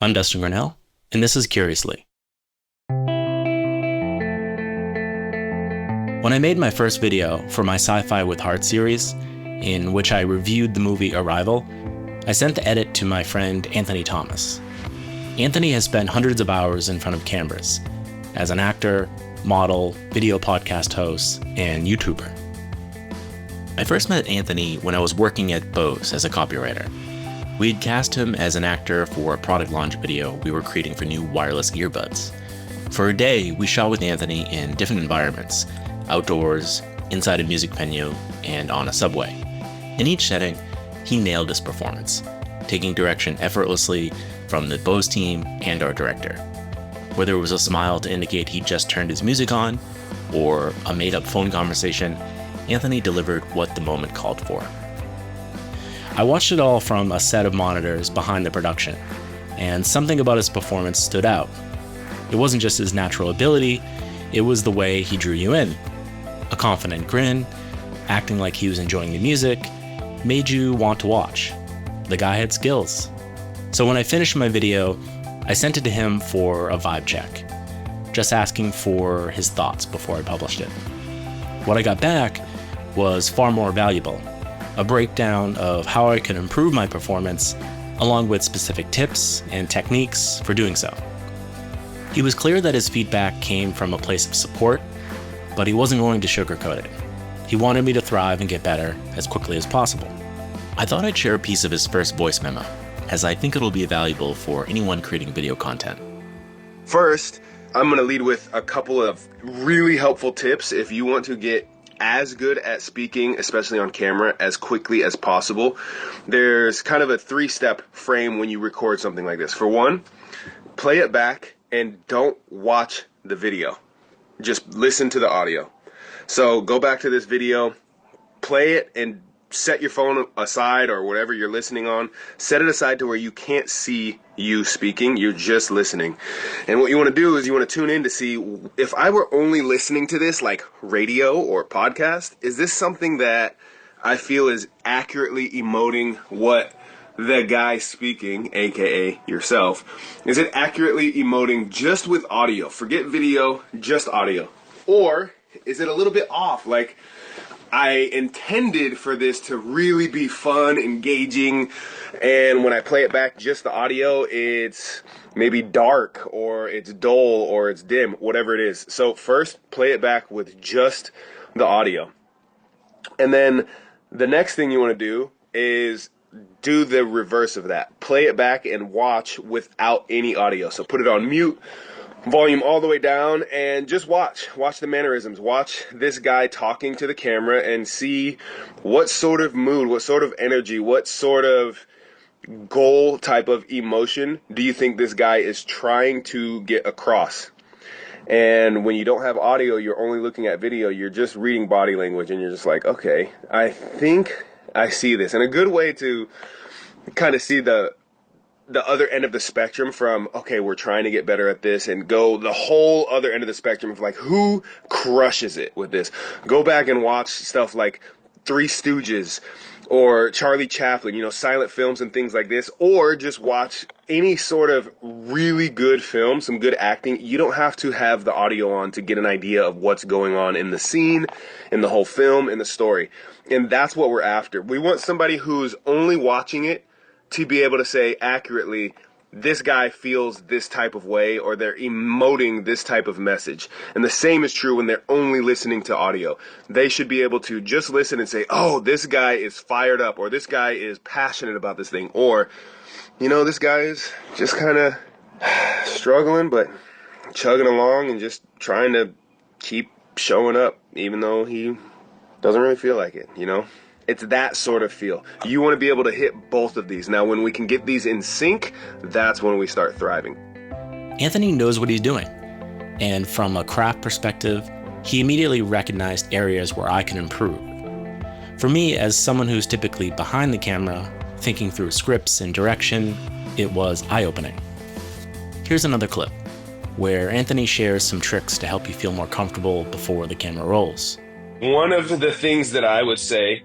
I'm Dustin Grinnell, and this is Curiously. When I made my first video for my Sci-Fi with Heart series, in which I reviewed the movie Arrival, I sent the edit to my friend Anthony Thomas. Anthony has spent hundreds of hours in front of cameras as an actor, model, video podcast host, and YouTuber. I first met Anthony when I was working at Bose as a copywriter. We'd cast him as an actor for a product launch video we were creating for new wireless earbuds. For a day, we shot with Anthony in different environments, outdoors, inside a music venue, and on a subway. In each setting, he nailed his performance, taking direction effortlessly from the Bose team and our director. Whether it was a smile to indicate he just turned his music on, or a made-up phone conversation, Anthony delivered what the moment called for. I watched it all from a set of monitors behind the production, and something about his performance stood out. It wasn't just his natural ability, it was the way he drew you in. A confident grin, acting like he was enjoying the music, made you want to watch. The guy had skills. So when I finished my video, I sent it to him for a vibe check, just asking for his thoughts before I published it. What I got back was far more valuable. A breakdown of how I could improve my performance, along with specific tips and techniques for doing so. He was clear that his feedback came from a place of support, but he wasn't going to sugarcoat it. He wanted me to thrive and get better as quickly as possible. I thought I'd share a piece of his first voice memo, as I think it'll be valuable for anyone creating video content. First, I'm going to lead with a couple of really helpful tips if you want to get as good at speaking, especially on camera, as quickly as possible. There's kind of a 3-step frame when you record something like this. For one, play it back and don't watch the video. Just listen to the audio. So go back to this video, play it, and set your phone aside or whatever you're listening on. Set it aside to where you can't see you speaking, you're just listening. And what you want to do is you want to tune in to see, if I were only listening to this like radio or podcast, is this something that I feel is accurately emoting what the guy speaking, aka yourself, is it accurately emoting just with audio? Forget video, just audio. Or is it a little bit off? Like, I intended for this to really be fun, engaging, and when I play it back, just the audio, it's maybe dark, or it's dull, or it's dim, whatever it is. So first, play it back with just the audio. And then the next thing you want to do is do the reverse of that. Play it back and watch without any audio. So put it on mute, volume all the way down, and just watch the mannerisms. Watch this guy talking to the camera and see what sort of mood, what sort of energy, what sort of goal type of emotion do you think this guy is trying to get across. And when you don't have audio, you're only looking at video, you're just reading body language, and you're just like, okay, I think I see this. And a good way to kind of see the other end of the spectrum from, okay, we're trying to get better at this, and go the whole other end of the spectrum of like, who crushes it with this? Go back and watch stuff like Three Stooges or Charlie Chaplin, silent films and things like this, or just watch any sort of really good film, some good acting. You don't have to have the audio on to get an idea of what's going on in the scene, in the whole film, in the story. And that's what we're after. We want somebody who's only watching it to be able to say accurately, this guy feels this type of way, or they're emoting this type of message. And the same is true when they're only listening to audio. They should be able to just listen and say, oh, this guy is fired up, or this guy is passionate about this thing, or, this guy is just kind of struggling, but chugging along and just trying to keep showing up, even though he doesn't really feel like it, It's that sort of feel. You want to be able to hit both of these. Now, when we can get these in sync, that's when we start thriving. Anthony knows what he's doing, and from a craft perspective, he immediately recognized areas where I can improve. For me, as someone who's typically behind the camera, thinking through scripts and direction, it was eye-opening. Here's another clip, where Anthony shares some tricks to help you feel more comfortable before the camera rolls. One of the things that I would say,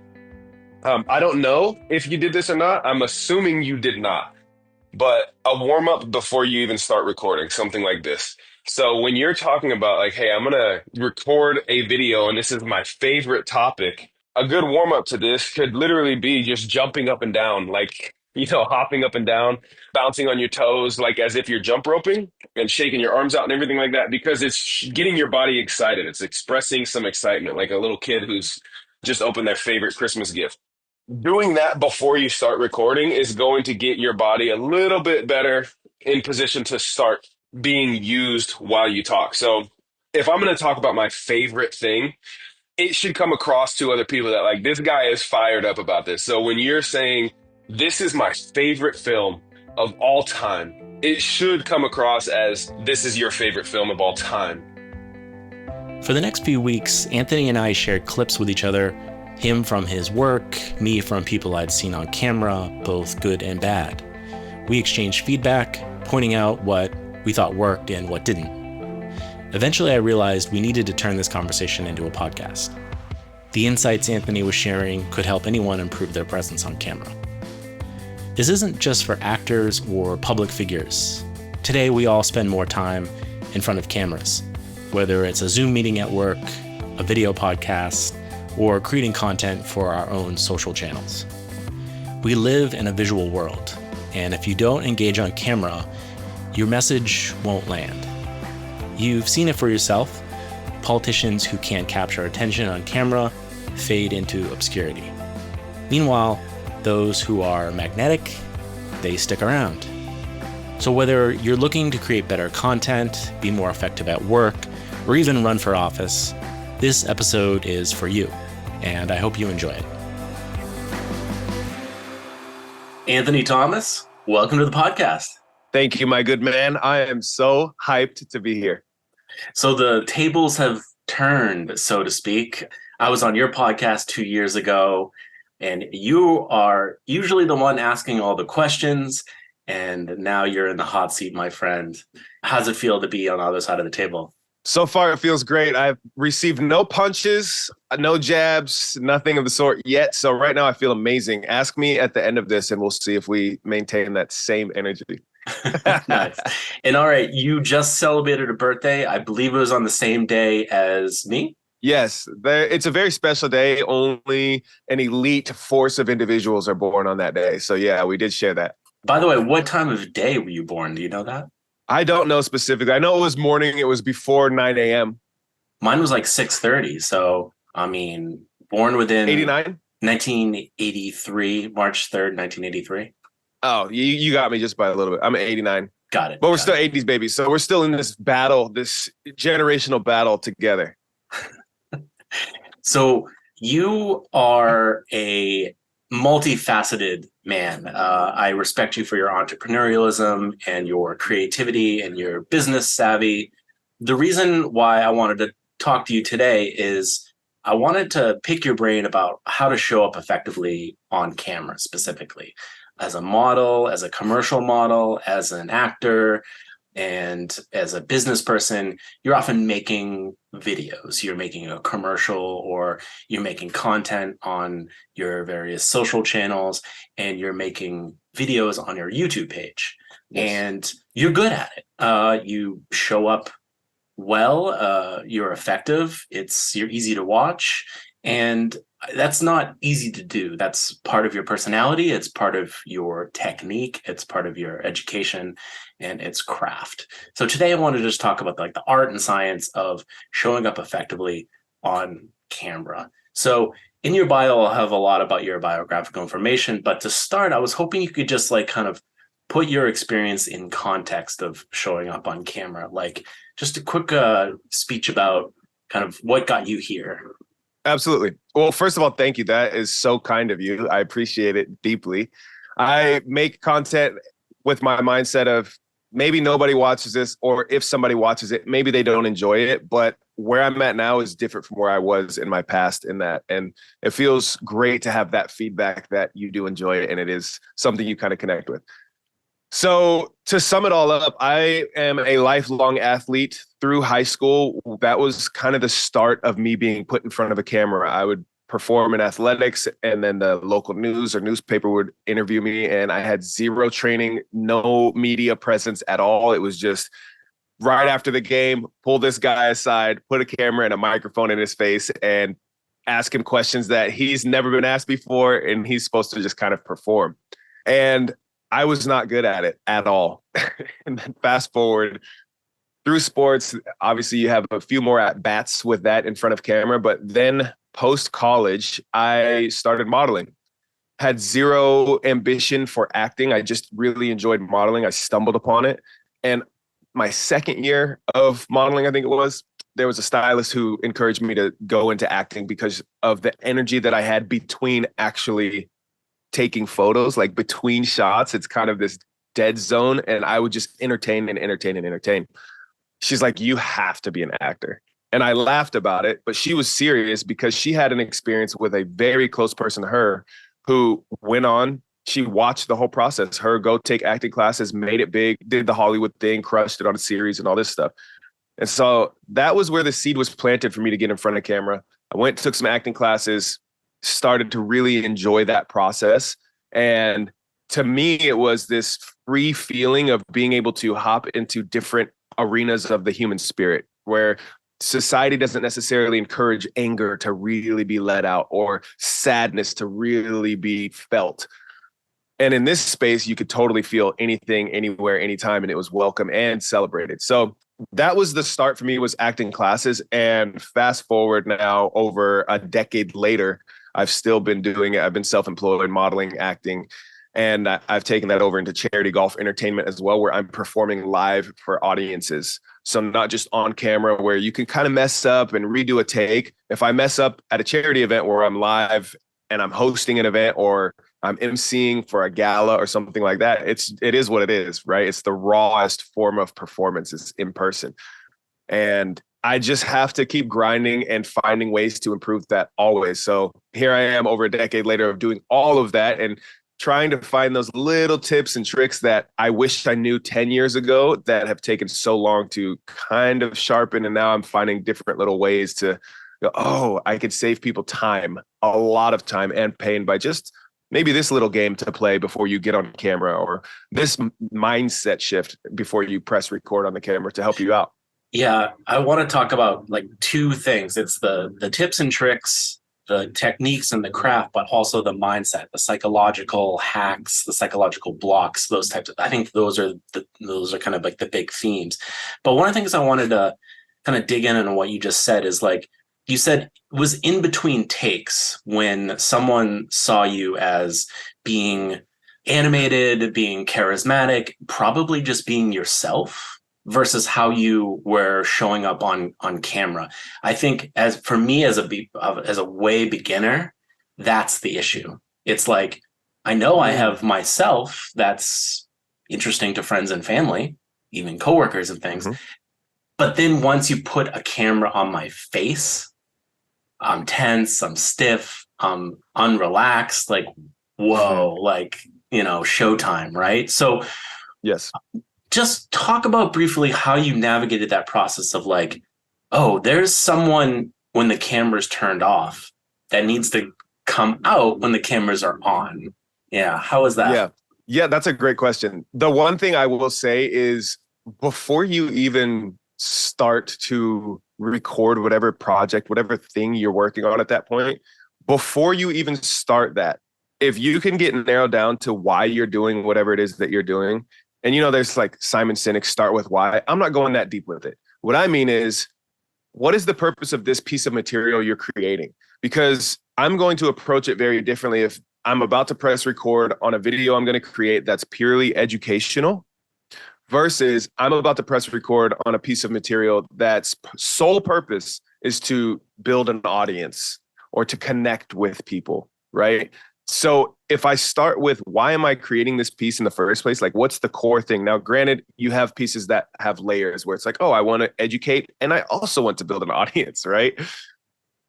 I don't know if you did this or not. I'm assuming you did not. but a warm up before you even start recording, something like this. So when you're talking about like, hey, I'm gonna record a video and this is my favorite topic, a good warm up to this could literally be just jumping up and down, like, hopping up and down, bouncing on your toes, like as if you're jump roping and shaking your arms out and everything like that, because it's getting your body excited. It's expressing some excitement, like a little kid who's just opened their favorite Christmas gift. Doing that before you start recording is going to get your body a little bit better in position to start being used while you talk. So if I'm going to talk about my favorite thing, it should come across to other people that like this guy is fired up about this. So when you're saying this is my favorite film of all time, it should come across as this is your favorite film of all time. For the next few weeks, Anthony and I shared clips with each other, him from his work, me from people I'd seen on camera, both good and bad. We exchanged feedback, pointing out what we thought worked and what didn't. Eventually, I realized we needed to turn this conversation into a podcast. The insights Anthony was sharing could help anyone improve their presence on camera. This isn't just for actors or public figures. Today, we all spend more time in front of cameras, whether it's a Zoom meeting at work, a video podcast, or creating content for our own social channels. We live in a visual world, and if you don't engage on camera, your message won't land. You've seen it for yourself. Politicians who can't capture attention on camera fade into obscurity. Meanwhile, those who are magnetic, they stick around. So whether you're looking to create better content, be more effective at work, or even run for office, this episode is for you, and I hope you enjoy it. Anthony Thomas, welcome to the podcast. Thank you, my good man. I am so hyped to be here. So the tables have turned, so to speak. I was on your podcast 2 years ago, and you are usually the one asking all the questions, and now you're in the hot seat, my friend. How's it feel to be on the other side of the table? So far, it feels great. I've received no punches, no jabs, nothing of the sort yet. So right now, I feel amazing. Ask me at the end of this, and we'll see if we maintain that same energy. Nice. And all right, you just celebrated a birthday. I believe it was on the same day as me. Yes, it's a very special day. Only an elite force of individuals are born on that day. So yeah, we did share that. By the way, what time of day were you born? Do you know that? I don't know specifically. I know it was morning. It was before 9 a.m. Mine was like 6:30. So, I mean, born within 89? 1983, March 3rd, 1983. Oh, you got me just by a little bit. I'm 89. Got it. But we're still 80s babies. So we're still in this battle, this generational battle together. So you are a multifaceted man. I respect you for your entrepreneurialism and your creativity and your business savvy. The reason why I wanted to talk to you today is I wanted to pick your brain about how to show up effectively on camera specifically. As a model, as a commercial model, as an actor, and as a business person, you're often making videos. You're making a commercial or you're making content on your various social channels and you're making videos on your YouTube page. Yes. And you're good at it. You show up well. You're effective. You're easy to watch. And that's not easy to do. That's part of your personality. It's part of your technique. It's part of your education and it's craft. So today I want to just talk about like the art and science of showing up effectively on camera. So in your bio, I'll have a lot about your biographical information. But to start, I was hoping you could just like kind of put your experience in context of showing up on camera. Like just a quick speech about kind of what got you here. Absolutely. Well, first of all, thank you. That is so kind of you. I appreciate it deeply. I make content with my mindset of maybe nobody watches this, or if somebody watches it, maybe they don't enjoy it. But where I'm at now is different from where I was in my past in that. And it feels great to have that feedback that you do enjoy it. And it is something you kind of connect with. So to sum it all up, I am a lifelong athlete through high school. That was kind of the start of me being put in front of a camera. I would perform in athletics, and then the local news or newspaper would interview me, and I had zero training, no media presence at all. It was just right after the game, pull this guy aside, put a camera and a microphone in his face, and ask him questions that he's never been asked before, and he's supposed to just kind of perform. And I was not good at it at all. And then fast forward through sports, obviously you have a few more at bats with that in front of camera, but then post college, I started modeling. Had zero ambition for acting. I just really enjoyed modeling. I stumbled upon it. And my second year of modeling, I think it was, there was a stylist who encouraged me to go into acting because of the energy that I had between actually taking photos, like between shots. It's kind of this dead zone, and I would just entertain and entertain and entertain. She's like, you have to be an actor. And I laughed about it, but she was serious because she had an experience with a very close person to her who went on. She watched the whole process, her go take acting classes, made it big, did the Hollywood thing, crushed it on a series and all this stuff. And so that was where the seed was planted for me to get in front of camera. I went, took some acting classes, started to really enjoy that process. And to me, it was this free feeling of being able to hop into different arenas of the human spirit, where society doesn't necessarily encourage anger to really be let out or sadness to really be felt. And in this space, you could totally feel anything, anywhere, anytime, and it was welcome and celebrated. So that was the start for me, was acting classes. And fast forward now, over a decade later, I've still been doing it. I've been self-employed, modeling, acting, and I've taken that over into charity golf entertainment as well, where I'm performing live for audiences. So not just on camera, where you can kind of mess up and redo a take. If I mess up at a charity event where I'm live and I'm hosting an event, or I'm emceeing for a gala or something like that, it is what it is, right? It's the rawest form of performance. It's in person. And I just have to keep grinding and finding ways to improve that always. So here I am over a decade later of doing all of that and trying to find those little tips and tricks that I wish I knew 10 years ago that have taken so long to kind of sharpen. And now I'm finding different little ways to go, oh, I could save people time, a lot of time and pain, by just maybe this little game to play before you get on camera, or this mindset shift before you press record on the camera to help you out. Yeah, I want to talk about like two things. It's the tips and tricks, the techniques and the craft, but also the mindset, the psychological hacks, the psychological blocks, those types of, I think those are kind of like the big themes. But one of the things I wanted to kind of dig in on what you just said is, like, you said it was in between takes when someone saw you as being animated, being charismatic, probably just being yourself, versus how you were showing up on camera. I think, as for me, as a way beginner, that's the issue. It's like, I know I have myself that's interesting to friends and family, even coworkers and things. Mm-hmm. But then once you put a camera on my face, I'm tense, I'm stiff, I'm unrelaxed, like, whoa, like, showtime, right? So yes. Just talk about briefly how you navigated that process of, like, oh, there's someone when the camera's turned off that needs to come out when the cameras are on. Yeah. How is that? Yeah, that's a great question. The one thing I will say is, before you even start to record whatever project, whatever thing you're working on at that point, before you even start that, if you can get narrowed down to why you're doing whatever it is that you're doing, and there's like Simon Sinek, start with why. I'm not going that deep with it. What I mean is, what is the purpose of this piece of material you're creating? Because I'm going to approach it very differently if I'm about to press record on a video I'm going to create that's purely educational, versus I'm about to press record on a piece of material that's sole purpose is to build an audience or to connect with people, right? So if I start with, why am I creating this piece in the first place? Like, what's the core thing? Now, granted, you have pieces that have layers where it's like, oh, I want to educate, and I also want to build an audience, right?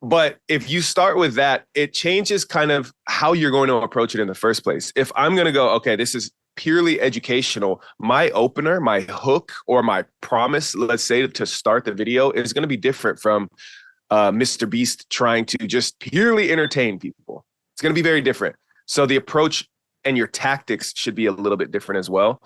But if you start with that, it changes kind of how you're going to approach it in the first place. If I'm going to go, okay, this is purely educational, my opener, my hook, or my promise, let's say, to start the video is going to be different from Mr. Beast trying to just purely entertain people. It's going to be very different. So the approach and your tactics should be a little bit different as well.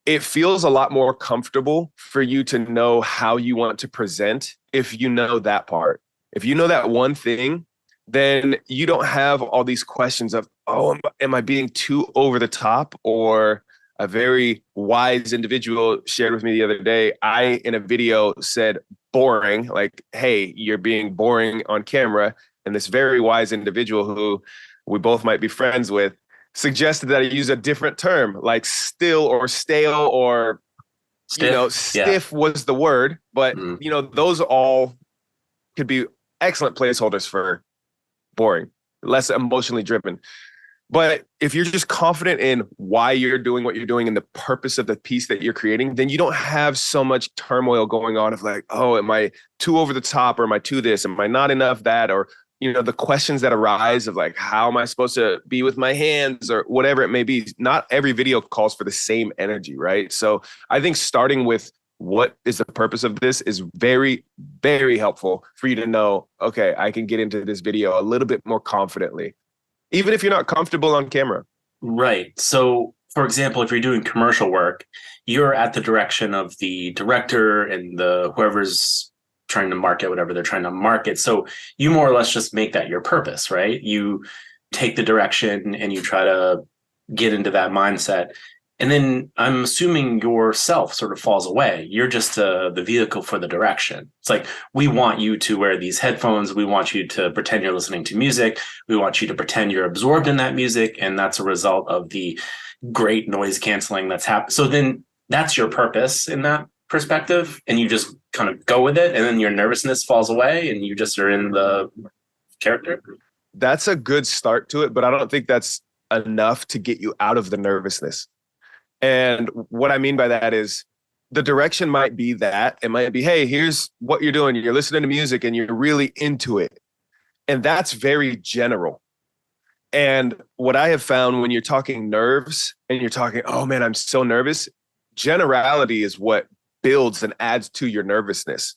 It feels a lot more comfortable for you to know how you want to present if you know that part. If you know that one thing, then you don't have all these questions of, oh, am I being too over the top? Or a very wise individual shared with me the other day, I, in a video, said boring, like, hey, you're being boring on camera. And this very wise individual who we both might be friends with suggested that I use a different term, like still or stale or, Stiff. stiff was the word. But, those all could be excellent placeholders for boring, less emotionally driven. But if you're just confident in why you're doing what you're doing and the purpose of the piece that you're creating, then you don't have so much turmoil going on of like, oh, am I too over the top, or am I too this? Am I not enough that? Or, the questions that arise of like, how am I supposed to be with my hands or whatever it may be? Not every video calls for the same energy, right? So I think starting with what is the purpose of this is very, very helpful for you to know, okay, I can get into this video a little bit more confidently, even if you're not comfortable on camera. Right. So, for example, if you're doing commercial work, you're at the direction of the director and the whoever's trying to market whatever they're trying to market. So you more or less just make that your purpose, right? You take the direction and you try to get into that mindset. And then I'm assuming yourself sort of falls away. You're just the vehicle for the direction. It's like, we want you to wear these headphones. We want you to pretend you're listening to music. We want you to pretend you're absorbed in that music. And that's a result of the great noise canceling that's happened. So then that's your purpose in that perspective. And you just kind of go with it. And then your nervousness falls away and you just are in the character. That's a good start to it, but I don't think that's enough to get you out of the nervousness. And what I mean by that is the direction might be that it might be, hey, here's what you're doing. You're listening to music and you're really into it. And that's very general. And what I have found when you're talking nerves and you're talking, oh man, I'm so nervous, generality is what builds and adds to your nervousness.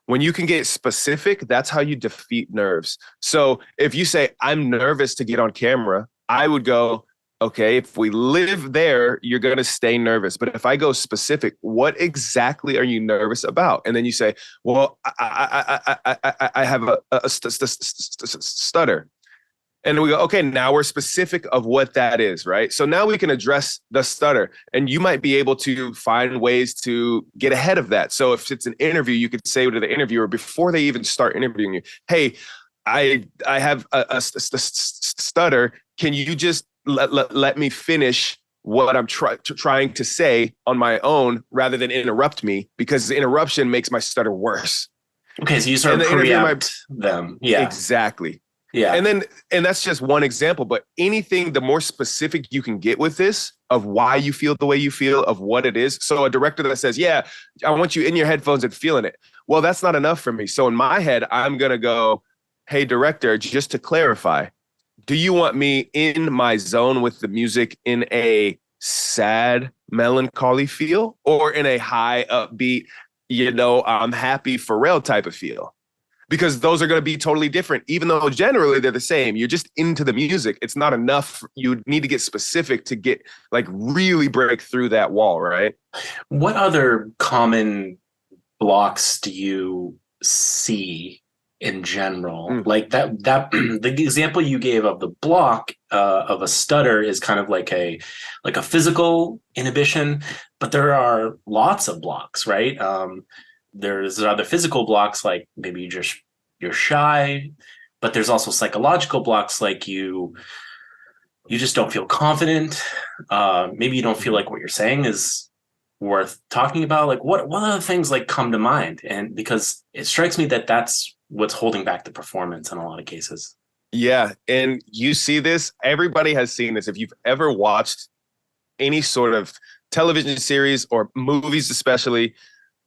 When you can get specific, that's how you defeat nerves. So if you say, I'm nervous to get on camera, I would go, okay, if we live there, you're going to stay nervous. But if I go specific, what exactly are you nervous about? And then you say, well, I have a stutter. And we go, okay, now we're specific of what that is, right? So now we can address the stutter, and you might be able to find ways to get ahead of that. So if it's an interview, you could say to the interviewer before they even start interviewing you, hey, I have a stutter. Can you just let me finish what I'm trying to say on my own rather than interrupt me, because the interruption makes my stutter worse. Okay, so you sort of preempt them. Yeah, exactly. Yeah. And that's just one example, but anything, the more specific you can get with this of why you feel the way you feel, of what it is. So a director that says, yeah, I want you in your headphones and feeling it. Well, that's not enough for me. So in my head, I'm going to go, hey, director, just to clarify, do you want me in my zone with the music in a sad, melancholy feel, or in a high, upbeat, I'm happy for real type of feel? Because those are going to be totally different, even though generally they're the same. You're just into the music. It's not enough. You need to get specific to get really break through that wall, right? What other common blocks do you see in general? Like that the example you gave of the block of a stutter is kind of like a physical inhibition, but there are lots of blocks, right? There's other physical blocks, like maybe you're shy, but there's also psychological blocks, like you just don't feel confident. Maybe you don't feel like what you're saying is worth talking about. Like what other things come to mind? And because it strikes me that that's what's holding back the performance in a lot of cases. Yeah. And you see this, everybody has seen this. If you've ever watched any sort of television series or movies, especially,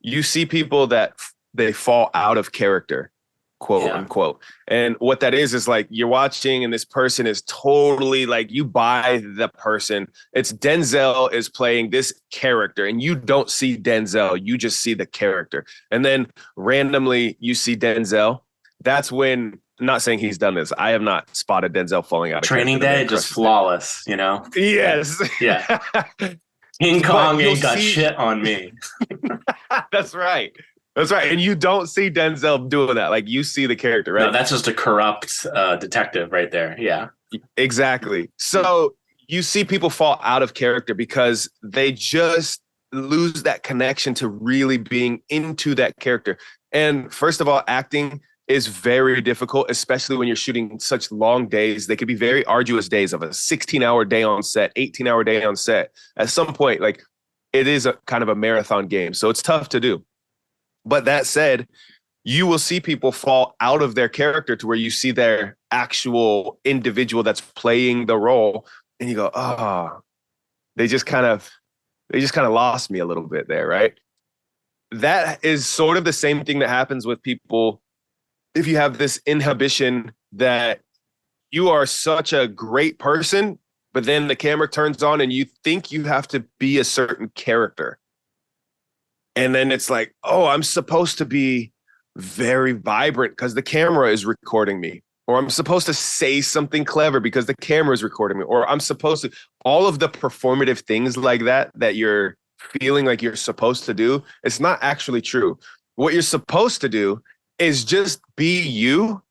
you see people that they fall out of character, quote unquote. And what that is you're watching and this person is totally you buy the person. It's Denzel is playing this character and you don't see Denzel. You just see the character. And then randomly you see Denzel that's when, I'm not saying he's done this. I have not spotted Denzel falling out of Training character. The Day, man just crushes it. flawless, you know? Yes. Yeah. King But Kong you'll ain't got see, shit on me. that's right. That's right. And you don't see Denzel doing that. Like you see the character, No, right? that's just a corrupt detective right there. Yeah. Exactly. So you see people fall out of character because they just lose that connection to really being into that character. And first of all, acting is very difficult, especially when you're shooting such long days. They could be very arduous days of a 16-hour day on set, 18-hour day on set. At some point, like it is a kind of a marathon game. So it's tough to do. But that said, you will see people fall out of their character to where you see their actual individual that's playing the role and you go, oh, they just kind of lost me a little bit there, right? That is sort of the same thing that happens with people if you have this inhibition that you are such a great person, but then the camera turns on and you think you have to be a certain character. And then it's like, oh, I'm supposed to be very vibrant because the camera is recording me. Or I'm supposed to say something clever because the camera is recording me. Or I'm supposed to, all of the performative things like that, that you're feeling like you're supposed to do, it's not actually true. What you're supposed to do is just be you,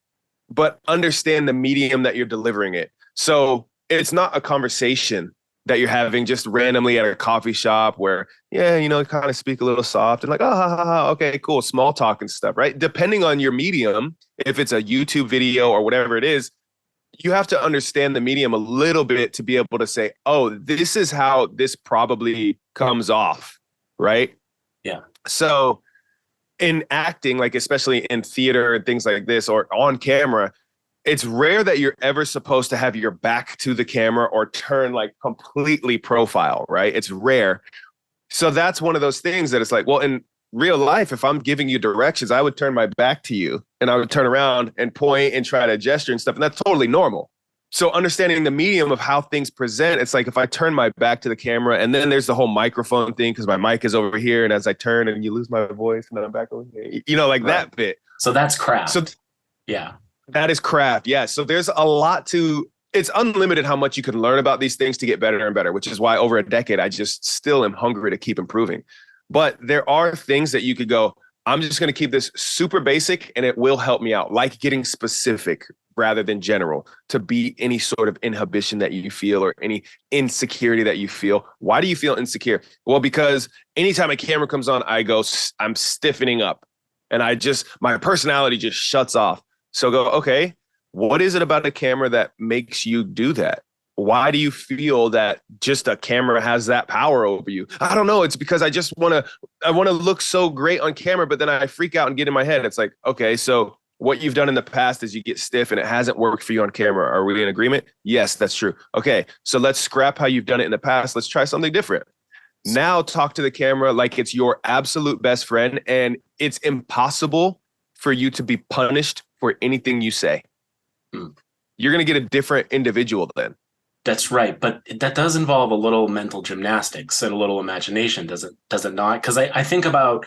but understand the medium that you're delivering it. So it's not a conversation that you're having just randomly at a coffee shop where, yeah, you know, kind of speak a little soft and like, oh, ha, ha, ha, okay, cool, small talk and stuff, right? Depending on your medium, if it's a YouTube video or whatever it is, you have to understand the medium a little bit to be able to say, oh, this is how this probably comes off, right? Yeah. So in acting, like especially in theater and things like this or on camera, it's rare that you're ever supposed to have your back to the camera or turn like completely profile, right? It's rare. So that's one of those things that it's like, well, in real life, if I'm giving you directions, I would turn my back to you and I would turn around and point and try to gesture and stuff. And that's totally normal. So understanding the medium of how things present, it's like if I turn my back to the camera and then there's the whole microphone thing because my mic is over here. And as I turn and you lose my voice and then I'm back over here, you know, like right. That bit. So that's craft. So yeah. That is craft. Yeah. So there's a lot to, it's unlimited how much you can learn about these things to get better and better, which is why over a decade, I just still am hungry to keep improving. But there are things that you could go, I'm just going to keep this super basic and it will help me out, like getting specific rather than general to beat any sort of inhibition that you feel or any insecurity that you feel. Why do you feel insecure? Well, because anytime a camera comes on, I'm stiffening up and my personality just shuts off. So go, okay, what is it about a camera that makes you do that? Why do you feel that just a camera has that power over you? I don't know. It's because I want to look so great on camera, but then I freak out and get in my head. It's like, okay, so what you've done in the past is you get stiff and it hasn't worked for you on camera. Are we in agreement? Yes, that's true. Okay, so let's scrap how you've done it in the past. Let's try something different. Now talk to the camera like it's your absolute best friend and it's impossible for you to be punished for anything you say. You're going to get a different individual then. That's right. But that does involve a little mental gymnastics and a little imagination, does it not? Because I think about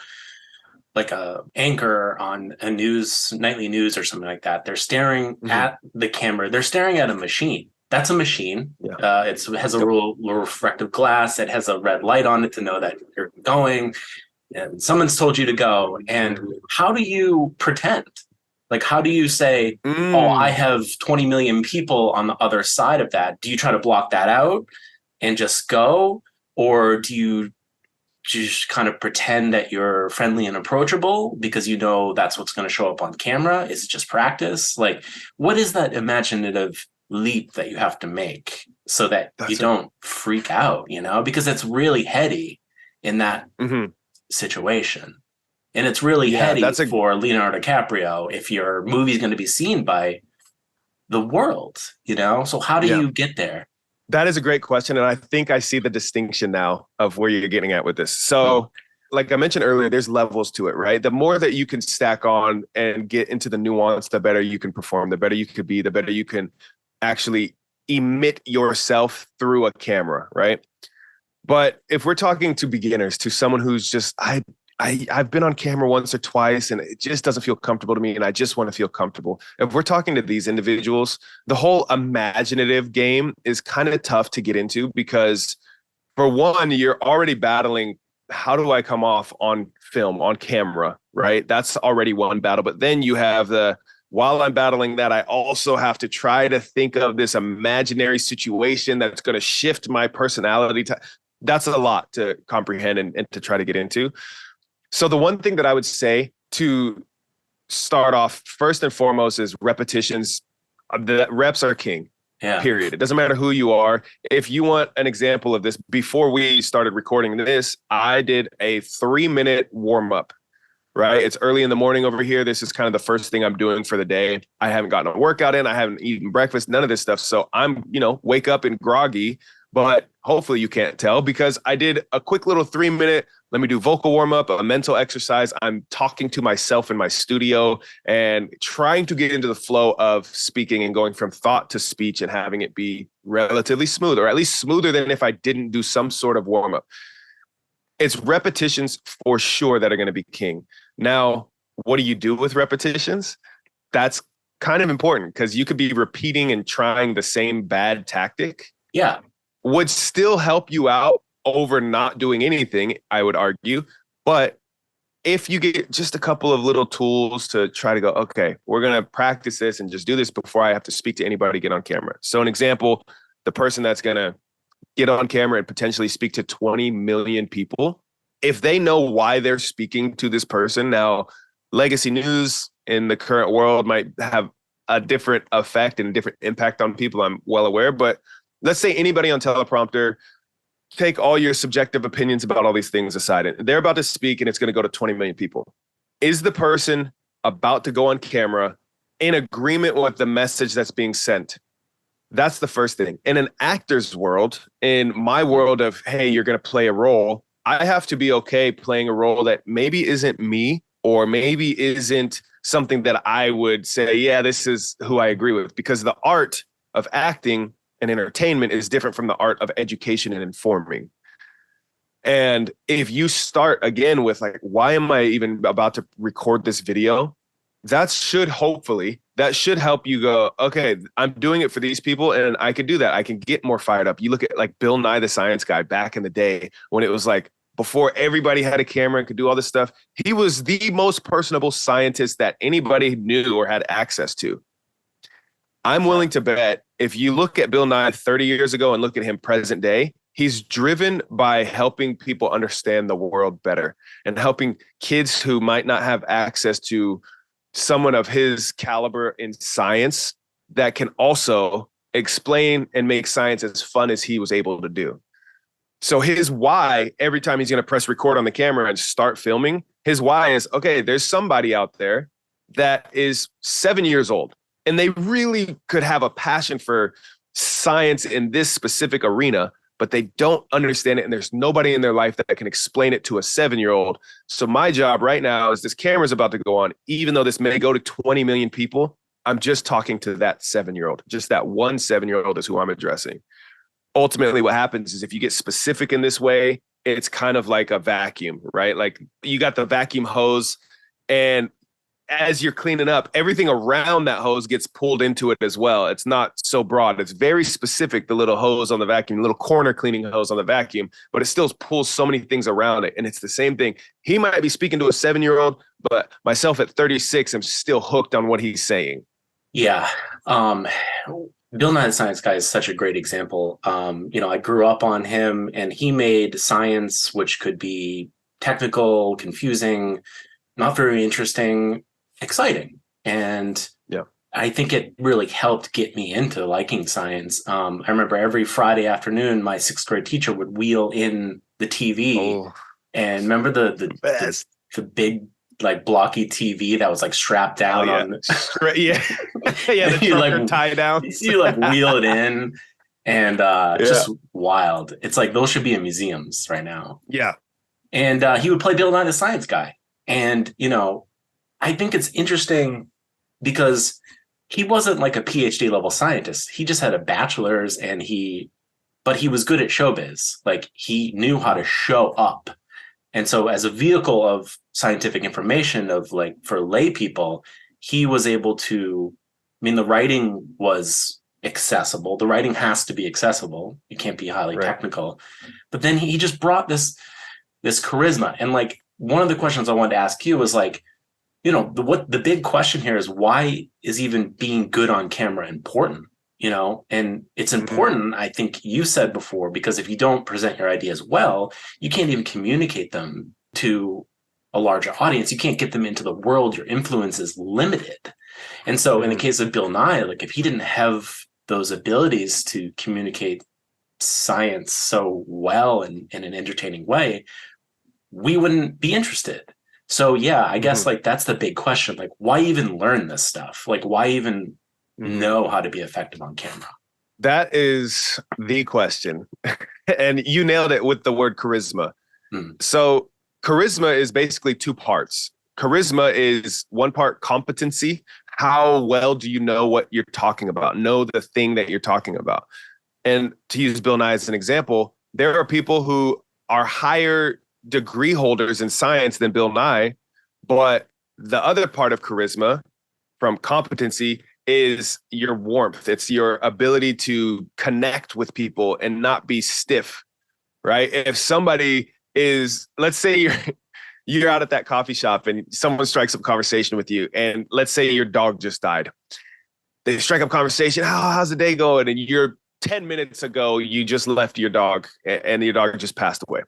like a anchor on a nightly news or something like that. They're staring at the camera. They're staring at a machine. That's a machine. Yeah. It has a little refractive glass. It has a red light on it to know that you're going. And someone's told you to go. And how do you pretend? Like, how do you say, oh, I have 20 million people on the other side of that? Do you try to block that out and just go? Or do you just kind of pretend that you're friendly and approachable because you know that's what's going to show up on camera? Is it just practice? Like, what is that imaginative leap that you have to make so that you don't freak out, you know? Because it's really heady in that situation. And it's really heady for Leonardo DiCaprio if your movie is going to be seen by the world, you know? So how do you get there? That is a great question. And I think I see the distinction now of where you're getting at with this. So like I mentioned earlier, there's levels to it, right? The more that you can stack on and get into the nuance, the better you can perform, the better you could be, the better you can actually emit yourself through a camera, right? But if we're talking to beginners, to someone who's just, I've been on camera once or twice and it just doesn't feel comfortable to me. And I just want to feel comfortable. If we're talking to these individuals, the whole imaginative game is kind of tough to get into because for one, you're already battling. How do I come off on film, on camera, right? That's already one battle. But then you have while I'm battling that, I also have to try to think of this imaginary situation that's going to shift my personality. That's a lot to comprehend and to try to get into. So the one thing that I would say to start off first and foremost is repetitions. The reps are king. Yeah. Period. It doesn't matter who you are. If you want an example of this, before we started recording this, I did a 3-minute warm up. Right. It's early in the morning over here. This is kind of the first thing I'm doing for the day. I haven't gotten a workout in. I haven't eaten breakfast, none of this stuff. So I'm, wake up and groggy, but hopefully you can't tell because I did a quick little 3-minute, let me do vocal warm up, a mental exercise. I'm talking to myself in my studio and trying to get into the flow of speaking and going from thought to speech and having it be relatively smooth, or at least smoother than if I didn't do some sort of warm up. It's repetitions for sure that are going to be king. Now, what do you do with repetitions? That's kind of important because you could be repeating and trying the same bad tactic. Yeah. Would still help you out over not doing anything, I would argue. But if you get just a couple of little tools to try to go, okay, we're going to practice this and just do this before I have to speak to anybody, get on camera. So an example, the person that's going to get on camera and potentially speak to 20 million people, if they know why they're speaking to this person. Now, legacy news in the current world might have a different effect and a different impact on people, I'm well aware, but let's say anybody on teleprompter, take all your subjective opinions about all these things aside. They're about to speak and it's going to go to 20 million people. Is the person about to go on camera in agreement with the message that's being sent? That's the first thing. In an actor's world, in my world of, hey, you're going to play a role, I have to be okay playing a role that maybe isn't me or maybe isn't something that I would say, yeah, this is who I agree with, because the art of acting and entertainment is different from the art of education and informing. And if you start again with like, why am I even about to record this video? That should help you go, okay, I'm doing it for these people and I can do that. I can get more fired up. You look at like Bill Nye the Science Guy back in the day when it was like before everybody had a camera and could do all this stuff. He was the most personable scientist that anybody knew or had access to. I'm willing to bet if you look at Bill Nye 30 years ago and look at him present day, he's driven by helping people understand the world better and helping kids who might not have access to someone of his caliber in science that can also explain and make science as fun as he was able to do. So his why, every time he's going to press record on the camera and start filming, his why is, okay, there's somebody out there that is 7 years old and they really could have a passion for science in this specific arena, but they don't understand it. And there's nobody in their life that can explain it to a 7-year-old. So my job right now is this camera's about to go on, even though this may go to 20 million people, I'm just talking to that 7-year-old. Just that one 7-year-old is who I'm addressing. Ultimately, what happens is if you get specific in this way, it's kind of like a vacuum, right? Like you got the vacuum hose and as you're cleaning up, everything around that hose gets pulled into it as well. It's not so broad. It's very specific, the little hose on the vacuum, little corner cleaning hose on the vacuum, but it still pulls so many things around it. And it's the same thing. He might be speaking to a 7-year-old, but myself at 36, I'm still hooked on what he's saying. Yeah. Bill Nye the Science Guy is such a great example. I grew up on him and he made science, which could be technical, confusing, not very interesting, exciting. And yeah, I think it really helped get me into liking science. I remember every Friday afternoon, my 6th grade teacher would wheel in the TV. And remember the big like blocky TV that was like strapped down on yeah. The trucker tie down. You like wheel it in and just wild. It's like those should be in museums right now. Yeah. And he would play Bill Nye the Science Guy. And, I think it's interesting because he wasn't like a PhD level scientist. He just had a bachelor's but he was good at showbiz. Like he knew how to show up And so as a vehicle of scientific information of like for lay people, he was able to, I mean, the writing was accessible. The writing has to be accessible. It can't be highly Right. technical. But then he just brought this charisma. And like one of the questions I wanted to ask you was like, what the big question here is, why is even being good on camera important? And it's important, I think you said before, because if you don't present your ideas well, you can't even communicate them to a larger audience. You can't get them into the world. Your influence is limited. And so in the case of Bill Nye, like if he didn't have those abilities to communicate science so well and in an entertaining way, we wouldn't be interested. So yeah, I guess like that's the big question. Like, why even learn this stuff? Like, why even know how to be effective on camera? That is the question. And you nailed it with the word charisma. So charisma is basically two parts. Charisma is one part competency. How well do you know what you're talking about? Know the thing that you're talking about. And to use Bill Nye as an example, there are people who are higher degree holders in science than Bill Nye, but the other part of charisma from competency is your warmth. It's your ability to connect with people and not be stiff, right? If somebody is, let's say you're out at that coffee shop and someone strikes up conversation with you, and let's say your dog just died. They strike up conversation, how's the day going? And you're 10 minutes ago, you just left your dog and your dog just passed away.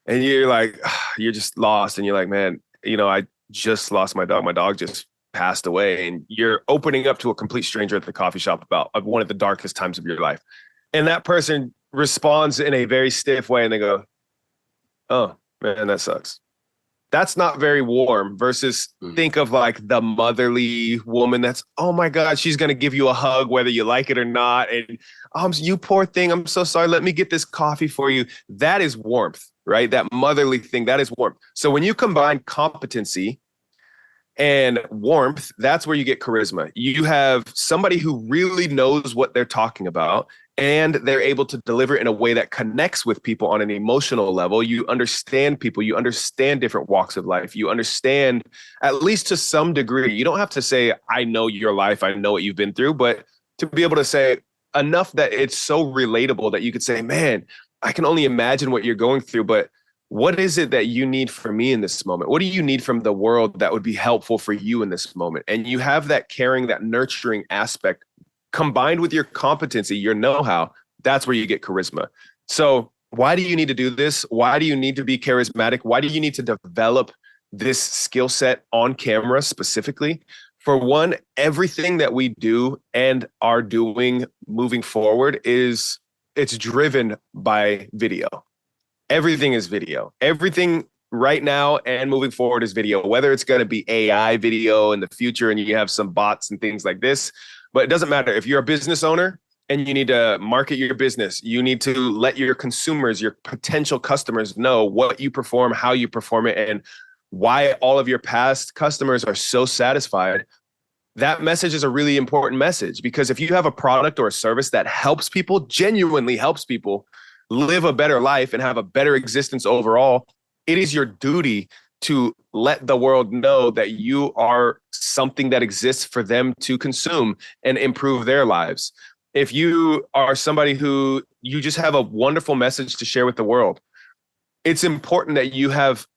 And you're like, you're just lost. And you're like, man, I just lost my dog. My dog just passed away. And you're opening up to a complete stranger at the coffee shop about one of the darkest times of your life. And that person responds in a very stiff way. And they go, oh, man, that sucks. That's not very warm versus think of like the motherly woman that's, oh my God, she's going to give you a hug, whether you like it or not. And you poor thing, I'm so sorry. Let me get this coffee for you. That is warmth, right? That motherly thing, that is warmth. So when you combine competency and warmth, that's where you get charisma. You have somebody who really knows what they're talking about, and they're able to deliver in a way that connects with people on an emotional level. You understand people. You understand different walks of life. You understand, at least to some degree. You don't have to say, I know your life. I know what you've been through. But to be able to say enough that it's so relatable that you could say, man, I can only imagine what you're going through. But what is it that you need from me in this moment? What do you need from the world that would be helpful for you in this moment? And you have that caring, that nurturing aspect combined with your competency, your know-how. That's where you get charisma. So why do you need to do this? Why do you need to be charismatic? Why do you need to develop this skill set on camera specifically? For one, everything that we do and are doing moving forward it's driven by video. Everything is video. Everything right now and moving forward is video, whether it's going to be AI video in the future and you have some bots and things like this. But it doesn't matter. If you're a business owner and you need to market your business, you need to let your consumers, your potential customers know what you perform, how you perform it, and why all of your past customers are so satisfied. That message is a really important message, because if you have a product or a service that helps people, genuinely helps people live a better life and have a better existence overall, it is your duty to let the world know that you are something that exists for them to consume and improve their lives. If you are somebody who you just have a wonderful message to share with the world, it's important that you have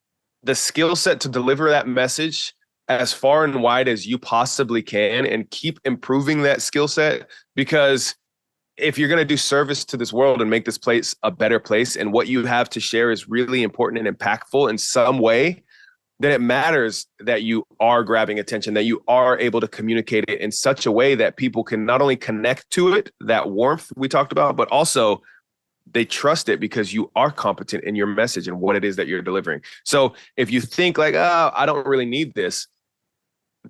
the skill set to deliver that message as far and wide as you possibly can and keep improving that skill set. Because if you're going to do service to this world and make this place a better place, and what you have to share is really important and impactful in some way, then it matters that you are grabbing attention, that you are able to communicate it in such a way that people can not only connect to it, that warmth we talked about, but also they trust it because you are competent in your message and what it is that you're delivering. So if you think like, oh, I don't really need this,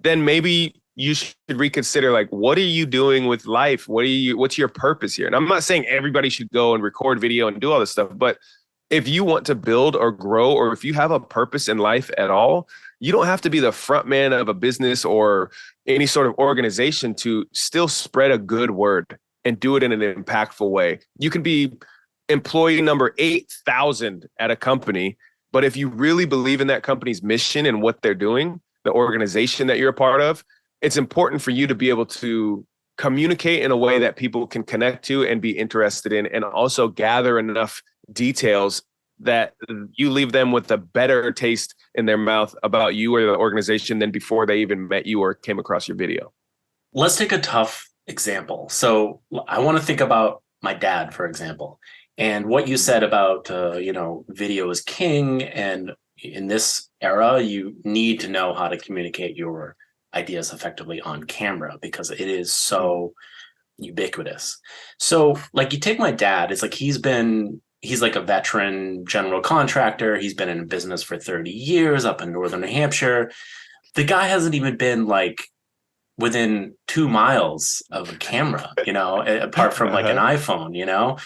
then maybe you should reconsider, like, what are you doing with life? What's your purpose here? And I'm not saying everybody should go and record video and do all this stuff, but if you want to build or grow, or if you have a purpose in life at all, you don't have to be the front man of a business or any sort of organization to still spread a good word and do it in an impactful way. You can be employee number 8,000 at a company, But if you really believe in that company's mission and what they're doing, the organization that you're a part of, it's important for you to be able to communicate in a way that people can connect to and be interested in, and also gather enough details that you leave them with a better taste in their mouth about you or the organization than before they even met you or came across your video. Let's take a tough example. So I want to think about my dad, for example, and what you said about, video is king. And in this era, you need to know how to communicate your ideas effectively on camera because it is so ubiquitous. So like you take my dad, it's like he's like a veteran general contractor. He's been in business for 30 years up in northern New Hampshire. The guy hasn't even been like within 2 miles of a camera, apart from like an iPhone,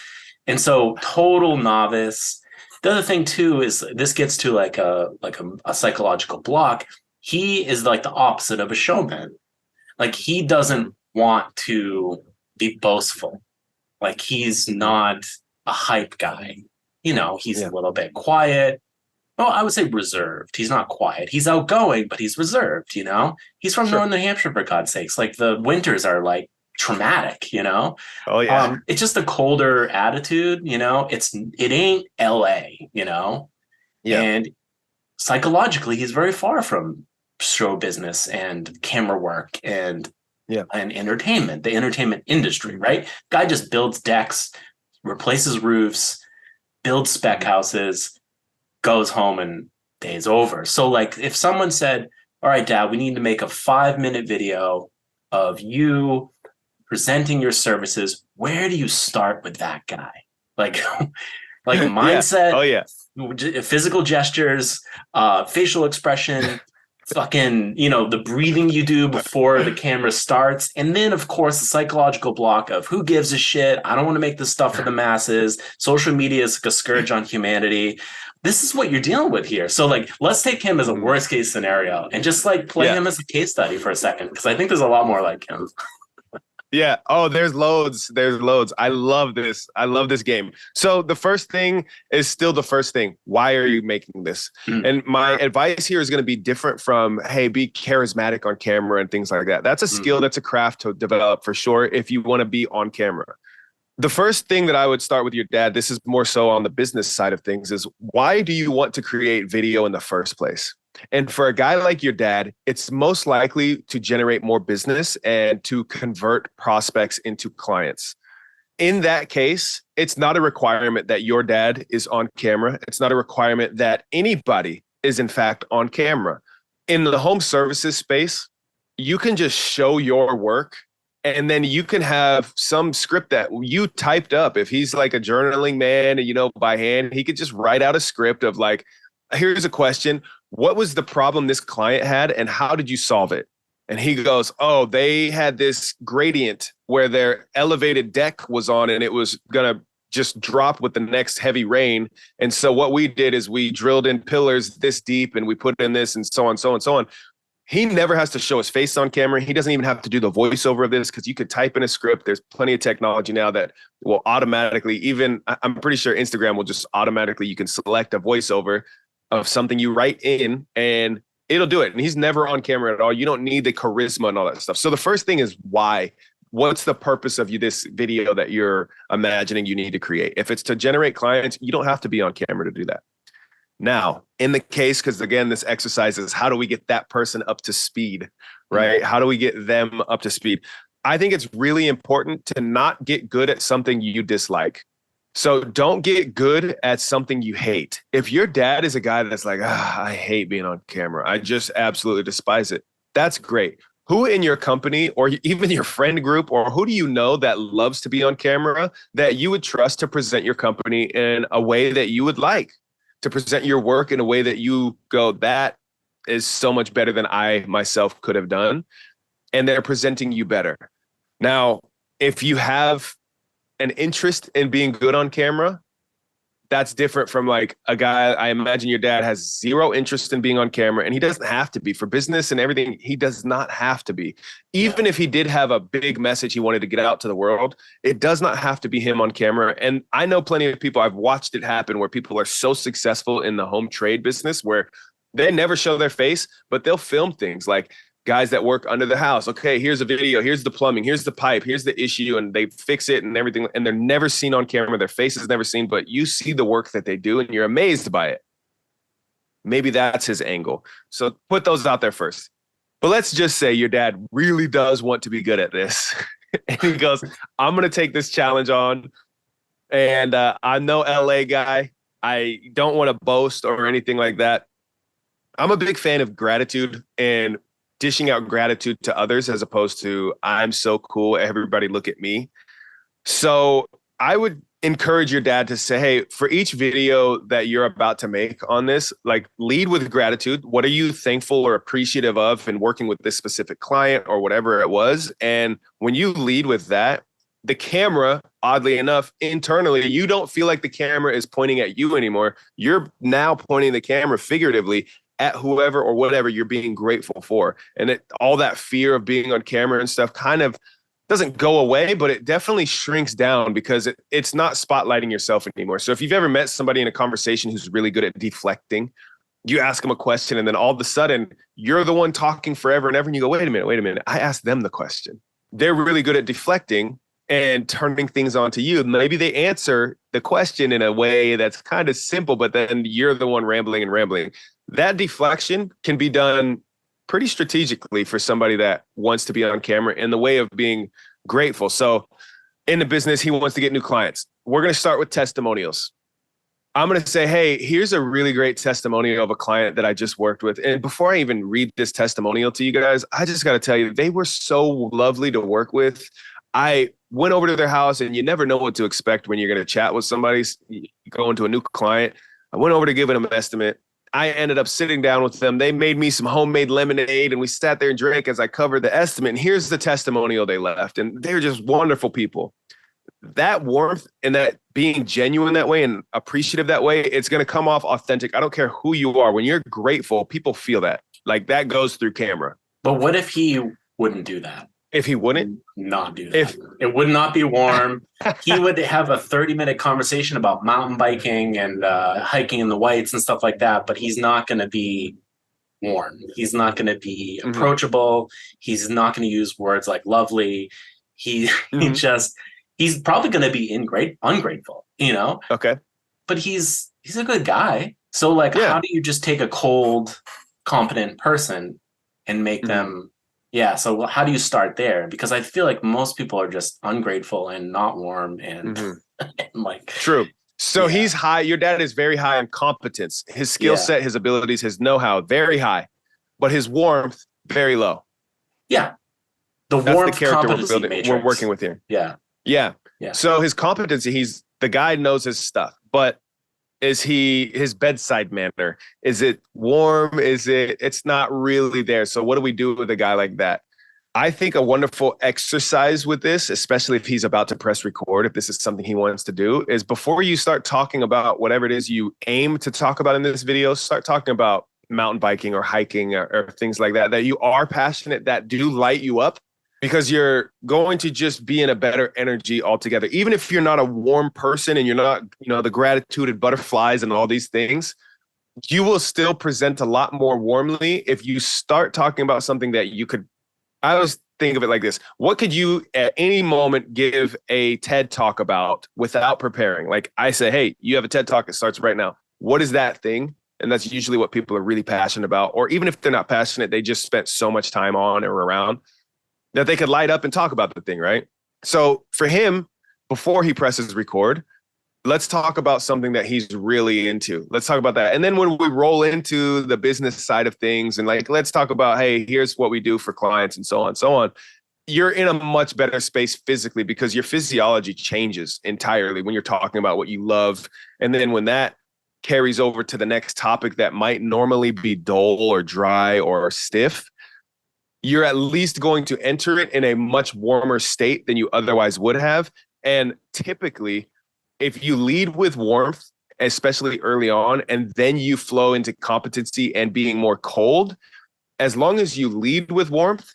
And so total novice. The other thing too is this gets to like a psychological block. He is like the opposite of a showman. Like he doesn't want to be boastful. Like he's not a hype guy. He's a little bit quiet. Well, I would say reserved. He's not quiet. He's outgoing, but he's reserved, He's from Northern New Hampshire, for God's sakes. Like the winters are like traumatic, Oh yeah. It's just a colder attitude, it ain't LA, Yeah. And psychologically, he's very far from show business and camera work and entertainment, the entertainment industry, right? Guy just builds decks, replaces roofs, builds spec houses, goes home and day's over. So like if someone said, all right, Dad, we need to make a 5-minute video of you presenting your services, where do you start with that guy? Like mindset, physical gestures, facial expression, fucking, the breathing you do before the camera starts. And then, of course, the psychological block of who gives a shit? I don't want to make this stuff for the masses. Social media is like a scourge on humanity. This is what you're dealing with here. So like, let's take him as a worst case scenario and just like play him as a case study for a second. Because I think there's a lot more like him. Yeah. Oh, there's loads. I love this. I love this game. So the first thing is still the first thing. Why are you making this? And my advice here is going to be different from, hey, be charismatic on camera and things like that. That's a skill. That's a craft to develop for sure if you want to be on camera. The first thing that I would start with your dad, this is more so on the business side of things, is why do you want to create video in the first place? And for a guy like your dad, it's most likely to generate more business and to convert prospects into clients. In that case, it's not a requirement that your dad is on camera. It's not a requirement that anybody is in fact on camera. In the home services space, you can just show your work and then you can have some script that you typed up. If he's like a journaling man, by hand, he could just write out a script of like, here's a question. What was the problem this client had and how did you solve it? And he goes, oh, they had this gradient where their elevated deck was on and it was going to just drop with the next heavy rain. And so what we did is we drilled in pillars this deep and we put in this and so on, so on, so on. He never has to show his face on camera. He doesn't even have to do the voiceover of this because you could type in a script. There's plenty of technology now that will automatically, I'm pretty sure Instagram will just automatically, you can select a voiceover of something you write in and it'll do it. And he's never on camera at all. You don't need the charisma and all that stuff. So the first thing is why? What's the purpose of this video that you're imagining you need to create? If it's to generate clients, you don't have to be on camera to do that. Now, in the case, because again, this exercise is how do we get that person up to speed, right? How do we get them up to speed? I think it's really important to not get good at something you dislike. So don't get good at something you hate. If your dad is a guy that's like, I hate being on camera, I just absolutely despise it, that's great. Who in your company or even your friend group, or who do you know that loves to be on camera that you would trust to present your company in a way that you would like? To present your work in a way that you go, that is so much better than I myself could have done. And they're presenting you better. Now, if you have an interest in being good on camera, That's different from like a guy. I imagine your dad has zero interest in being on camera, and he doesn't have to be for business and everything. He does not have to be. Even if he did have a big message he wanted to get out to the world, it does not have to be him on camera. And I know plenty of people, I've watched it happen where people are so successful in the home trade business where they never show their face, but they'll film things like guys that work under the house. Okay, here's a video, here's the plumbing, here's the pipe, here's the issue, and they fix it and everything. And they're never seen on camera. Their face is never seen, but you see the work that they do and you're amazed by it. Maybe that's his angle. So put those out there first. But let's just say your dad really does want to be good at this. And he goes, I'm going to take this challenge on. And I'm no LA guy. I don't want to boast or anything like that. I'm a big fan of gratitude and dishing out gratitude to others as opposed to I'm so cool, everybody look at me. So I would encourage your dad to say, hey, for each video that you're about to make on this, like lead with gratitude. What are you thankful or appreciative of in working with this specific client or whatever it was? And when you lead with that, the camera, oddly enough, internally, you don't feel like the camera is pointing at you anymore. You're now pointing the camera figuratively at whoever or whatever you're being grateful for. And all that fear of being on camera and stuff kind of doesn't go away, but it definitely shrinks down because it's not spotlighting yourself anymore. So if you've ever met somebody in a conversation who's really good at deflecting, you ask them a question and then all of a sudden you're the one talking forever and ever. And you go, wait a minute. I asked them the question. They're really good at deflecting and turning things onto you. Maybe they answer the question in a way that's kind of simple, but then you're the one rambling. That deflection can be done pretty strategically for somebody that wants to be on camera in the way of being grateful. So in the business, he wants to get new clients. We're going to start with testimonials. I'm going to say, hey, here's a really great testimonial of a client that I just worked with. And before I even read this testimonial to you guys, I just got to tell you, they were so lovely to work with. I went over to their house and you never know what to expect when you're going to chat with somebody, going to a new client. I went over to give them an estimate. I ended up sitting down with them. They made me some homemade lemonade and we sat there and drank as I covered the estimate. And here's the testimonial they left. And they're just wonderful people. That warmth and that being genuine that way and appreciative that way, it's going to come off authentic. I don't care who you are. When you're grateful, people feel that. Like that goes through camera. But what if he wouldn't do that? If he wouldn't? Not do that. It would not be warm. He would have a 30-minute conversation about mountain biking and hiking in the whites and stuff like that, but he's not going to be warm. He's not going to be approachable. He's not going to use words like lovely. He's probably going to be ungrateful, you know? Okay. But he's a good guy. So like, how do you just take a cold, competent person and make them... Yeah. So how do you start there? Because I feel like most people are just ungrateful and not warm and, and like. True. So he's high. Your dad is very high in competence. His skill set, his abilities, his know-how, very high, but his warmth, very low. Yeah. That's warmth the character competency we're working with here. Yeah. Yeah. So his competency, the guy knows his stuff, but is his bedside manner? Is it warm? It's not really there. So what do we do with a guy like that? I think a wonderful exercise with this, especially if he's about to press record, if this is something he wants to do, is before you start talking about whatever it is you aim to talk about in this video, start talking about mountain biking or hiking or things like that you are passionate, that do light you up. Because you're going to just be in a better energy altogether. Even if you're not a warm person and you're not, the gratitude and butterflies and all these things, you will still present a lot more warmly if you start talking about something that you could. I always think of it like this. What could you at any moment give a TED talk about without preparing? Like I say, hey, you have a TED talk that starts right now. What is that thing? And that's usually what people are really passionate about. Or even if they're not passionate, they just spent so much time on or around that they could light up and talk about the thing, right? So for him, before he presses record, let's talk about something that he's really into. Let's talk about that. And then when we roll into the business side of things and let's talk about, hey, here's what we do for clients and so on. You're in a much better space physically because your physiology changes entirely when you're talking about what you love. And then when that carries over to the next topic that might normally be dull or dry or stiff, you're at least going to enter it in a much warmer state than you otherwise would have. And typically, if you lead with warmth especially early on, and then you flow into competency and being more cold, as long as you lead with warmth,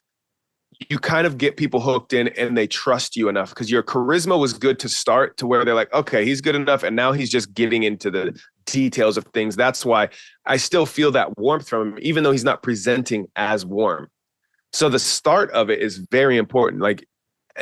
you kind of get people hooked in and they trust you enough because your charisma was good to start to where they're like, okay, he's good enough. And now he's just getting into the details of things. That's why I still feel that warmth from him, even though he's not presenting as warm. So the start of it is very important. Like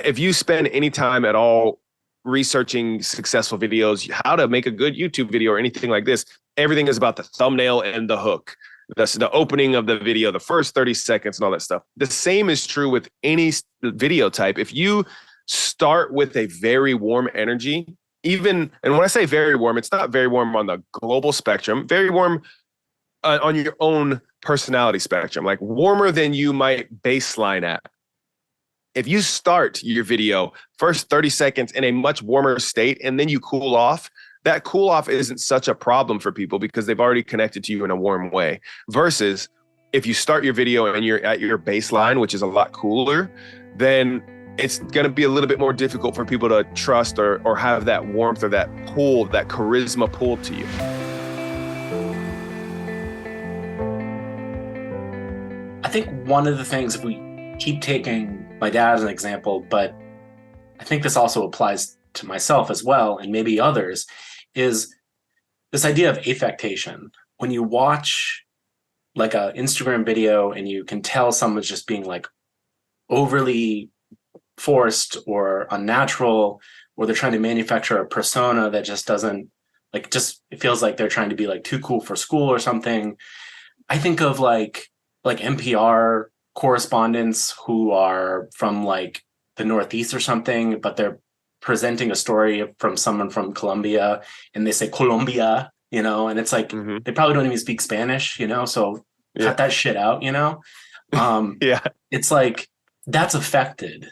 if you spend any time at all researching successful videos, how to make a good YouTube video or anything like this, everything is about the thumbnail and the hook. That's the opening of the video, the first 30 seconds and all that stuff. The same is true with any video type. If you start with a very warm energy, and when I say very warm, it's not very warm on the global spectrum, very warm on your own personality spectrum, like warmer than you might baseline at. If you start your video first 30 seconds in a much warmer state and then you cool off, that cool off isn't such a problem for people because they've already connected to you in a warm way. Versus if you start your video and you're at your baseline, which is a lot cooler, then it's going to be a little bit more difficult for people to trust or have that warmth or that pull, that charisma pull to you. I think one of the things, if we keep taking my dad as an example, but I think this also applies to myself as well, and maybe others, is this idea of affectation. When you watch like an Instagram video and you can tell someone's just being like overly forced or unnatural, or they're trying to manufacture a persona that just doesn't it feels like they're trying to be like too cool for school or something. I think of like NPR correspondents who are from like the Northeast or something, but they're presenting a story from someone from Colombia and they say Colombia, and it's like, they probably don't even speak Spanish, so cut that shit out, It's like, that's affected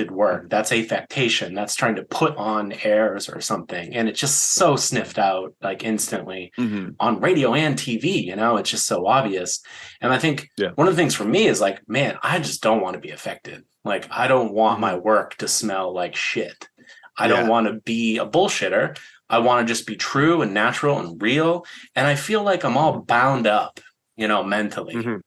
work. That's affectation. That's trying to put on airs or something. And it's just so sniffed out like instantly on radio and TV, it's just so obvious. And I think one of the things for me is like, man, I just don't want to be affected. Like, I don't want my work to smell like shit. I don't want to be a bullshitter. I want to just be true and natural and real. And I feel like I'm all bound up, mentally.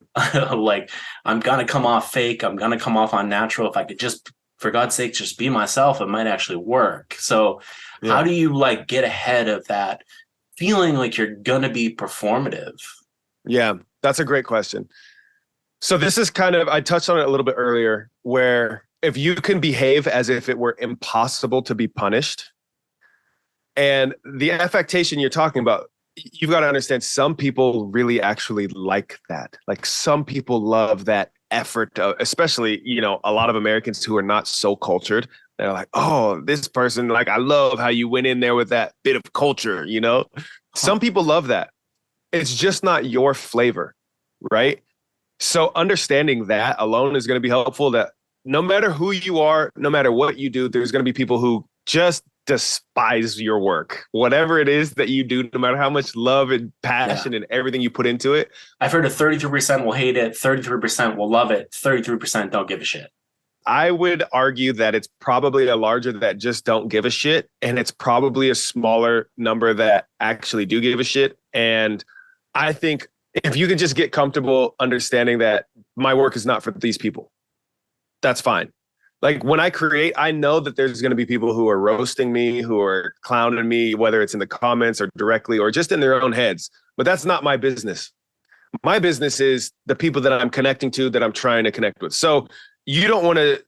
Like, I'm going to come off fake. I'm going to come off unnatural. If I could just, for God's sake, just be myself, it might actually work. So how do you like get ahead of that feeling like you're going to be performative? Yeah, that's a great question. So this is kind of, I touched on it a little bit earlier, where if you can behave as if it were impossible to be punished, and the affectation you're talking about, you've got to understand some people really actually like that. Like some people love that effort, especially, a lot of Americans who are not so cultured. They're like, oh, this person, like, I love how you went in there with that bit of culture, Some people love that. It's just not your flavor, right? So understanding that alone is going to be helpful, that no matter who you are, no matter what you do, there's going to be people who just despise your work, whatever it is that you do, no matter how much love and passion and everything you put into it. I've heard that 33% will hate it, 33% will love it, 33% don't give a shit. I would argue that it's probably a larger that just don't give a shit, and it's probably a smaller number that actually do give a shit. And I think if you can just get comfortable understanding that my work is not for these people, that's fine. Like when I create, I know that there's going to be people who are roasting me, who are clowning me, whether it's in the comments or directly or just in their own heads. But that's not my business. My business is the people that I'm connecting to, that I'm trying to connect with. So you don't want to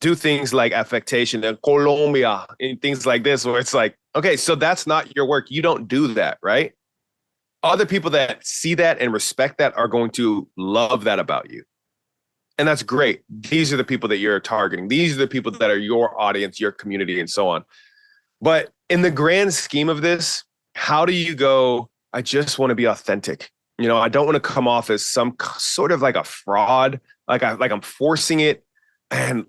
do things like affectation and Colombia and things like this, where it's like, okay, so that's not your work. You don't do that, right? Other people that see that and respect that are going to love that about you. And that's great. These are the people that you're targeting. These are the people that are your audience, your community, and so on. But in the grand scheme of this, how do you go, I just want to be authentic. I don't want to come off as some sort of like a fraud, like I'm forcing it. And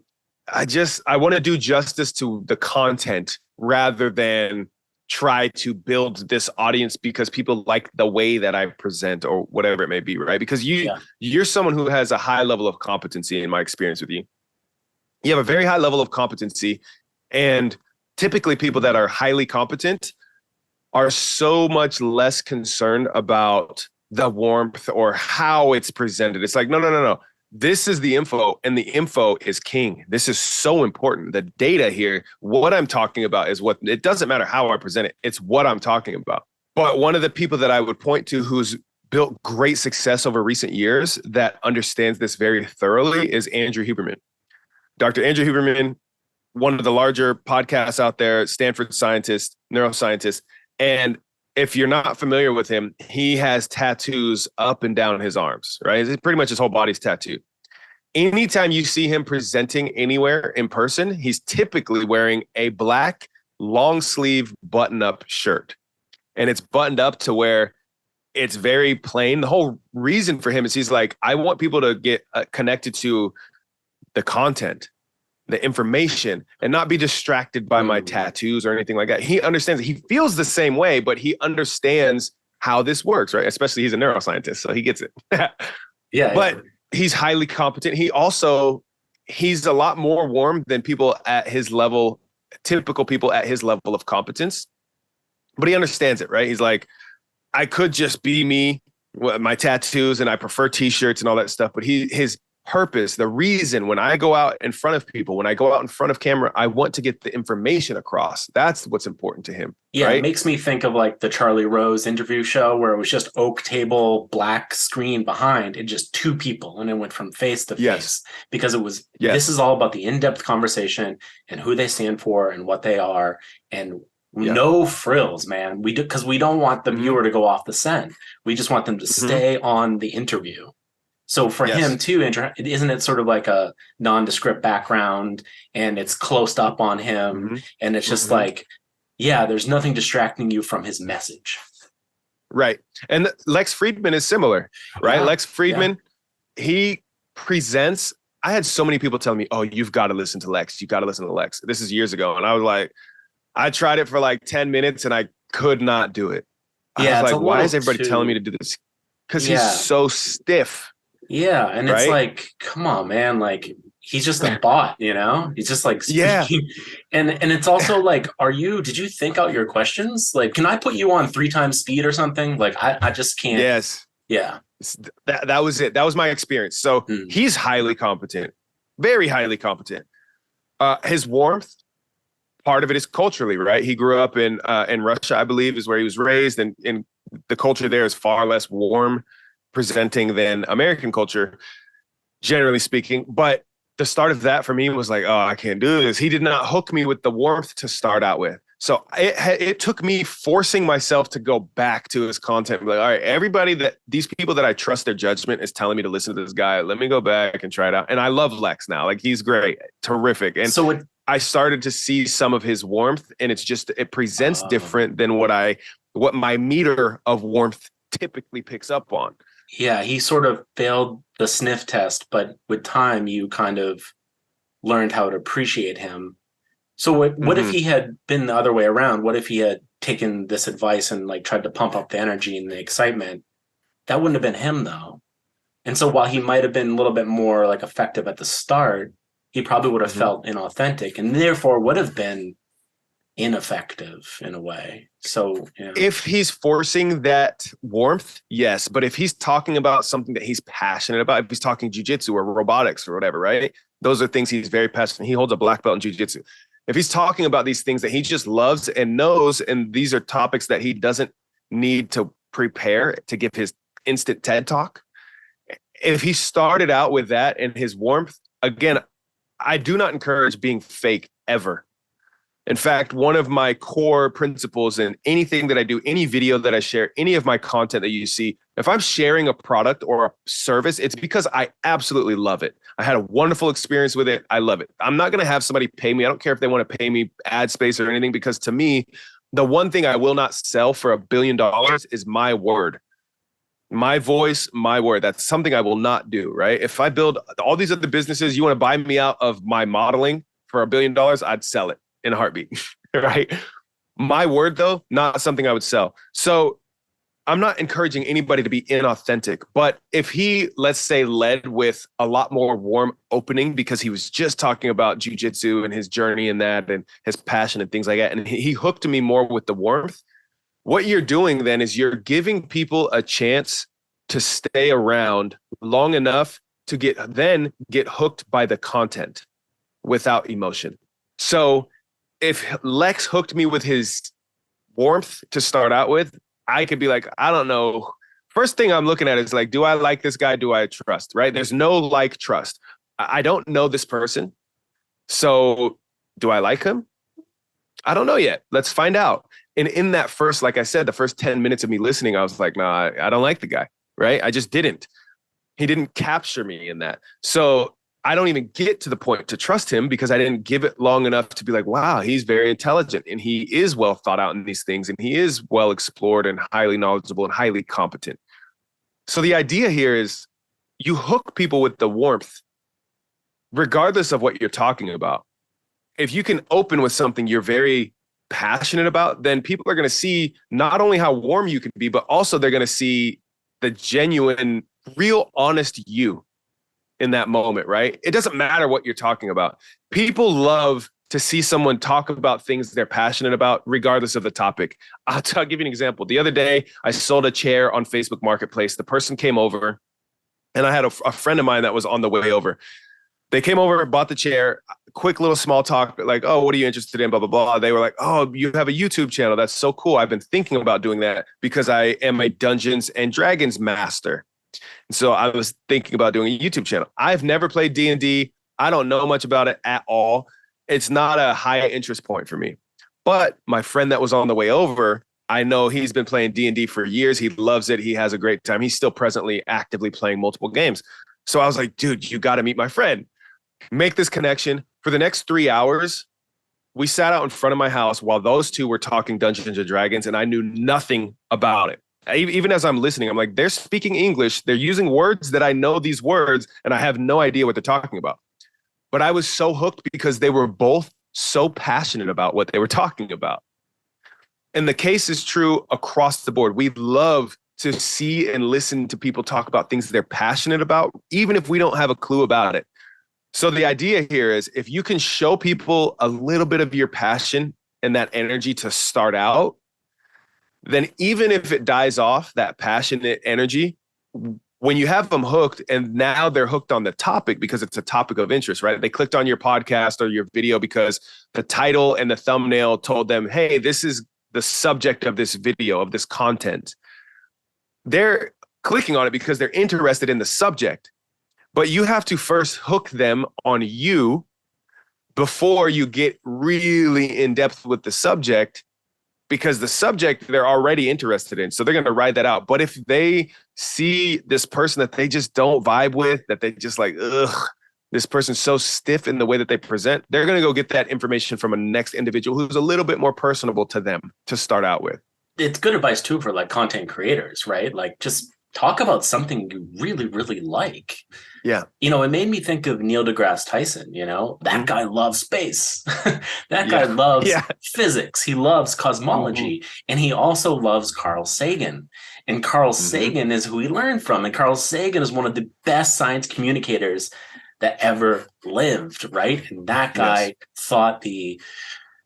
I want to do justice to the content rather than try to build this audience because people like the way that I present or whatever it may be, right? Because you're someone who has a high level of competency in my experience with you. You have a very high level of competency, and typically people that are highly competent are so much less concerned about the warmth or how it's presented. It's like, no. This is the info, and the info is king. This is so important. The data here, what I'm talking about is what, it doesn't matter how I present it. It's what I'm talking about. But one of the people that I would point to who's built great success over recent years that understands this very thoroughly is Andrew Huberman. Dr. Andrew Huberman, one of the larger podcasts out there, Stanford scientist, neuroscientist. And if you're not familiar with him, he has tattoos up and down his arms, right? It's pretty much his whole body's tattooed. Anytime you see him presenting anywhere in person, he's typically wearing a black long sleeve button up shirt. And it's buttoned up to where it's very plain. The whole reason for him is he's like, I want people to get connected to the content, the information, and not be distracted by my tattoos or anything like that. He understands, he feels the same way, but he understands how this works, right? Especially he's a neuroscientist, so he gets it. But he's highly competent. He's a lot more warm than people at his level, typical people at his level of competence. But he understands it, right? He's like, I could just be me, my tattoos, and I prefer t-shirts and all that stuff. But his purpose, the reason when I go out in front of people, when I go out in front of camera, I want to get the information across. That's what's important to him. Yeah, right? It makes me think of like the Charlie Rose interview show where it was just oak table, black screen behind, and just two people, and it went from face to face because it was. This is all about the in-depth conversation and who they stand for and what they are, and no frills, man. We do because we don't want the viewer to go off the scent. We just want them to stay on the interview. So for him too, isn't it sort of like a nondescript background and it's closed up on him and it's just like, there's nothing distracting you from his message. Right. And Lex Friedman is similar, right? Yeah. Lex Friedman, he presents, I had so many people telling me, oh, you've got to listen to Lex. You got to listen to Lex. This is years ago. And I was like, I tried it for like 10 minutes and I could not do it. I was like, why is everybody telling me to do this? Because he's so stiff. Yeah, and it's like, come on, man, like he's just a bot, you know? He's just like speaking. And it's also like, did you think out your questions? Like, can I put you on 3 times speed or something? Like I just can't. Yes. Yeah. That was it. That was my experience. So he's highly competent, very highly competent. His warmth, part of it is culturally, right? He grew up in Russia, I believe, is where he was raised, and the culture there is far less warm presenting than American culture, generally speaking. But the start of that for me was like, oh, I can't do this. He did not hook me with the warmth to start out with. So it took me forcing myself to go back to his content. Like, all right, these people that I trust their judgment is telling me to listen to this guy. Let me go back and try it out. And I love Lex now. Like, he's great, terrific. And so I started to see some of his warmth, and it presents different than what my meter of warmth typically picks up on. Yeah, he sort of failed the sniff test, but with time, you kind of learned how to appreciate him. So what if he had been the other way around? What if he had taken this advice and like tried to pump up the energy and the excitement? That wouldn't have been him, though. And so while he might have been a little bit more like effective at the start, he probably would have felt inauthentic and therefore would have been ineffective in a way. So if he's forcing that warmth, yes. But if he's talking about something that he's passionate about, if he's talking jiu-jitsu or robotics or whatever, right? Those are things he's very passionate. He holds a black belt in jiu-jitsu. If he's talking about these things that he just loves and knows, and these are topics that he doesn't need to prepare to give his instant TED talk. If he started out with that and his warmth, again, I do not encourage being fake ever. In fact, one of my core principles in anything that I do, any video that I share, any of my content that you see, if I'm sharing a product or a service, it's because I absolutely love it. I had a wonderful experience with it. I love it. I'm not going to have somebody pay me. I don't care if they want to pay me ad space or anything, because to me, the one thing I will not sell for $1 billion is my word. My voice, my word. That's something I will not do, right? If I build all these other businesses, you want to buy me out of my modeling for $1 billion, I'd sell it in a heartbeat, right? My word, though, not something I would sell. So I'm not encouraging anybody to be inauthentic, but if he, let's say, led with a lot more warm opening because he was just talking about jiu-jitsu and his journey and that and his passion and things like that, and he hooked me more with the warmth, What you're doing then is you're giving people a chance to stay around long enough to get hooked by the content without emotion. So if Lex hooked me with his warmth to start out with, I could be like, I don't know. First thing I'm looking at is like, do I like this guy? Do I trust? Right? There's no like trust. I don't know this person. So do I like him? I don't know yet. Let's find out. And in that first, like I said, the first 10 minutes of me listening, I was like, nah, I don't like the guy. Right? I just didn't. He didn't capture me in that. So I don't even get to the point to trust him because I didn't give it long enough to be like, wow, he's very intelligent and he is well thought out in these things and he is well explored and highly knowledgeable and highly competent. So the idea here is you hook people with the warmth, regardless of what you're talking about. If you can open with something you're very passionate about, then people are going to see not only how warm you can be, but also they're going to see the genuine, real, honest you in that moment, right? It doesn't matter what you're talking about. People love to see someone talk about things they're passionate about, regardless of the topic. I'll give you an example. The other day, I sold a chair on Facebook Marketplace. The person came over, and I had a friend of mine that was on the way over. They came over, bought the chair, quick little small talk, like, oh, what are you interested in, blah, blah, blah. They were like, oh, you have a YouTube channel. That's so cool. I've been thinking about doing that because I am a Dungeons and Dragons master. And so I was thinking about doing a YouTube channel. I've never played D&D. I don't know much about it at all. It's not a high interest point for me. But my friend that was on the way over, I know he's been playing D&D for years. He loves it. He has a great time. He's still presently actively playing multiple games. So I was like, dude, you got to meet my friend. Make this connection. For the next 3 hours, we sat out in front of my house while those two were talking Dungeons and Dragons, and I knew nothing about it. Even as I'm listening, I'm like, they're speaking English. They're using words that I know these words, and I have no idea what they're talking about. But I was so hooked because they were both so passionate about what they were talking about. And the case is true across the board. We love to see and listen to people talk about things they're passionate about, even if we don't have a clue about it. So the idea here is if you can show people a little bit of your passion and that energy to start out, then even if it dies off, that passionate energy, when you have them hooked and now they're hooked on the topic because it's a topic of interest, right? They clicked on your podcast or your video because the title and the thumbnail told them, hey, this is the subject of this video, of this content. They're clicking on it because they're interested in the subject. But you have to first hook them on you before you get really in depth with the subject, because the subject they're already interested in. So they're going to ride that out. But if they see this person that they just don't vibe with, that they just like, ugh, this person's so stiff in the way that they present, they're going to go get that information from a next individual who's a little bit more personable to them to start out with. It's good advice too for like content creators, right? Like just talk about something you really, really like. Yeah. You know, it made me think of Neil deGrasse Tyson, you know, that guy loves space. That guy loves physics. He loves cosmology. And he also loves Carl Sagan. And Carl Sagan is who he learned from. And Carl Sagan is one of the best science communicators that ever lived, right? And that guy thought the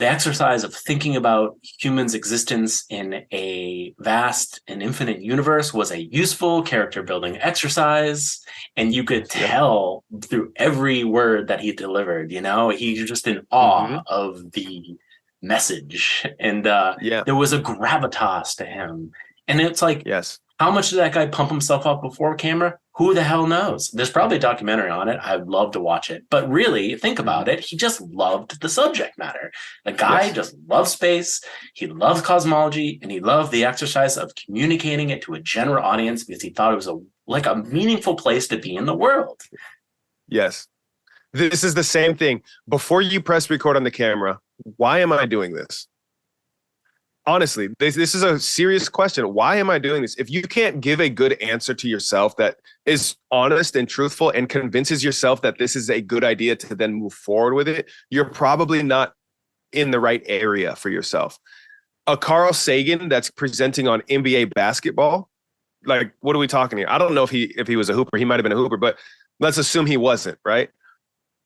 exercise of thinking about humans' existence in a vast and infinite universe was a useful character-building exercise. And you could tell through every word that he delivered, you know, he's just in awe of the message. And there was a gravitas to him. And it's like, how much did that guy pump himself up before camera? Who the hell knows? There's probably a documentary on it. I'd love to watch it. But really, think about it. He just loved the subject matter. The guy just loves space. He loves cosmology. And he loved the exercise of communicating it to a general audience because he thought it was like a meaningful place to be in the world. Yes. This is the same thing. Before you press record on the camera, why am I doing this? Honestly, this is a serious question. Why am I doing this? If you can't give a good answer to yourself that is honest and truthful and convinces yourself that this is a good idea to then move forward with it, you're probably not in the right area for yourself. A Carl Sagan that's presenting on NBA basketball, like, what are we talking here? I don't know if he was a hooper. He might have been a hooper, but let's assume he wasn't, right?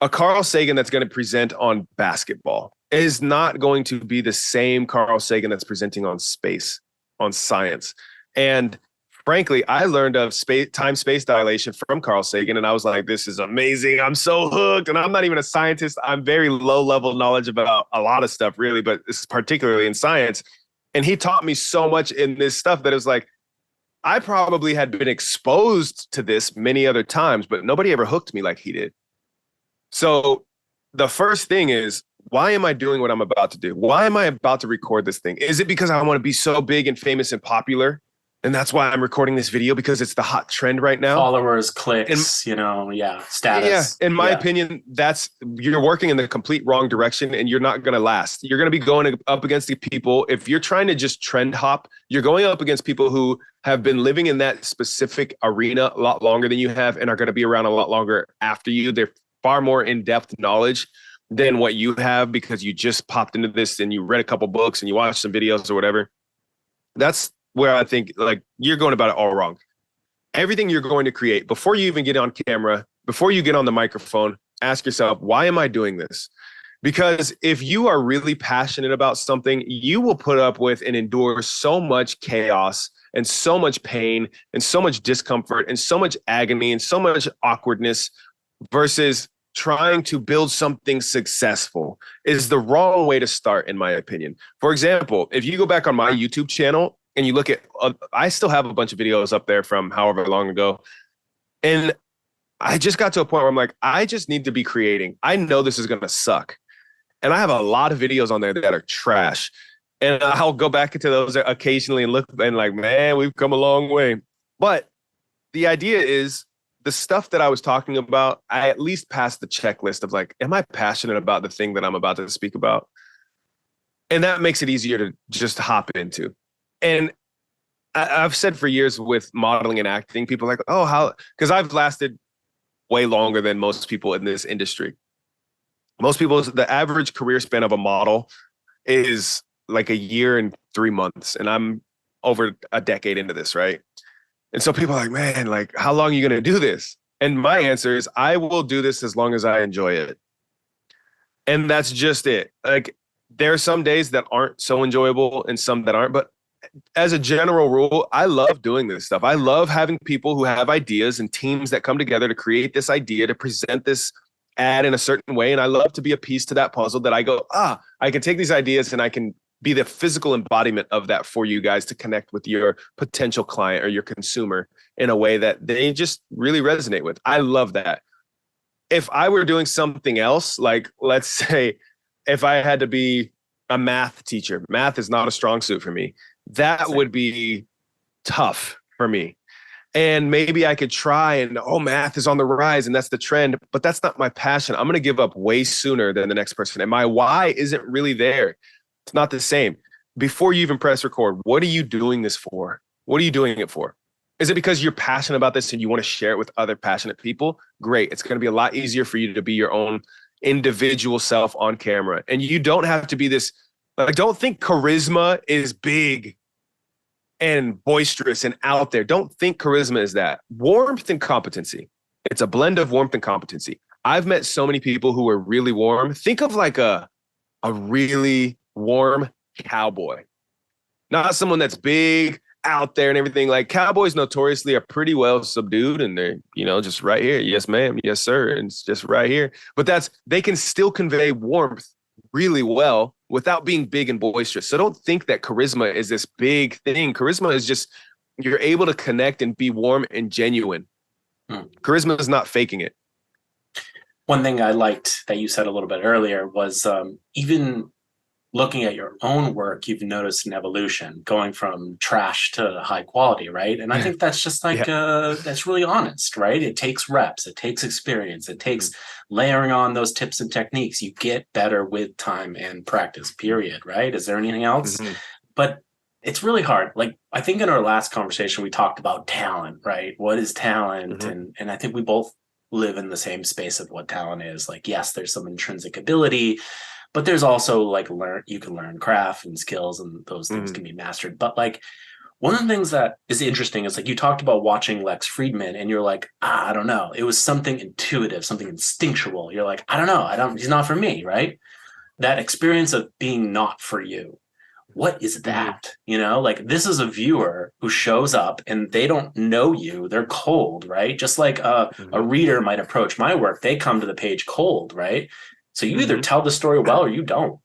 A Carl Sagan that's going to present on basketball is not going to be the same Carl Sagan that's presenting on space. on science. And frankly, I learned of time-space dilation from Carl Sagan, and I was like, this is amazing. I'm so hooked. And I'm not even a scientist. I'm very low-level knowledge about a lot of stuff, really, but this is particularly in science. And he taught me so much in this stuff that it was like, I probably had been exposed to this many other times, but nobody ever hooked me like he did. So the first thing is, why am I doing what I'm about to do? Why am I about to record this thing? Is it because I want to be so big and famous and popular? And that's why I'm recording this video, because it's the hot trend right now. Followers, clicks, status. Yeah, in my opinion, you're working in the complete wrong direction, and you're not going to last. You're going to be going up against the people. If you're trying to just trend hop, you're going up against people who have been living in that specific arena a lot longer than you have and are going to be around a lot longer after you. They're far more in-depth knowledge than what you have because you just popped into this and you read a couple books and you watched some videos or whatever. That's where I think like you're going about it all wrong. Everything you're going to create before you even get on camera, before you get on the microphone, ask yourself, why am I doing this? Because if you are really passionate about something, you will put up with and endure so much chaos and so much pain and so much discomfort and so much agony and so much awkwardness versus trying to build something successful is the wrong way to start, in my opinion. For example, if you go back on my YouTube channel and you look at, I still have a bunch of videos up there from however long ago. And I just got to a point where I'm like, I just need to be creating. I know this is going to suck. And I have a lot of videos on there that are trash. And I'll go back into those occasionally and look and like, man, we've come a long way. But the idea is the stuff that I was talking about, I at least passed the checklist of like, am I passionate about the thing that I'm about to speak about? And that makes it easier to just hop into. And I've said for years with modeling and acting, people are like, oh, how? Because I've lasted way longer than most people in this industry. Most people, the average career span of a model is like a year and 3 months. And I'm over a decade into this, right? And so people are like, man, like, how long are you going to do this? And my answer is, I will do this as long as I enjoy it. And that's just it. Like, there are some days that aren't so enjoyable and some that aren't. But as a general rule, I love doing this stuff. I love having people who have ideas and teams that come together to create this idea, to present this ad in a certain way. And I love to be a piece to that puzzle that I go, I can take these ideas and I can be the physical embodiment of that for you guys to connect with your potential client or your consumer in a way that they just really resonate with. I love that. If I were doing something else, like let's say if I had to be a math teacher, math is not a strong suit for me. That would be tough for me. And maybe I could try and, math is on the rise and that's the trend, but that's not my passion. I'm going to give up way sooner than the next person. And my why isn't really there. It's not the same. Before you even press record, what are you doing this for? What are you doing it for? Is it because you're passionate about this and you want to share it with other passionate people? Great. It's going to be a lot easier for you to be your own individual self on camera. And you don't have to be this, like, don't think charisma is big and boisterous and out there. Don't think charisma is that. Warmth and competency. It's a blend of warmth and competency. I've met so many people who are really warm. Think of like a really warm cowboy. Not someone that's big out there and everything. Like, cowboys notoriously are pretty well subdued and they're, just right here. Yes, ma'am. Yes, sir. And it's just right here. But they can still convey warmth really well without being big and boisterous. So don't think that charisma is this big thing. Charisma is just, you're able to connect and be warm and genuine. Charisma is not faking it. One thing I liked that you said a little bit earlier was even looking at your own work, you've noticed an evolution going from trash to high quality, right? And I think that's just like, that's really honest, right? It takes reps, it takes experience, it takes layering on those tips and techniques. You get better with time and practice, period, right? Is there anything else? But it's really hard. Like, I think in our last conversation, we talked about talent, right? What is talent? And I think we both live in the same space of what talent is. Like, yes, there's some intrinsic ability, but there's also like you can learn craft and skills and those things can be mastered. But like, one of the things that is interesting is like, you talked about watching Lex Friedman and you're like, I don't know. It was something intuitive, something instinctual. You're like, I don't know. He's not for me, right? That experience of being not for you. what is that? Like this is a viewer who shows up and they don't know you. They're cold, right? Just like a reader might approach my work. They come to the page cold, right? So you either tell the story well or you don't.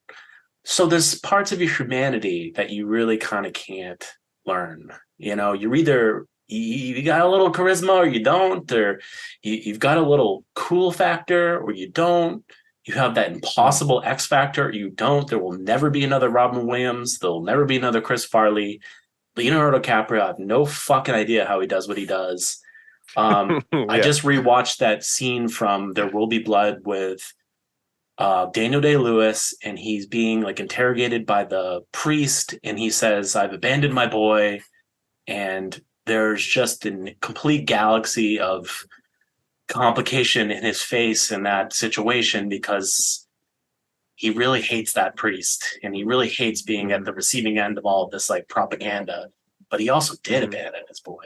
So there's parts of your humanity that you really kind of can't learn. You're either you got a little charisma or you don't, or you've got a little cool factor or you don't. You have that impossible X factor or you don't. There will never be another Robin Williams. There will never be another Chris Farley. Leonardo DiCaprio, I have no fucking idea how he does what he does. I just rewatched that scene from There Will Be Blood with Daniel Day-Lewis, and he's being like interrogated by the priest, and he says, "I've abandoned my boy," and there's just a complete galaxy of complication in his face in that situation because he really hates that priest and he really hates being at the receiving end of all of this like propaganda, but he also did abandon his boy.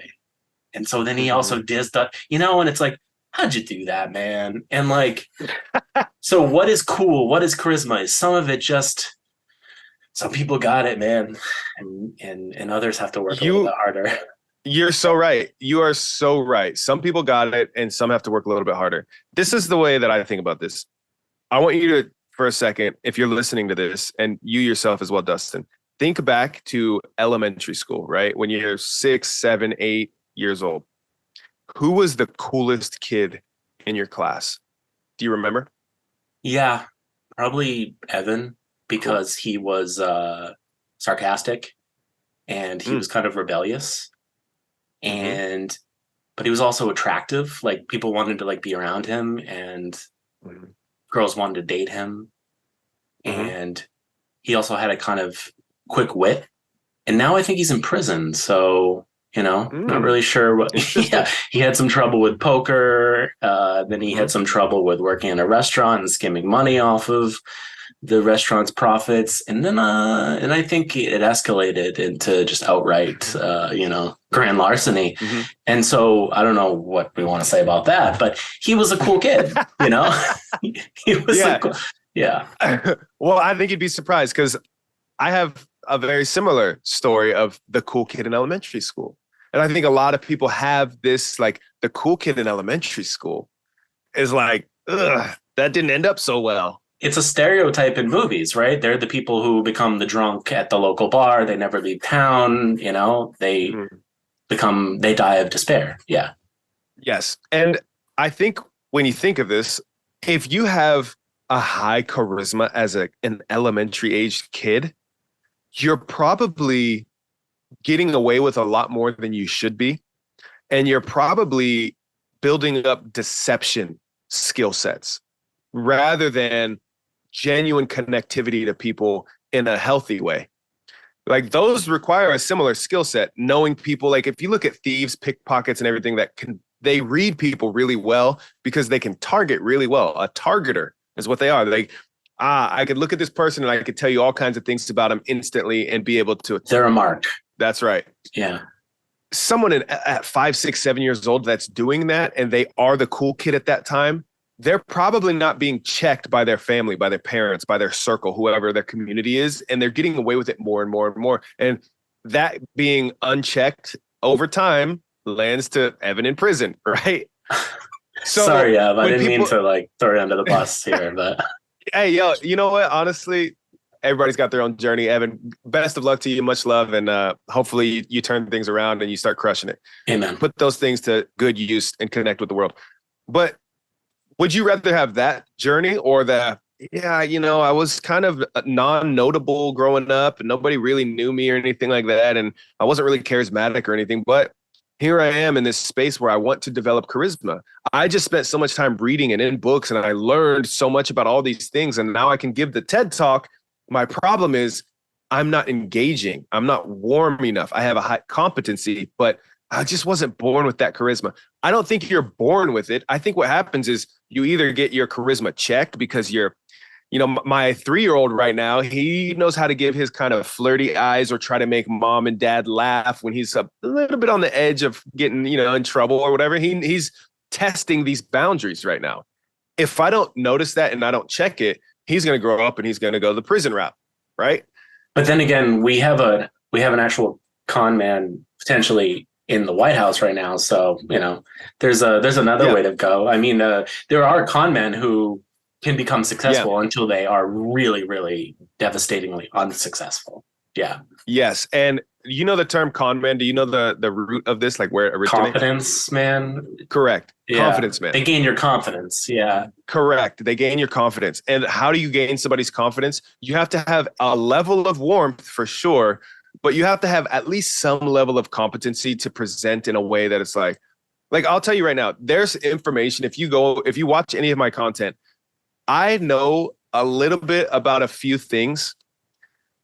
And so then he also does that, and it's like, how'd you do that, man? And like, so what is cool? What is charisma? Is some of it just, some people got it, man. And others have to work a little bit harder. You're so right. You are so right. Some people got it and some have to work a little bit harder. This is the way that I think about this. I want you to, for a second, if you're listening to this, and you yourself as well, Dustin, think back to elementary school, right? When you're 6, 7, 8 years old. Who was the coolest kid in your class? Do you remember? Yeah, probably Evan, because he was sarcastic and he was kind of rebellious. But he was also attractive. Like people wanted to like be around him, and girls wanted to date him. And he also had a kind of quick wit. And now I think he's in prison. So, not really sure what. Yeah, he had some trouble with poker. Then he had some trouble with working in a restaurant and skimming money off of the restaurant's profits. And then, and I think it escalated into just outright, grand larceny. And so I don't know what we want to say about that, but he was a cool kid, he was Well, I think you'd be surprised because I have a very similar story of the cool kid in elementary school. And I think a lot of people have this, like the cool kid in elementary school is like, ugh, that didn't end up so well. It's a stereotype in movies, right? They're the people who become the drunk at the local bar. They never leave town. They die of despair. Yeah. Yes. And I think when you think of this, if you have a high charisma as an elementary aged kid, you're probably getting away with a lot more than you should be. And you're probably building up deception skill sets rather than genuine connectivity to people in a healthy way. Like those require a similar skill set, knowing people. Like if you look at thieves, pickpockets and everything, they read people really well because they can target really well. A targeter is what they are. Like, I could look at this person and I could tell you all kinds of things about them instantly and be able to. They're a mark. That's right. Yeah. Someone at 5, 6, 7 years old that's doing that and they are the cool kid at that time, they're probably not being checked by their family, by their parents, by their circle, whoever their community is. And they're getting away with it more and more and more. And that being unchecked over time lands to Evan in prison, right? So sorry, Ev, I didn't mean to like throw you under the bus here, but hey, yo, you know what? Honestly, everybody's got their own journey. Evan, best of luck to you. Much love. And hopefully you turn things around and you start crushing it. Amen. Put those things to good use and connect with the world. But would you rather have that journey or I was kind of non-notable growing up and nobody really knew me or anything like that. And I wasn't really charismatic or anything, but here I am in this space where I want to develop charisma. I just spent so much time reading and in books and I learned so much about all these things. And now I can give the TED Talk. My problem is I'm not engaging. I'm not warm enough. I have a high competency, but I just wasn't born with that charisma. I don't think you're born with it. I think what happens is you either get your charisma checked because my 3-year-old right now, he knows how to give his kind of flirty eyes or try to make mom and dad laugh when he's a little bit on the edge of getting, in trouble or whatever. He's testing these boundaries right now. If I don't notice that and I don't check it, he's going to grow up and he's going to go the prison route, right? But then again, we have an actual con man potentially in the White House right now. So, there's another way to go. I mean, there are con men who can become successful until they are really, really devastatingly unsuccessful. Yeah. Yes. And you know the term con man? Do you know the root of this, like where it originates? Confidence man. Correct. Yeah. Confidence man. They gain your confidence. Yeah. Correct. They gain your confidence. And how do you gain somebody's confidence? You have to have a level of warmth for sure, but you have to have at least some level of competency to present in a way that it's like I'll tell you right now, there's information. If you watch any of my content, I know a little bit about a few things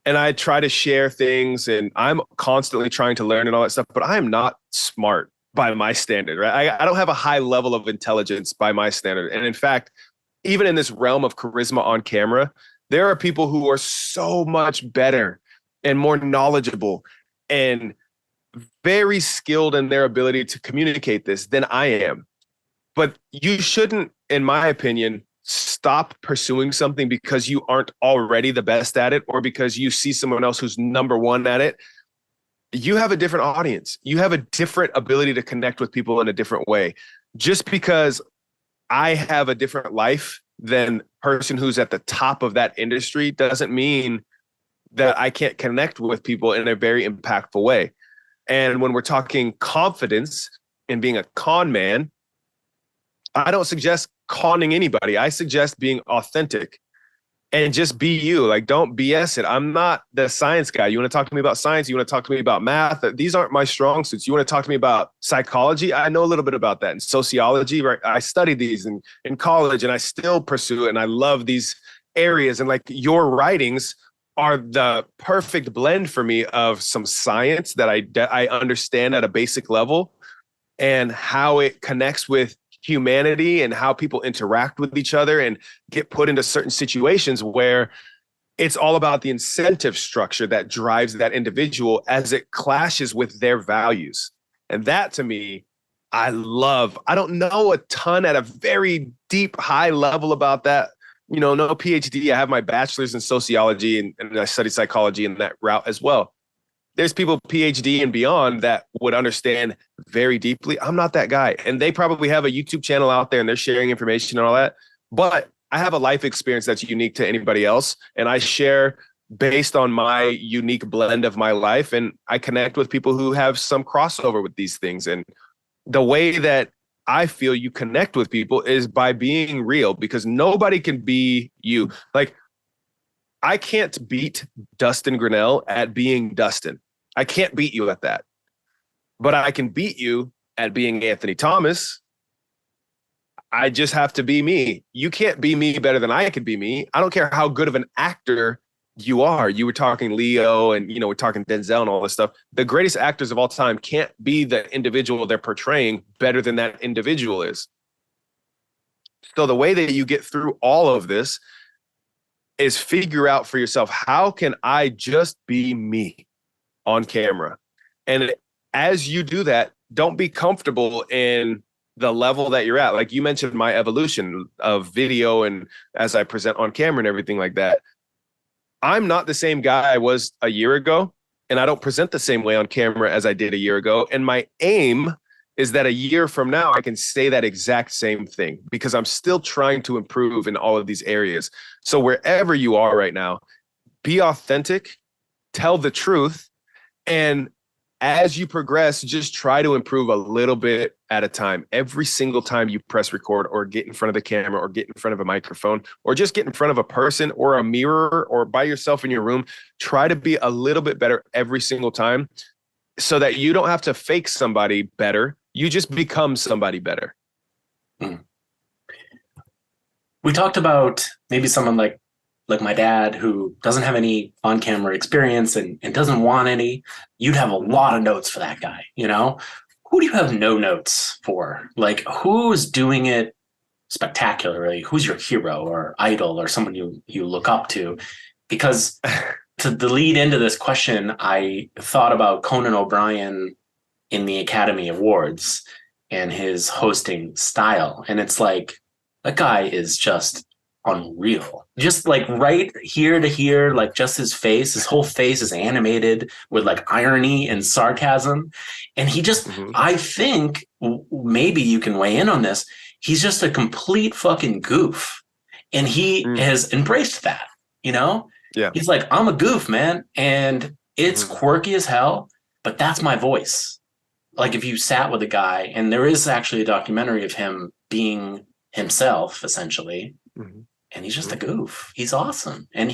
and I try to share things and I'm constantly trying to learn and all that stuff, but I am not smart by my standard, right? I don't have a high level of intelligence by my standard. And in fact, even in this realm of charisma on camera, there are people who are so much better and more knowledgeable and very skilled in their ability to communicate this than I am. But you shouldn't, in my opinion, stop pursuing something because you aren't already the best at it or because you see someone else who's number one at it. You have a different audience. You have a different ability to connect with people in a different way. Just because I have a different life than person who's at the top of that industry doesn't mean that I can't connect with people in a very impactful way. And when we're talking confidence and being a con man, I don't suggest conning anybody. I suggest being authentic and just be you. Like, don't BS it. I'm not the science guy. You want to talk to me about science? You want to talk to me about math? These aren't my strong suits. You want to talk to me about psychology? I know a little bit about that. And sociology, right? I studied these in college and I still pursue it. And I love these areas. And like your writings are the perfect blend for me of some science that I understand at a basic level and how it connects with humanity and how people interact with each other and get put into certain situations where it's all about the incentive structure that drives that individual as it clashes with their values. And that to me, I love. I don't know a ton at a very deep, high level about that. No PhD. I have my bachelor's in sociology and I studied psychology in that route as well. There's people PhD and beyond that would understand very deeply. I'm not that guy. And they probably have a YouTube channel out there and they're sharing information and all that. But I have a life experience that's unique to anybody else. And I share based on my unique blend of my life. And I connect with people who have some crossover with these things. And the way that I feel you connect with people is by being real, because nobody can be you. Like, I can't beat Dustin Grinnell at being Dustin. I can't beat you at that. But I can beat you at being Anthony Thomas. I just have to be me. You can't be me better than I can be me. I don't care how good of an actor you are. You were talking Leo and, we're talking Denzel and all this stuff. The greatest actors of all time can't be the individual they're portraying better than that individual is. So the way that you get through all of this is figure out for yourself, how can I just be me on camera? And as you do that, don't be comfortable in the level that you're at. Like you mentioned, my evolution of video and as I present on camera and everything like that. I'm not the same guy I was a year ago, and I don't present the same way on camera as I did a year ago. And my aim is that a year from now, I can say that exact same thing because I'm still trying to improve in all of these areas. So wherever you are right now, be authentic, tell the truth, and as you progress, just try to improve a little bit at a time. Every single time you press record or get in front of the camera or get in front of a microphone or just get in front of a person or a mirror or by yourself in your room, try to be a little bit better every single time so that you don't have to fake somebody better. You just become somebody better. We talked about maybe someone like my dad who doesn't have any on-camera experience and doesn't want any. You'd have a lot of notes for that guy, Who do you have no notes for? Like, who's doing it spectacularly? Who's your hero or idol or someone you look up to? Because to lead into this question, I thought about Conan O'Brien in the Academy Awards and his hosting style. And it's like, that guy is just unreal. Just like right here to here, like just his whole face is animated with like irony and sarcasm. And he just, I think maybe you can weigh in on this. He's just a complete fucking goof. And he has embraced that, you know? Yeah. He's like, I'm a goof, man. And it's quirky as hell, but that's my voice. Like if you sat with a guy, and there is actually a documentary of him being himself, essentially. And he's just a goof. He's awesome. And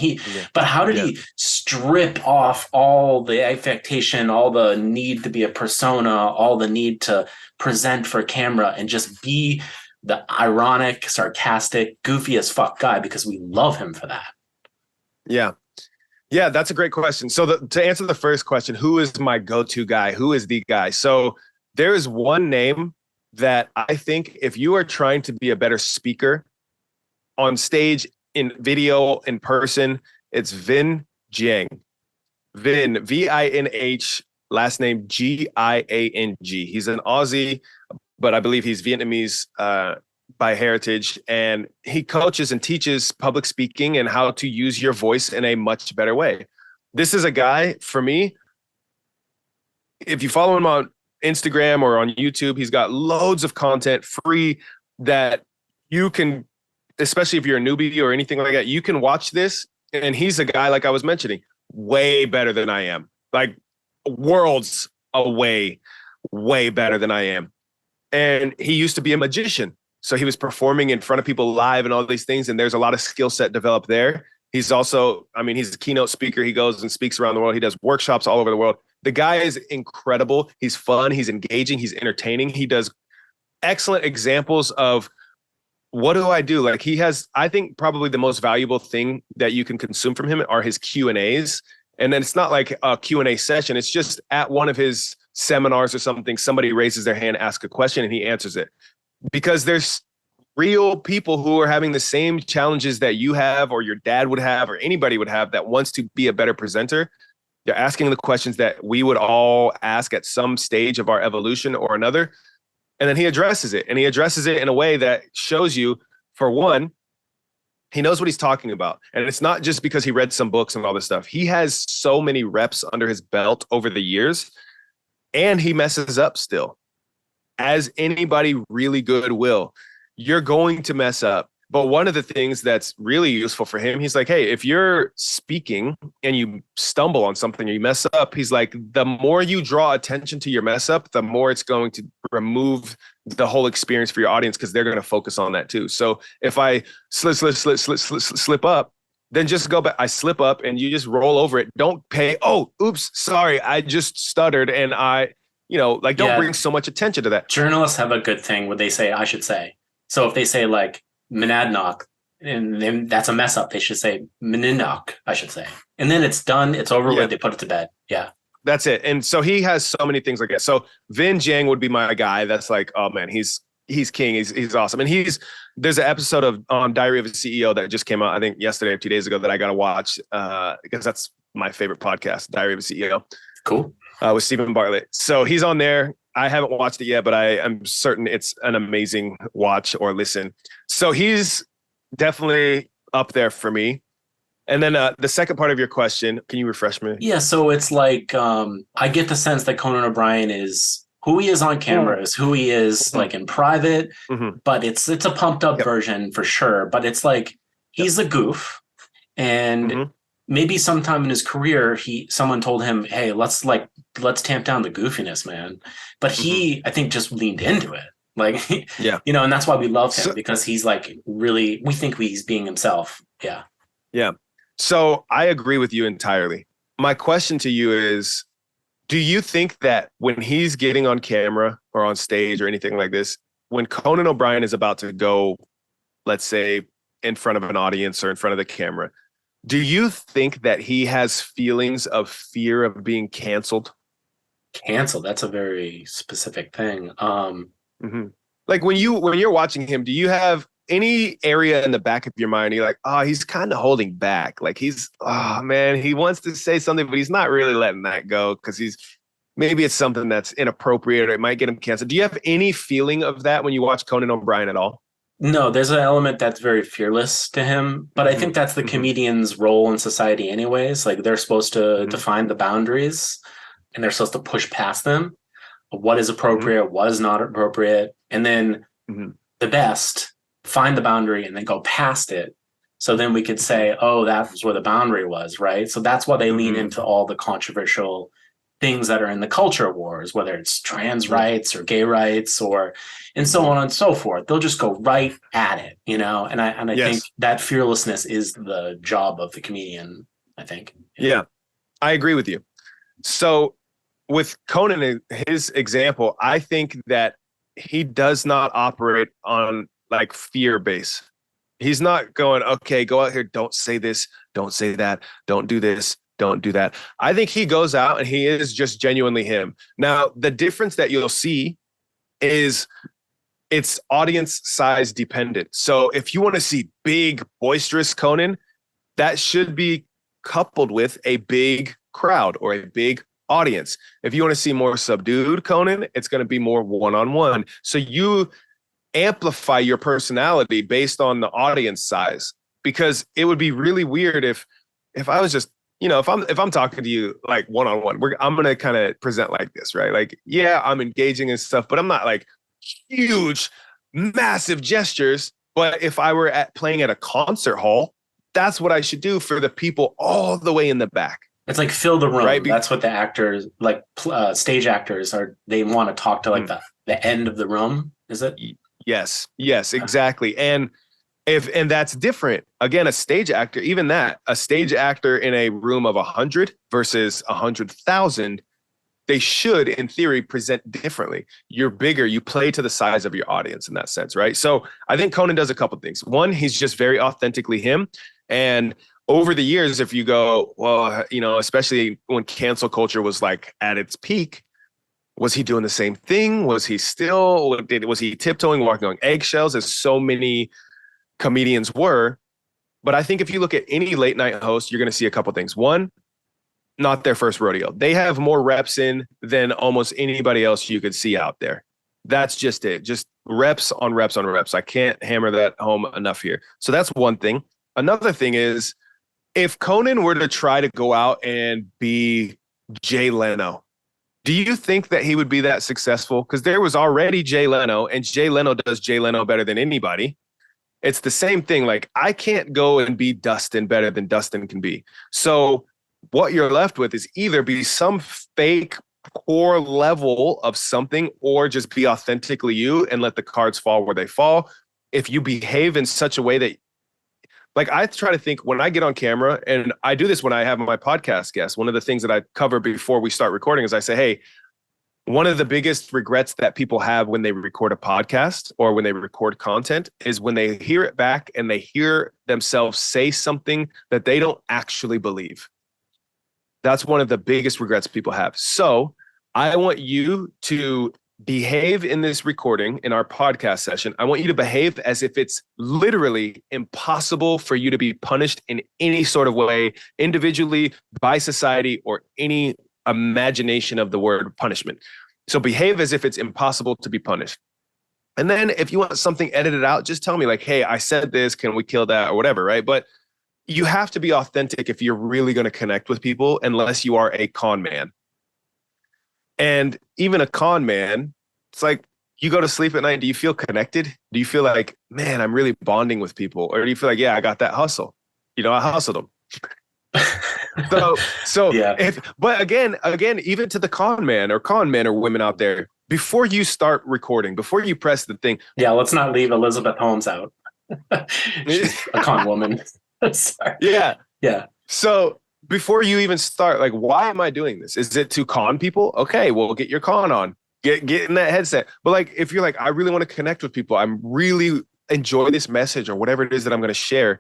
but how did he strip off all the affectation, all the need to be a persona, all the need to present for camera and just be the ironic, sarcastic, goofy as fuck guy because we love him for that? Yeah. Yeah, that's a great question. So to answer the first question, who is my go-to guy? Who is the guy? So there is one name that I think if you are trying to be a better speaker on stage, in video, in person, it's Vinh Giang. Vinh, V-I-N-H, last name G-I-A-N-G. He's an Aussie, but I believe he's Vietnamese by heritage. And he coaches and teaches public speaking and how to use your voice in a much better way. This is a guy, for me, if you follow him on Instagram or on YouTube, he's got loads of content free that you can, especially if you're a newbie or anything like that, you can watch this. And he's a guy, like I was mentioning, way better than I am. Like worlds away, way better than I am. And he used to be a magician. So he was performing in front of people live and all these things. And there's a lot of skill set developed there. He's also, I mean, he's a keynote speaker. He goes and speaks around the world. He does workshops all over the world. The guy is incredible. He's fun. He's engaging. He's entertaining. He does excellent examples of, what do I do? Like he has, I think probably the most valuable thing that you can consume from him are his Q&As. And then it's not like a Q&A session. It's just at one of his seminars or something, somebody raises their hand, asks a question, and he answers it. Because there's real people who are having the same challenges that you have or your dad would have or anybody would have that wants to be a better presenter. They're asking the questions that we would all ask at some stage of our evolution or another. And then he addresses it. And he addresses it in a way that shows you, for one, he knows what he's talking about. And it's not just because he read some books and all this stuff. He has so many reps under his belt over the years, and he messes up still. As anybody really good will, you're going to mess up. But one of the things that's really useful for him, he's like, hey, if you're speaking and you stumble on something or you mess up, he's like, the more you draw attention to your mess up, the more it's going to remove the whole experience for your audience because they're going to focus on that too. So if I slip up, then just go back. I slip up and you just roll over it. Don't pay. Oh, oops, sorry. I just stuttered and don't bring so much attention to that. Journalists have a good thing where they say, I should say. So if they say like, Monadnock, and then that's a mess up. They should say Meninnock, I should say. And then it's done. It's over with. They put it to bed. Yeah. That's it. And so he has so many things like that. So Vinh Giang would be my guy. That's like, oh man, he's king. He's awesome. And there's an episode of Diary of a CEO that just came out, I think yesterday or 2 days ago, that I got to watch because that's my favorite podcast, Diary of a CEO. Cool. With Stephen Bartlett. So he's on there. I haven't watched it yet, but I am certain it's an amazing watch or listen. So he's definitely up there for me. And then the second part of your question, can you refresh me? Yeah, so it's like I get the sense that Conan O'Brien is who he is on camera, is who he is like in private, but it's a pumped up version for sure. But it's like he's a goof, and maybe sometime in his career, someone told him, "Hey, let's tamp down the goofiness, man." But he, I think, just leaned into it, like, and that's why we love him because he's like really. We think he's being himself. Yeah. Yeah. So I agree with you entirely. My question to you is, do you think that when he's getting on camera or on stage or anything like this, when Conan O'Brien is about to go, let's say, in front of an audience or in front of the camera, do you think that he has feelings of fear of being canceled? Canceled? That's a very specific thing. Like when you're watching him, do you have any area in the back of your mind, you're like, oh, he's kind of holding back. Like he wants to say something, but he's not really letting that go because maybe it's something that's inappropriate or it might get him canceled. Do you have any feeling of that when you watch Conan O'Brien at all? No, there's an element that's very fearless to him, but I think that's the comedian's role in society anyways. Like they're supposed to define the boundaries and they're supposed to push past them. What is appropriate, what is not appropriate, and then the best find the boundary and then go past it. So then we could say, oh, that was where the boundary was, right? So that's why they lean into all the controversial things that are in the culture wars, whether it's trans rights or gay rights or and so on and so forth. They'll just go right at it, you know. And I think that fearlessness is the job of the comedian, I think. Yeah, I agree with you. So with Conan, his example, I think that he does not operate on like fear base. He's not going, okay, go out here, don't say this, don't say that, don't do this, don't do that. I think he goes out and he is just genuinely him. Now, the difference that you'll see is it's audience size dependent. So if you want to see big, boisterous Conan, that should be coupled with a big crowd or a big audience. If you want to see more subdued Conan, it's going to be more one-on-one. So you amplify your personality based on the audience size, because it would be really weird if I was just, you know, if I'm talking to you like one-on-one, I'm going to kind of present like this, right? Like, yeah, I'm engaging and stuff, but I'm not like huge, massive gestures. But if I were playing at a concert hall, that's what I should do for the people all the way in the back. It's like fill the room. Right? That's what the actors, like stage actors, are. They want to talk to like the end of the room. Is it? Yes, exactly. And that's different. Again, a stage actor, even that, a stage actor in a room of 100 versus 100,000, they should, in theory, present differently. You're bigger. You play to the size of your audience in that sense, right? So I think Conan does a couple of things. One, he's just very authentically him. And over the years, if you go, well, you know, especially when cancel culture was like at its peak, was he doing the same thing? Was he tiptoeing, walking on eggshells, as so many comedians were? But I think if you look at any late night host, you're going to see a couple things. One, not their first rodeo. They have more reps in than almost anybody else you could see out there. That's just it. Just reps on reps on reps. I can't hammer that home enough here. So that's one thing. Another thing is, if Conan were to try to go out and be Jay Leno, do you think that he would be that successful? Because there was already Jay Leno, and Jay Leno does Jay Leno better than anybody. It's the same thing. Like, I can't go and be Dustin better than Dustin can be. So what you're left with is either be some fake core level of something, or just be authentically you and let the cards fall where they fall. If you behave in such a way that, like, I try to think when I get on camera, and I do this when I have my podcast guests, one of the things that I cover before we start recording is I say, hey, one of the biggest regrets that people have when they record a podcast or when they record content is when they hear it back and they hear themselves say something that they don't actually believe. That's one of the biggest regrets people have. So I want you to behave in this recording, in our podcast session. I want you to behave as if it's literally impossible for you to be punished in any sort of way, individually, by society, or any imagination of the word punishment. So behave as if it's impossible to be punished. And then if you want something edited out, just tell me like, hey, I said this, can we kill that or whatever, right? But you have to be authentic if you're really going to connect with people, unless you are a con man. And even a con man, it's like, you go to sleep at night, do you feel connected? Do you feel like, man, I'm really bonding with people? Or do you feel like, yeah, I got that hustle? You know, I hustled them. So yeah. But again, even to the con men or women out there, before you start recording, before you press the thing. Yeah, let's not leave Elizabeth Holmes out. She's a con woman. Sorry. Yeah. So before you even start, like, why am I doing this? Is it to con people? Okay, well, get your con on. Get in that headset. But like, if you're like, I really want to connect with people, I'm really enjoy this message or whatever it is that I'm going to share,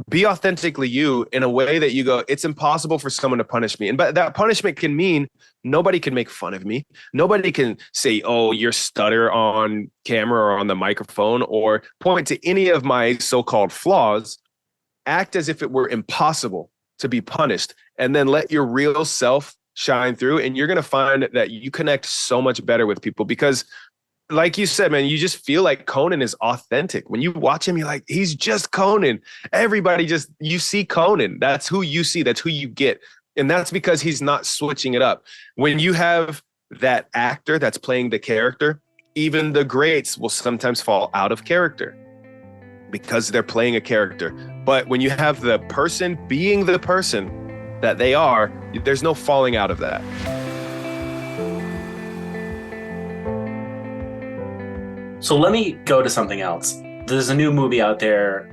be authentically you in a way that you go, it's impossible for someone to punish me. And but that punishment can mean nobody can make fun of me. Nobody can say, oh, you're stutter on camera or on the microphone, or point to any of my so-called flaws. Act as if it were impossible to be punished, and then let your real self shine through. And you're going to find that you connect so much better with people, because like you said, man, you just feel like Conan is authentic. When you watch him, you're like, he's just Conan. Everybody you see Conan. That's who you see. That's who you get. And that's because he's not switching it up. When you have that actor that's playing the character, even the greats will sometimes fall out of character because they're playing a character. But when you have the person being the person that they are, there's no falling out of that. So let me go to something else. There's a new movie out there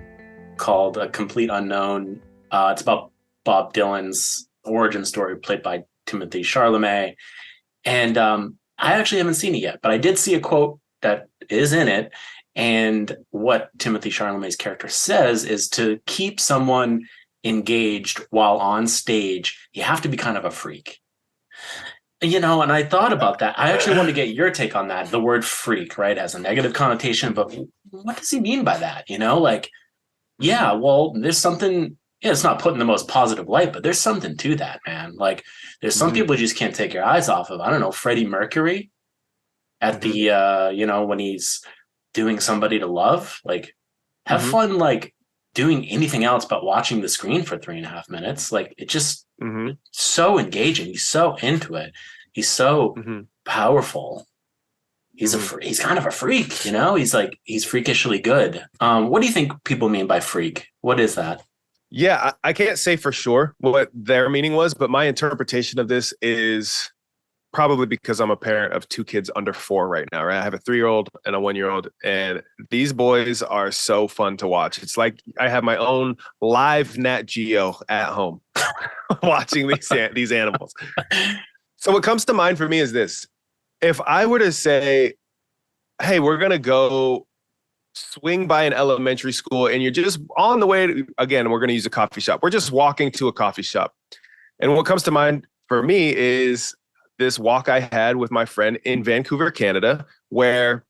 called A Complete Unknown. It's about Bob Dylan's origin story, played by Timothy Chalamet. And I actually haven't seen it yet, but I did see a quote that is in it. And what Timothy Chalamet's character says is to keep someone engaged while on stage, you have to be kind of a freak. And I thought about that. I actually want to get your take on that. The word freak, right, has a negative connotation, but what does he mean by that? There's something, it's not put in the most positive light, but there's something to that, man. Like, there's some people you just can't take your eyes off of. I don't know, Freddie Mercury at the, when he's doing Somebody to Love, like, have fun, like, doing anything else but watching the screen for 3.5 minutes. Like, it just so engaging. He's so into it. He's so powerful. He's he's kind of a freak, he's freakishly good. What do you think people mean by freak? What is that? Yeah, I can't say for sure what their meaning was, but my interpretation of this is probably because I'm a parent of 2 kids under 4 right now, right? I have a 3-year-old and a 1-year-old, and these boys are so fun to watch. It's like I have my own live Nat Geo at home watching these animals. So what comes to mind for me is this. If I were to say, hey, we're going to go swing by an elementary school and you're just on the way again, we're going to use a coffee shop. We're just walking to a coffee shop. And what comes to mind for me is this walk I had with my friend in Vancouver, Canada, where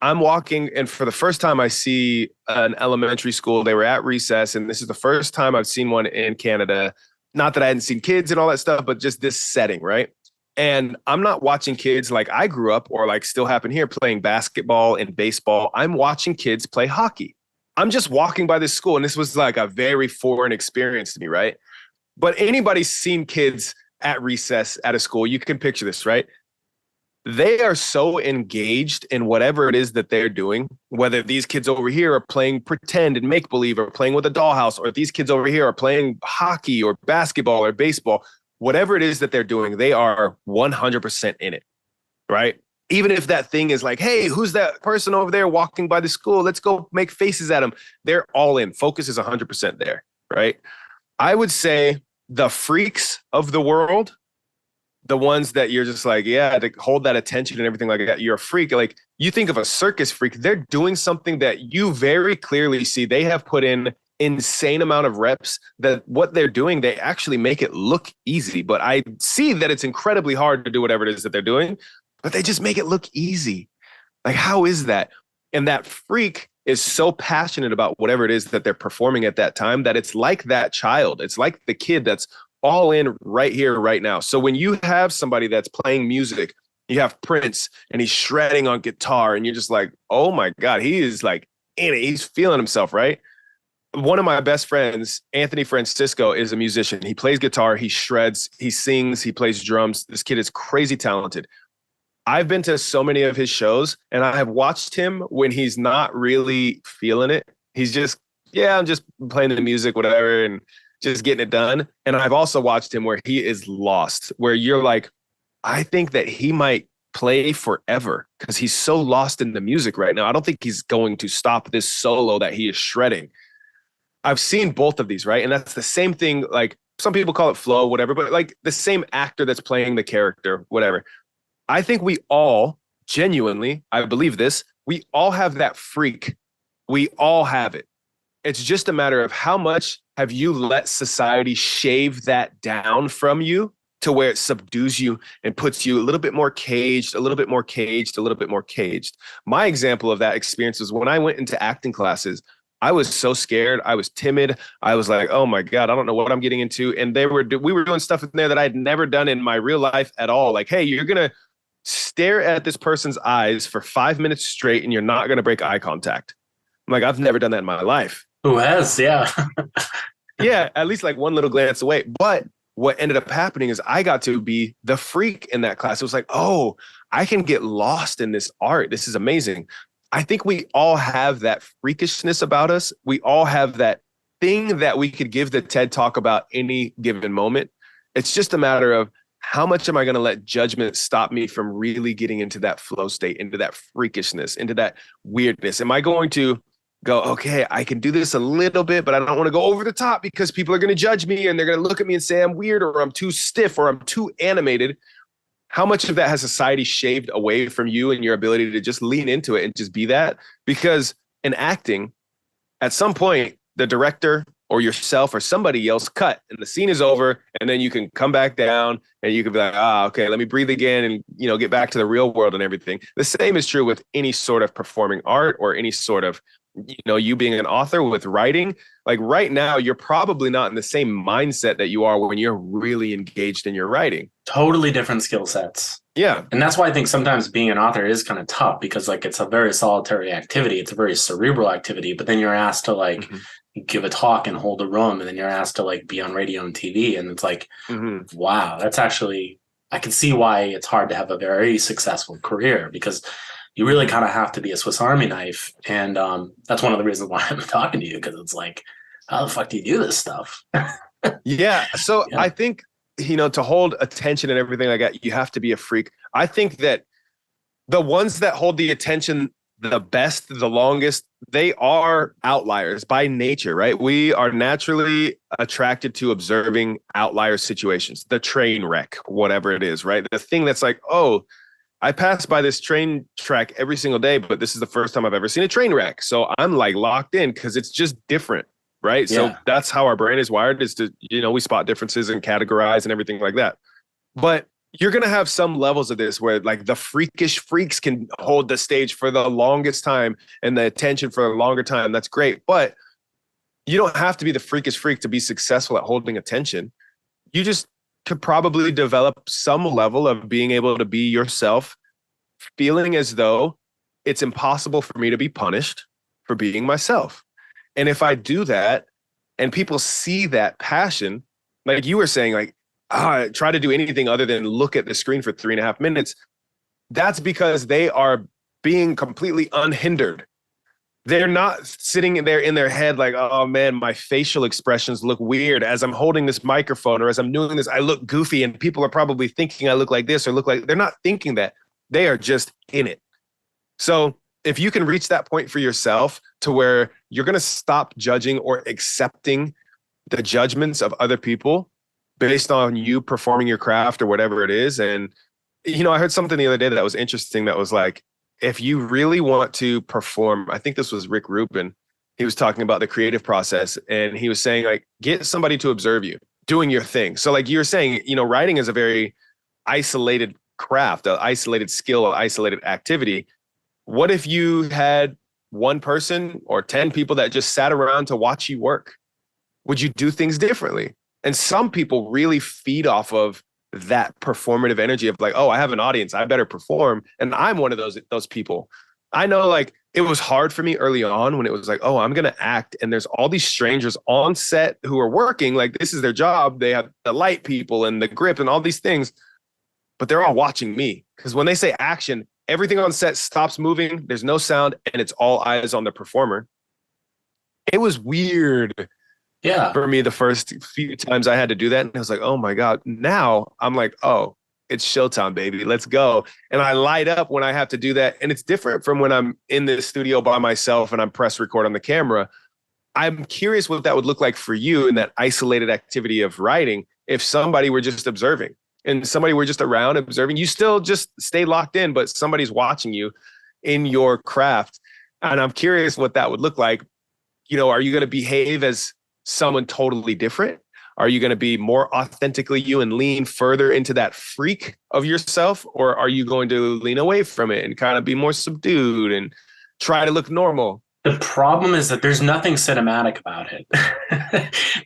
I'm walking, and for the first time I see an elementary school. They were at recess, and this is the first time I've seen one in Canada. Not that I hadn't seen kids and all that stuff, but just this setting, right? And I'm not watching kids like I grew up or like still happen here playing basketball and baseball. I'm watching kids play hockey. I'm just walking by this school, and this was like a very foreign experience to me, right? But anybody's seen kids at recess at a school, you can picture this, right? They are so engaged in whatever it is that they're doing, whether these kids over here are playing pretend and make-believe or playing with a dollhouse, or these kids over here are playing hockey or basketball or baseball, whatever it is that they're doing, they are 100% in it, right? Even if that thing is like, hey, who's that person over there walking by the school? Let's go make faces at them. They're all in. Focus is 100% there, right? I would say the freaks of the world, the ones that you're just like, yeah, to hold that attention and everything like that, you're a freak. Like, you think of a circus freak, they're doing something that you very clearly see they have put in insane amount of reps, that what they're doing, they actually make it look easy. But I see that it's incredibly hard to do whatever it is that they're doing, but they just make it look easy. Like, how is that? And that freak is so passionate about whatever it is that they're performing at that time that it's like that child. It's like the kid that's all in right here, right now. So when you have somebody that's playing music, you have Prince and he's shredding on guitar and you're just like, oh my God, he is like in it. He's feeling himself, right? One of my best friends, Anthony Francisco, is a musician. He plays guitar, he shreds, he sings, he plays drums. This kid is crazy talented. I've been to so many of his shows and I have watched him when he's not really feeling it. He's just, yeah, I'm just playing the music, whatever, and just getting it done. And I've also watched him where he is lost, where you're like, I think that he might play forever because he's so lost in the music right now. I don't think he's going to stop this solo that he is shredding. I've seen both of these, right? And that's the same thing. Like, some people call it flow, whatever, but like the same actor that's playing the character, whatever. I think we all genuinely, I believe this, we all have that freak. We all have it. It's just a matter of how much have you let society shave that down from you to where it subdues you and puts you a little bit more caged, a little bit more caged, a little bit more caged. My example of that experience was when I went into acting classes. I was so scared. I was timid. I was like, oh my God, I don't know what I'm getting into. And we were doing stuff in there that I'd never done in my real life at all. Like, hey, you're going to stare at this person's eyes for 5 minutes straight and you're not going to break eye contact. I'm like, I've never done that in my life. Who has? Yeah. Yeah, at least like one little glance away. But what ended up happening is I got to be the freak in that class. It was like, oh, I can get lost in this art. This is amazing. I think we all have that freakishness about us. We all have that thing that we could give the TED Talk about any given moment. It's just a matter of how much am I going to let judgment stop me from really getting into that flow state, into that freakishness, into that weirdness? Am I going to go, okay, I can do this a little bit, but I don't want to go over the top because people are going to judge me and they're going to look at me and say I'm weird or I'm too stiff or I'm too animated? How much of that has society shaved away from you and your ability to just lean into it and just be that? Because in acting, at some point, the director or yourself or somebody yells cut and the scene is over, and then you can come back down and you can be like, okay, let me breathe again and, get back to the real world and everything. The same is true with any sort of performing art or any sort of, you being an author with writing. Like right now, you're probably not in the same mindset that you are when you're really engaged in your writing. Totally different skill sets. Yeah. And that's why I think sometimes being an author is kind of tough, because like it's a very solitary activity. It's a very cerebral activity, but then you're asked to like give a talk and hold a room, and then you're asked to like be on radio and TV. And it's like, wow, that's actually, I can see why it's hard to have a very successful career, because you really kind of have to be a Swiss Army knife. And that's one of the reasons why I'm talking to you, because it's like, how the fuck do you do this stuff? Yeah. So I think, to hold attention and everything like that, you have to be a freak. I think that the ones that hold the attention the best, the longest, they are outliers by nature, right? We are naturally attracted to observing outlier situations, the train wreck, whatever it is, right? The thing that's like, oh, I pass by this train track every single day, but this is the first time I've ever seen a train wreck. So I'm like locked in because it's just different, right? Yeah. So that's how our brain is wired, is to, we spot differences and categorize and everything like that. But you're going to have some levels of this where like the freakish freaks can hold the stage for the longest time and the attention for a longer time. That's great. But you don't have to be the freakish freak to be successful at holding attention. You just could probably develop some level of being able to be yourself, feeling as though it's impossible for me to be punished for being myself. And if I do that and people see that passion, like you were saying, like, try to do anything other than look at the screen for 3.5 minutes, that's because they are being completely unhindered. They're not sitting there in their head like, oh man, my facial expressions look weird as I'm holding this microphone, or as I'm doing this, I look goofy and people are probably thinking I look like this or look like, they're not thinking that. They are just in it. So if you can reach that point for yourself to where you're going to stop judging or accepting the judgments of other people based on you performing your craft or whatever it is. And, I heard something the other day that was interesting that was like, if you really want to perform, I think this was Rick Rubin, he was talking about the creative process, and he was saying like, get somebody to observe you doing your thing. So like you were saying, writing is a very isolated craft, an isolated skill, an isolated activity. What if you had one person or 10 people that just sat around to watch you work? Would you do things differently? And some people really feed off of that performative energy of like, oh, I have an audience, I better perform. And I'm one of those people. I know like it was hard for me early on when it was like, oh, I'm going to act. And there's all these strangers on set who are working, like this is their job. They have the light people and the grip and all these things, but they're all watching me. Because when they say action, everything on set stops moving. There's no sound and it's all eyes on the performer. It was weird. Yeah. For me, the first few times I had to do that, and I was like, oh my God. Now I'm like, oh, it's showtime, baby. Let's go. And I light up when I have to do that. And it's different from when I'm in the studio by myself and I'm press record on the camera. I'm curious what that would look like for you in that isolated activity of writing if somebody were just observing and somebody were just around observing. You still just stay locked in, but somebody's watching you in your craft. And I'm curious what that would look like. Are you going to behave as someone totally different? Are you going to be more authentically you and lean further into that freak of yourself? Or are you going to lean away from it and kind of be more subdued and try to look normal? The problem is that there's nothing cinematic about it.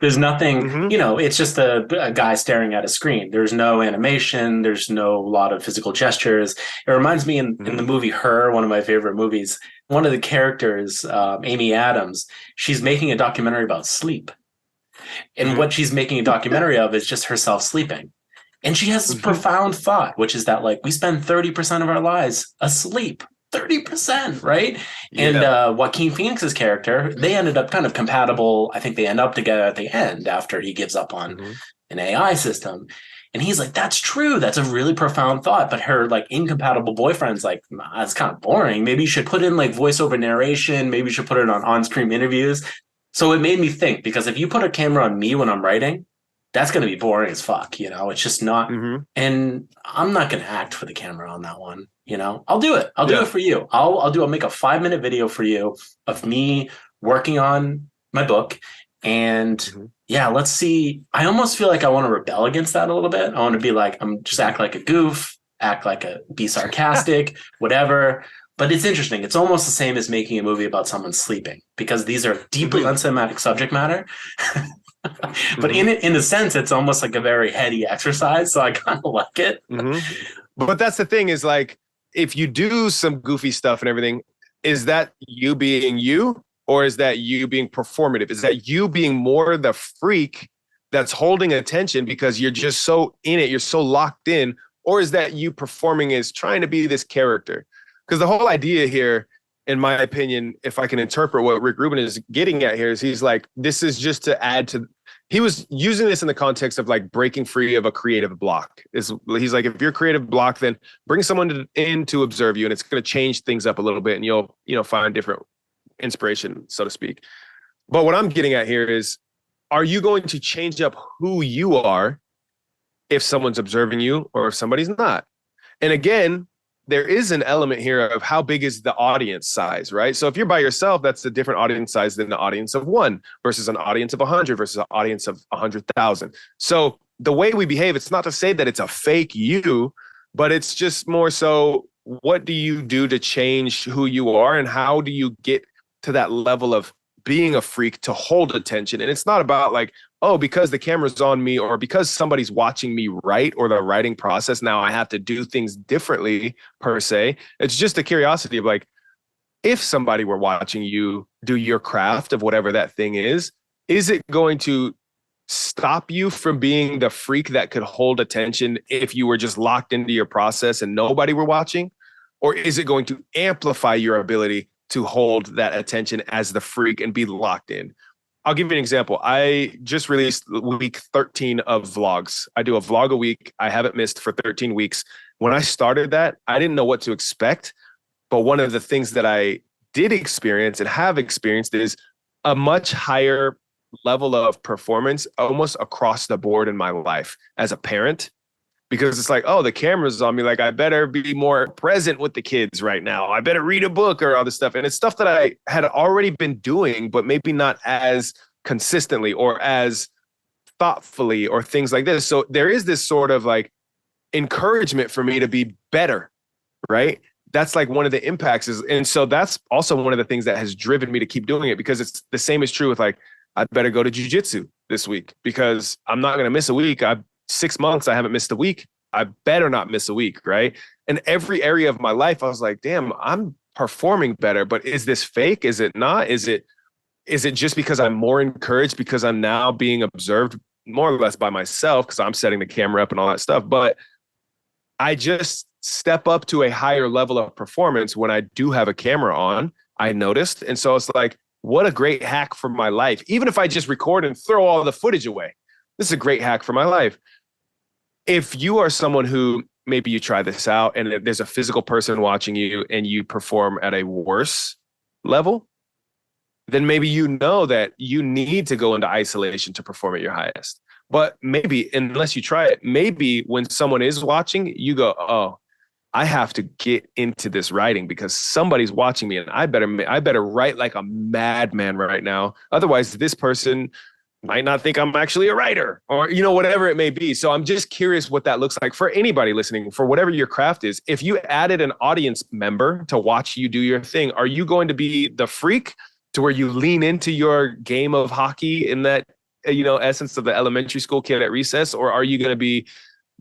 There's nothing, Mm-hmm. it's just a guy staring at a screen. There's no animation. There's no lot of physical gestures. It reminds me in the Mm-hmm. movie Her, one of my favorite movies, one of the characters, Amy Adams, she's making a documentary about sleep. And Mm-hmm. what she's making a documentary of is just herself sleeping. And she has this Mm-hmm. profound thought, which is that like we spend 30% of our lives asleep. 30%, right? And Yeah. Joaquin Phoenix's character, they ended up kind of compatible. I think they end up together at the end after he gives up on Mm-hmm. an AI system. And he's like, that's true. That's a really profound thought. But her like incompatible boyfriend's like, nah, that's kind of boring. Maybe you should put in like voiceover narration. Maybe you should put it on screen interviews. So it made me think because if you put a camera on me when I'm writing, that's going to be boring as fuck. It's just not. Mm-hmm. And I'm not going to act for the camera on that one. I'll do it. I'll do Yeah. it for you. I'll make a 5-minute video for you of me working on my book. And Mm-hmm. yeah, let's see. I almost feel like I want to rebel against that a little bit. I want to be like, I'm just act like a goof, be sarcastic, whatever. But it's interesting. It's almost the same as making a movie about someone sleeping because these are deeply Mm-hmm. uncinematic subject matter. But Mm-hmm. in a sense, it's almost like a very heady exercise. So I kind of like it. Mm-hmm. But that's the thing is like, if you do some goofy stuff and everything, is that you being you, or is that you being performative? Is that you being more the freak that's holding attention because you're just so in it, you're so locked in, or is that you performing as trying to be this character? Because the whole idea here, in my opinion, if I can interpret what Rick Rubin is getting at here, is he's like, this is just to add to. He was using this in the context of like breaking free of a creative block. He's like, if you're a creative block, then bring someone in to observe you, and it's going to change things up a little bit, and you'll find different inspiration, so to speak. But what I'm getting at here is, are you going to change up who you are if someone's observing you or if somebody's not? And again, there is an element here of how big is the audience size, right? So if you're by yourself, that's a different audience size than the audience of 1 versus an audience of 100 versus an audience of 100,000. So the way we behave, it's not to say that it's a fake you, but it's just more so, what do you do to change who you are, and how do you get to that level of being a freak to hold attention? And it's not about like, oh, because the camera's on me or because somebody's watching me write or the writing process, now I have to do things differently per se. It's just a curiosity of like, if somebody were watching you do your craft of whatever that thing is it going to stop you from being the freak that could hold attention if you were just locked into your process and nobody were watching? Or is it going to amplify your ability to hold that attention as the freak and be locked in? I'll give you an example. I just released week 13 of vlogs. I do a vlog a week. I haven't missed for 13 weeks. When I started that, I didn't know what to expect. But one of the things that I did experience and have experienced is a much higher level of performance almost across the board in my life as a parent. Because it's like, oh, the camera's on me. Like, I better be more present with the kids right now. I better read a book or all this stuff. And it's stuff that I had already been doing, but maybe not as consistently or as thoughtfully or things like this. So there is this sort of like encouragement for me to be better, right? That's like one of the impacts is. And so that's also one of the things that has driven me to keep doing it, because it's the same is true with like, I better go to jujitsu this week because I'm not going to miss a week. 6 months, I haven't missed a week. I better not miss a week, right? And every area of my life, I was like, damn, I'm performing better, but is this fake? Is it not? Is it just because I'm more encouraged because I'm now being observed more or less by myself because I'm setting the camera up and all that stuff? But I just step up to a higher level of performance when I do have a camera on, I noticed. And so it's like, what a great hack for my life. Even if I just record and throw all the footage away, this is a great hack for my life. If you are someone who maybe you try this out and there's a physical person watching you and you perform at a worse level, then maybe you know that you need to go into isolation to perform at your highest. But maybe, unless you try it, maybe when someone is watching, you go, oh, I have to get into this writing because somebody's watching me and I better write like a madman right now. Otherwise, this person might not think I'm actually a writer or, whatever it may be. So I'm just curious what that looks like for anybody listening, for whatever your craft is. If you added an audience member to watch you do your thing, are you going to be the freak to where you lean into your game of hockey in that, essence of the elementary school kid at recess? Or are you going to be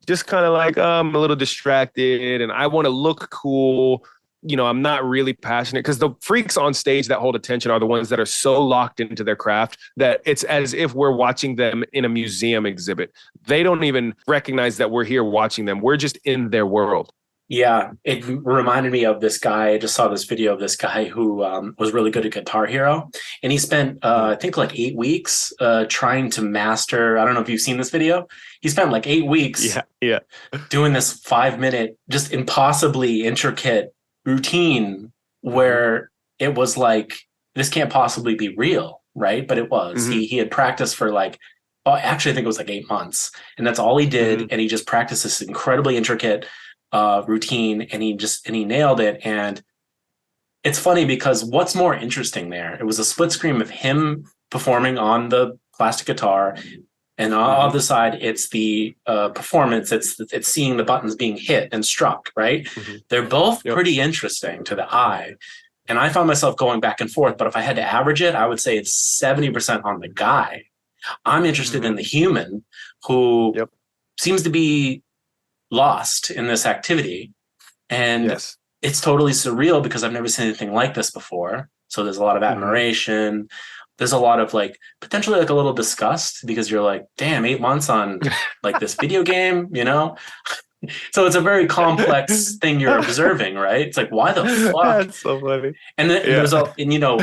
just kind of like, I'm a little distracted and I want to look cool? I'm not really passionate, because the freaks on stage that hold attention are the ones that are so locked into their craft that it's as if we're watching them in a museum exhibit. They don't even recognize that we're here watching them. We're just in their world. Yeah, it reminded me of this guy. I just saw this video of this guy who was really good at Guitar Hero. And he spent, I think, like 8 weeks trying to master. I don't know if you've seen this video. He spent like 8 weeks doing this 5-minute, just impossibly intricate routine where it was like, this can't possibly be real, right? But it was. He had practiced for like, actually, I think it was like 8 months. And that's all he did. And he just practiced this incredibly intricate routine, and he nailed it. And it's funny because what's more interesting there, it was a split screen of him performing on the plastic guitar, and on the side it's the performance, it's seeing the buttons being hit and struck, right? They're both pretty interesting to the eye, and I found myself going back and forth. But if I had to average it, I would say it's 70% on the guy. I'm interested in the human who seems to be lost in this activity, and it's totally surreal because I've never seen anything like this before. So there's a lot of admiration. There's a lot of like potentially like a little disgust, because you're like, damn, 8 months on like this video game, So it's a very complex thing you're observing, right? It's like, why the fuck? That's so funny. And then there's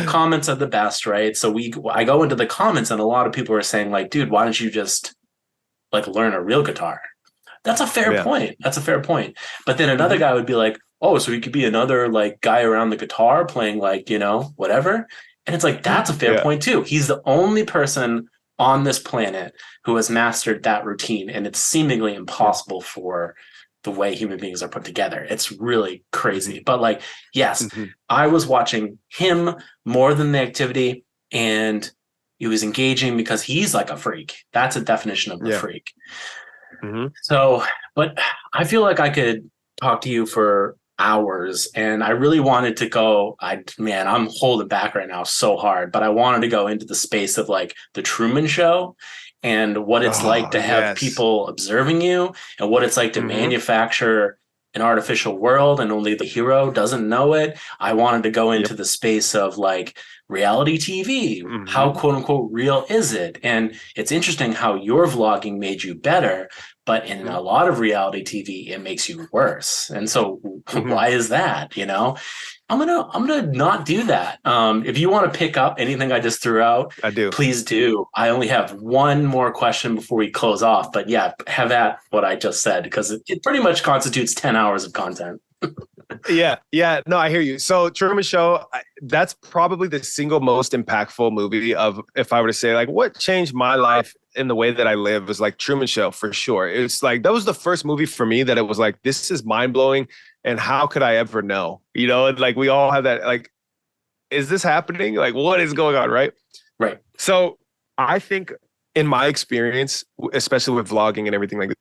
comments are the best, right? So I go into the comments, and a lot of people are saying like, dude, why don't you just like learn a real guitar? That's a fair point. That's a fair point. But then another guy would be like, oh, so he could be another like guy around the guitar playing like, whatever. And it's like, that's a fair point too. He's the only person on this planet who has mastered that routine. And it's seemingly impossible for the way human beings are put together. It's really crazy. But like, yes, I was watching him more than the activity, and he was engaging because he's like a freak. That's a definition of a freak. So, but I feel like I could talk to you for hours, and I really wanted to go, I'm holding back right now so hard, but I wanted to go into the space of like the Truman Show and what it's like to have people observing you, and what it's like to manufacture an artificial world and only the hero doesn't know it. I wanted to go into the space of like reality TV. How quote unquote real is it? And it's interesting how your vlogging made you better, but in a lot of reality TV, it makes you worse. And so why is that? I'm gonna not do that. If you want to pick up anything I just threw out, I do. Please do. I only have one more question before we close off, but yeah, have at what I just said, because it pretty much constitutes 10 hours of content. No, I hear you. So Truman Show, that's probably the single most impactful movie of, if I were to say like what changed my life in the way that I live, was like Truman Show for sure. It's like, that was the first movie for me that it was like, this is mind blowing. And how could I ever know? Like we all have that, like, is this happening? Like, what is going on? Right. So I think in my experience, especially with vlogging and everything like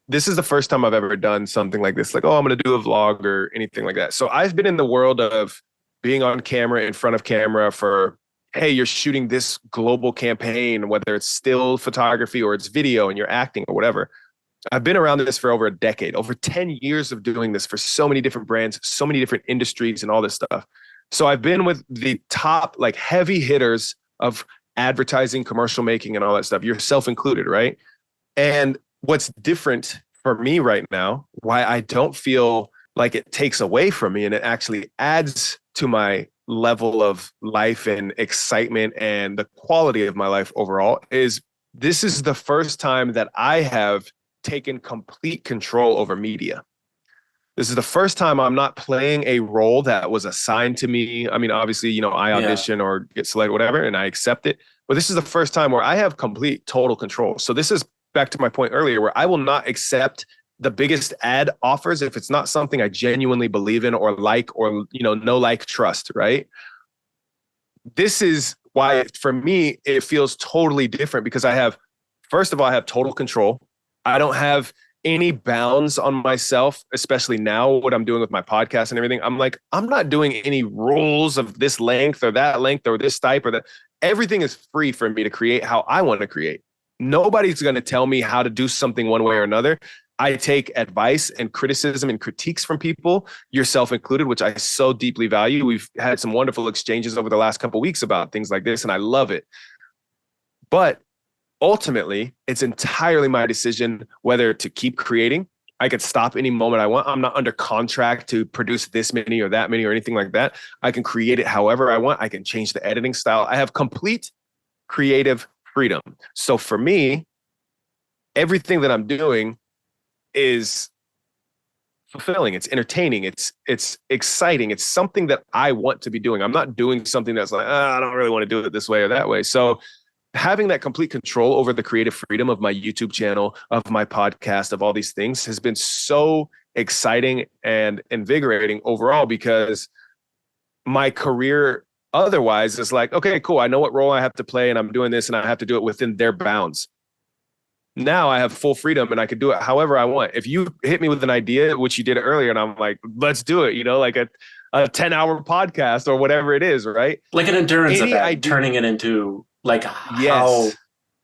this is the first time I've ever done something like this. Like, oh, I'm going to do a vlog or anything like that. So I've been in the world of being on camera, in front of camera for, hey, you're shooting this global campaign, whether it's still photography or it's video and you're acting or whatever. I've been around this for over a decade, over 10 years of doing this for so many different brands, so many different industries and all this stuff. So I've been with the top like heavy hitters of advertising, commercial making and all that stuff, yourself included, right? And what's different for me right now, why I don't feel like it takes away from me and it actually adds to my level of life and excitement and the quality of my life overall, is this is the first time that I have taken complete control over media. This is the first time I'm not playing a role that was assigned to me. I mean, obviously, I audition or get selected, whatever, and I accept it. But this is the first time where I have complete, total control. So this is back to my point earlier, where I will not accept the biggest ad offers if it's not something I genuinely believe in or like, or, know, like, trust, right? This is why, for me, it feels totally different, because first of all, I have total control. I don't have any bounds on myself, especially now what I'm doing with my podcast and everything. I'm like, I'm not doing any rules of this length or that length or this type or that. Everything is free for me to create how I want to create. Nobody's going to tell me how to do something one way or another. I take advice and criticism and critiques from people, yourself included, which I so deeply value. We've had some wonderful exchanges over the last couple of weeks about things like this, and I love it. But ultimately, it's entirely my decision whether to keep creating. I could stop any moment I want. I'm not under contract to produce this many or that many or anything like that. I can create it however I want. I can change the editing style. I have complete creative freedom. So for me, everything that I'm doing is fulfilling. It's entertaining. It's exciting. It's something that I want to be doing. I'm not doing something that's like, I don't really want to do it this way or that way. So having that complete control over the creative freedom of my YouTube channel, of my podcast, of all these things has been so exciting and invigorating overall, because my career otherwise is like, okay, cool. I know what role I have to play and I'm doing this and I have to do it within their bounds. Now I have full freedom and I could do it however I want. If you hit me with an idea, which you did earlier, and I'm like, let's do it, like a 10-hour podcast or whatever it is, right? Like an endurance event, turning it into like how,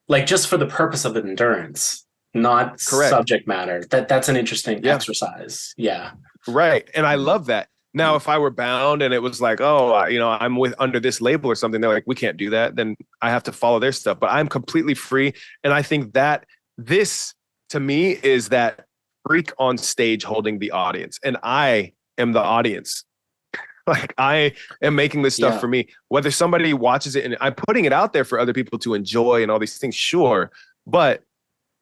like just for the purpose of endurance, not subject matter. That's an interesting exercise. Yeah. Right. And I love that. Now, if I were bound and it was like, I'm under this label or something, they're like, we can't do that, then I have to follow their stuff. But I'm completely free. And I think that this, to me, is that freak on stage holding the audience. And I am the audience. Like, I am making this stuff for me. Whether somebody watches it and I'm putting it out there for other people to enjoy and all these things, sure. But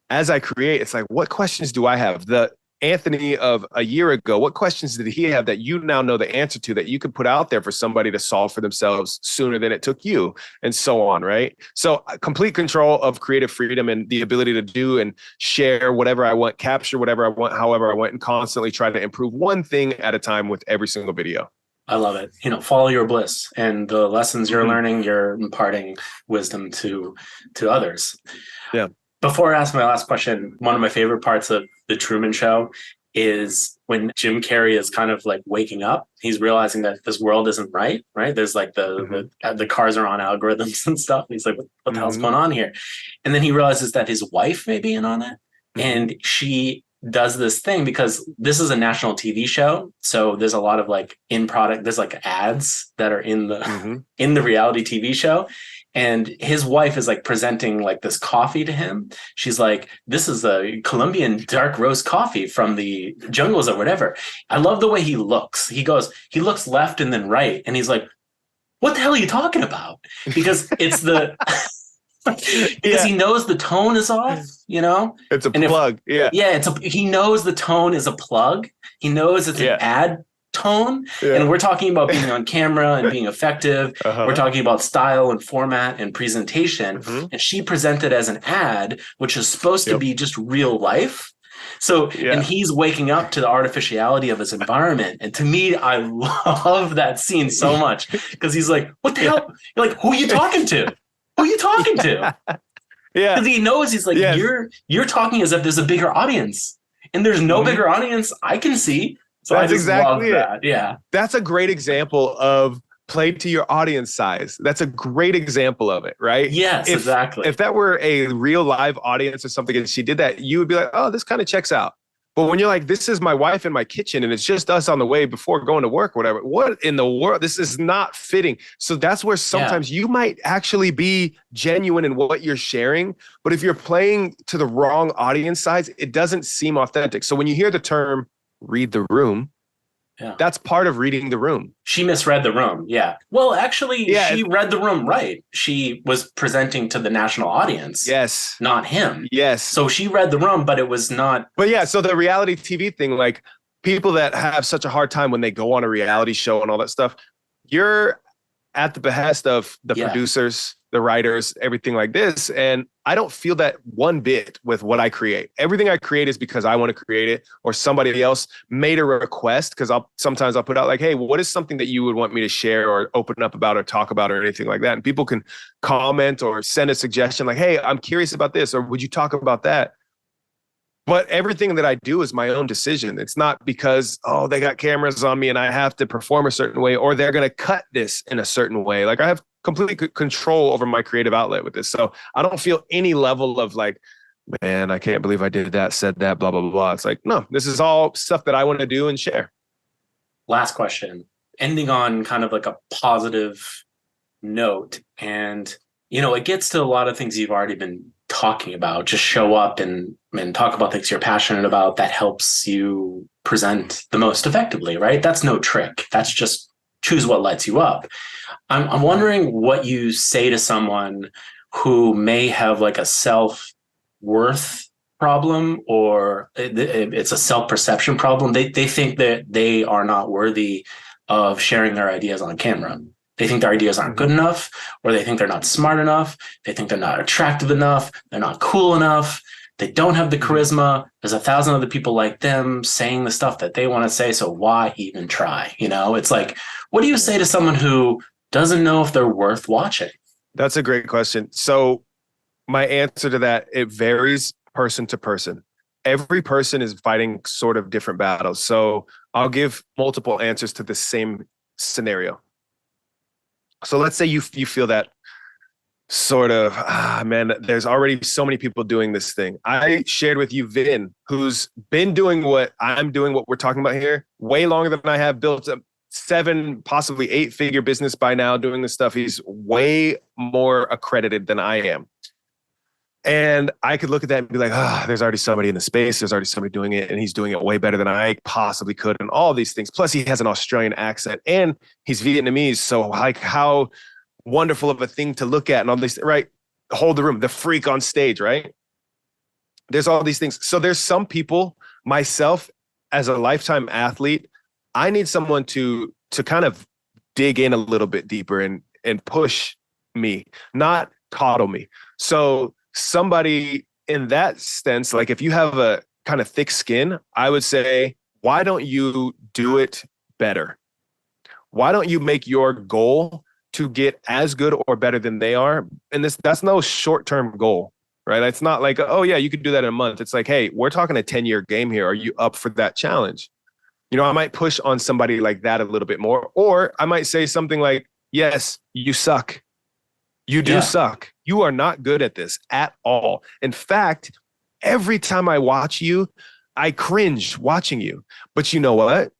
as I create, it's like, what questions do I have? The Anthony of a year ago, what questions did he have that you now know the answer to, that you could put out there for somebody to solve for themselves sooner than it took you, and so on, right? So complete control of creative freedom and the ability to do and share whatever I want, capture whatever I want, however I want, and constantly try to improve one thing at a time with every single video. I love it. Follow your bliss, and the lessons you're learning, you're imparting wisdom to others. Yeah. Before I ask my last question, one of my favorite parts of the Truman Show is when Jim Carrey is kind of like waking up. He's realizing that this world isn't right? There's like the cars are on algorithms and stuff. He's like, what the hell's going on here? And then he realizes that his wife may be in on it. And she does this thing, because this is a national TV show. So there's a lot of like there's like ads that are in the in the reality TV show. And his wife is like presenting like this coffee to him. She's like, this is a Colombian dark roast coffee from the jungles or whatever. I love the way he looks. He looks left and then right. And he's like, what the hell are you talking about? Because it's because he knows the tone is off, It's a plug. He knows the tone is a plug. He knows it's an ad tone. And we're talking about being on camera and being effective. We're talking about style and format and presentation. And she presented as an ad, which is supposed to be just real life. So, and he's waking up to the artificiality of his environment. And to me, I love that scene so much, because he's like, what the hell? You're like, who are you talking to? Who are you talking to? Because he knows, he's like, you're talking as if there's a bigger audience, and there's no bigger audience I can see. So that's exactly it. That. Yeah. That's a great example of play to your audience size. That's a great example of it, right? Yes, exactly. If that were a real live audience or something and she did that, you would be like, oh, this kind of checks out. But when you're like, this is my wife in my kitchen and it's just us on the way before going to work, whatever, what in the world? This is not fitting. So that's where sometimes you might actually be genuine in what you're sharing. But if you're playing to the wrong audience size, it doesn't seem authentic. So when you hear the term read the room, that's part of reading the room. She misread the room. Yeah. Well, actually, she read the room right. She was presenting to the national audience. Yes. Not him. Yes. So she read the room, but it was not. But yeah, so the reality TV thing, like people that have such a hard time when they go on a reality show and all that stuff, you're at the behest of the producers, the writers, everything like this. And I don't feel that one bit with what I create. Everything I create is because I want to create it, or somebody else made a request, because sometimes I'll put out like, hey, what is something that you would want me to share or open up about or talk about or anything like that? And people can comment or send a suggestion like, hey, I'm curious about this, or would you talk about that? But everything that I do is my own decision. It's not because, oh, they got cameras on me and I have to perform a certain way, or they're going to cut this in a certain way. Like I have complete control over my creative outlet with this. So I don't feel any level of like, man, I can't believe I did that, said that, blah, blah, blah, blah. It's like, no, this is all stuff that I want to do and share. Last question, ending on kind of like a positive note. And, it gets to a lot of things you've already been talking about. Just show up and talk about things you're passionate about. That helps you present the most effectively, right? That's no trick. That's just choose what lights you up. I'm wondering what you say to someone who may have like a self-worth problem, or it's a self-perception problem. They think that they are not worthy of sharing their ideas on camera. They think their ideas aren't good enough, or they think they're not smart enough. They think they're not attractive enough. They're not cool enough. They don't have the charisma. There's 1,000 other people like them saying the stuff that they want to say. So why even try? It's like, what do you say to someone who doesn't know if they're worth watching? That's a great question. So my answer to that, it varies person to person. Every person is fighting sort of different battles. So I'll give multiple answers to the same scenario. So let's say you feel that sort of, man, there's already so many people doing this thing. I shared with you Vin, who's been doing what I'm doing, what we're talking about here, way longer than I have, built a 7, possibly 8-figure business by now doing this stuff. He's way more accredited than I am. And I could look at that and be like, there's already somebody in the space. There's already somebody doing it, and he's doing it way better than I possibly could, and all these things. Plus, he has an Australian accent, and he's Vietnamese. So, like, how wonderful of a thing to look at, and all these, right? Hold the room, the freak on stage, right? There's all these things. So there's some people, myself, as a lifetime athlete, I need someone to kind of dig in a little bit deeper and push me, not coddle me. So somebody in that sense, like if you have a kind of thick skin, I would say, why don't you do it better? Why don't you make your goal to get as good or better than they are? And that's no short-term goal, right? It's not like, oh yeah, you could do that in a month. It's like, hey, we're talking a 10-year game here. Are you up for that challenge? I might push on somebody like that a little bit more, or I might say something like, yes, you suck. You do suck. You are not good at this at all. In fact, every time I watch you, I cringe watching you. But you know what?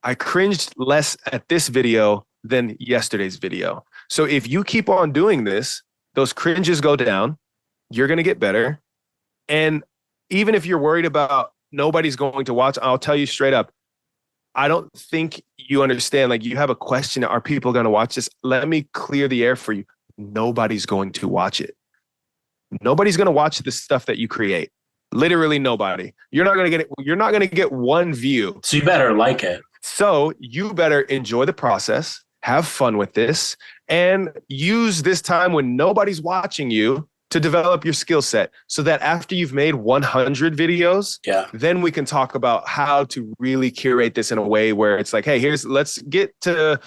I cringed less at this video than yesterday's video. So if you keep on doing this, those cringes go down. You're going to get better. And even if you're worried about nobody's going to watch, I'll tell you straight up, I don't think you understand. Like, you have a question, are people going to watch this? Let me clear the air for you. Nobody's going to watch it. Nobody's going to watch the stuff that you create. Literally nobody. You're not going to get one view. So you better like it. So you better enjoy the process, have fun with this, and use this time when nobody's watching you to develop your skill set, so that after you've made 100 videos, then we can talk about how to really curate this in a way where it's like, hey, let's get to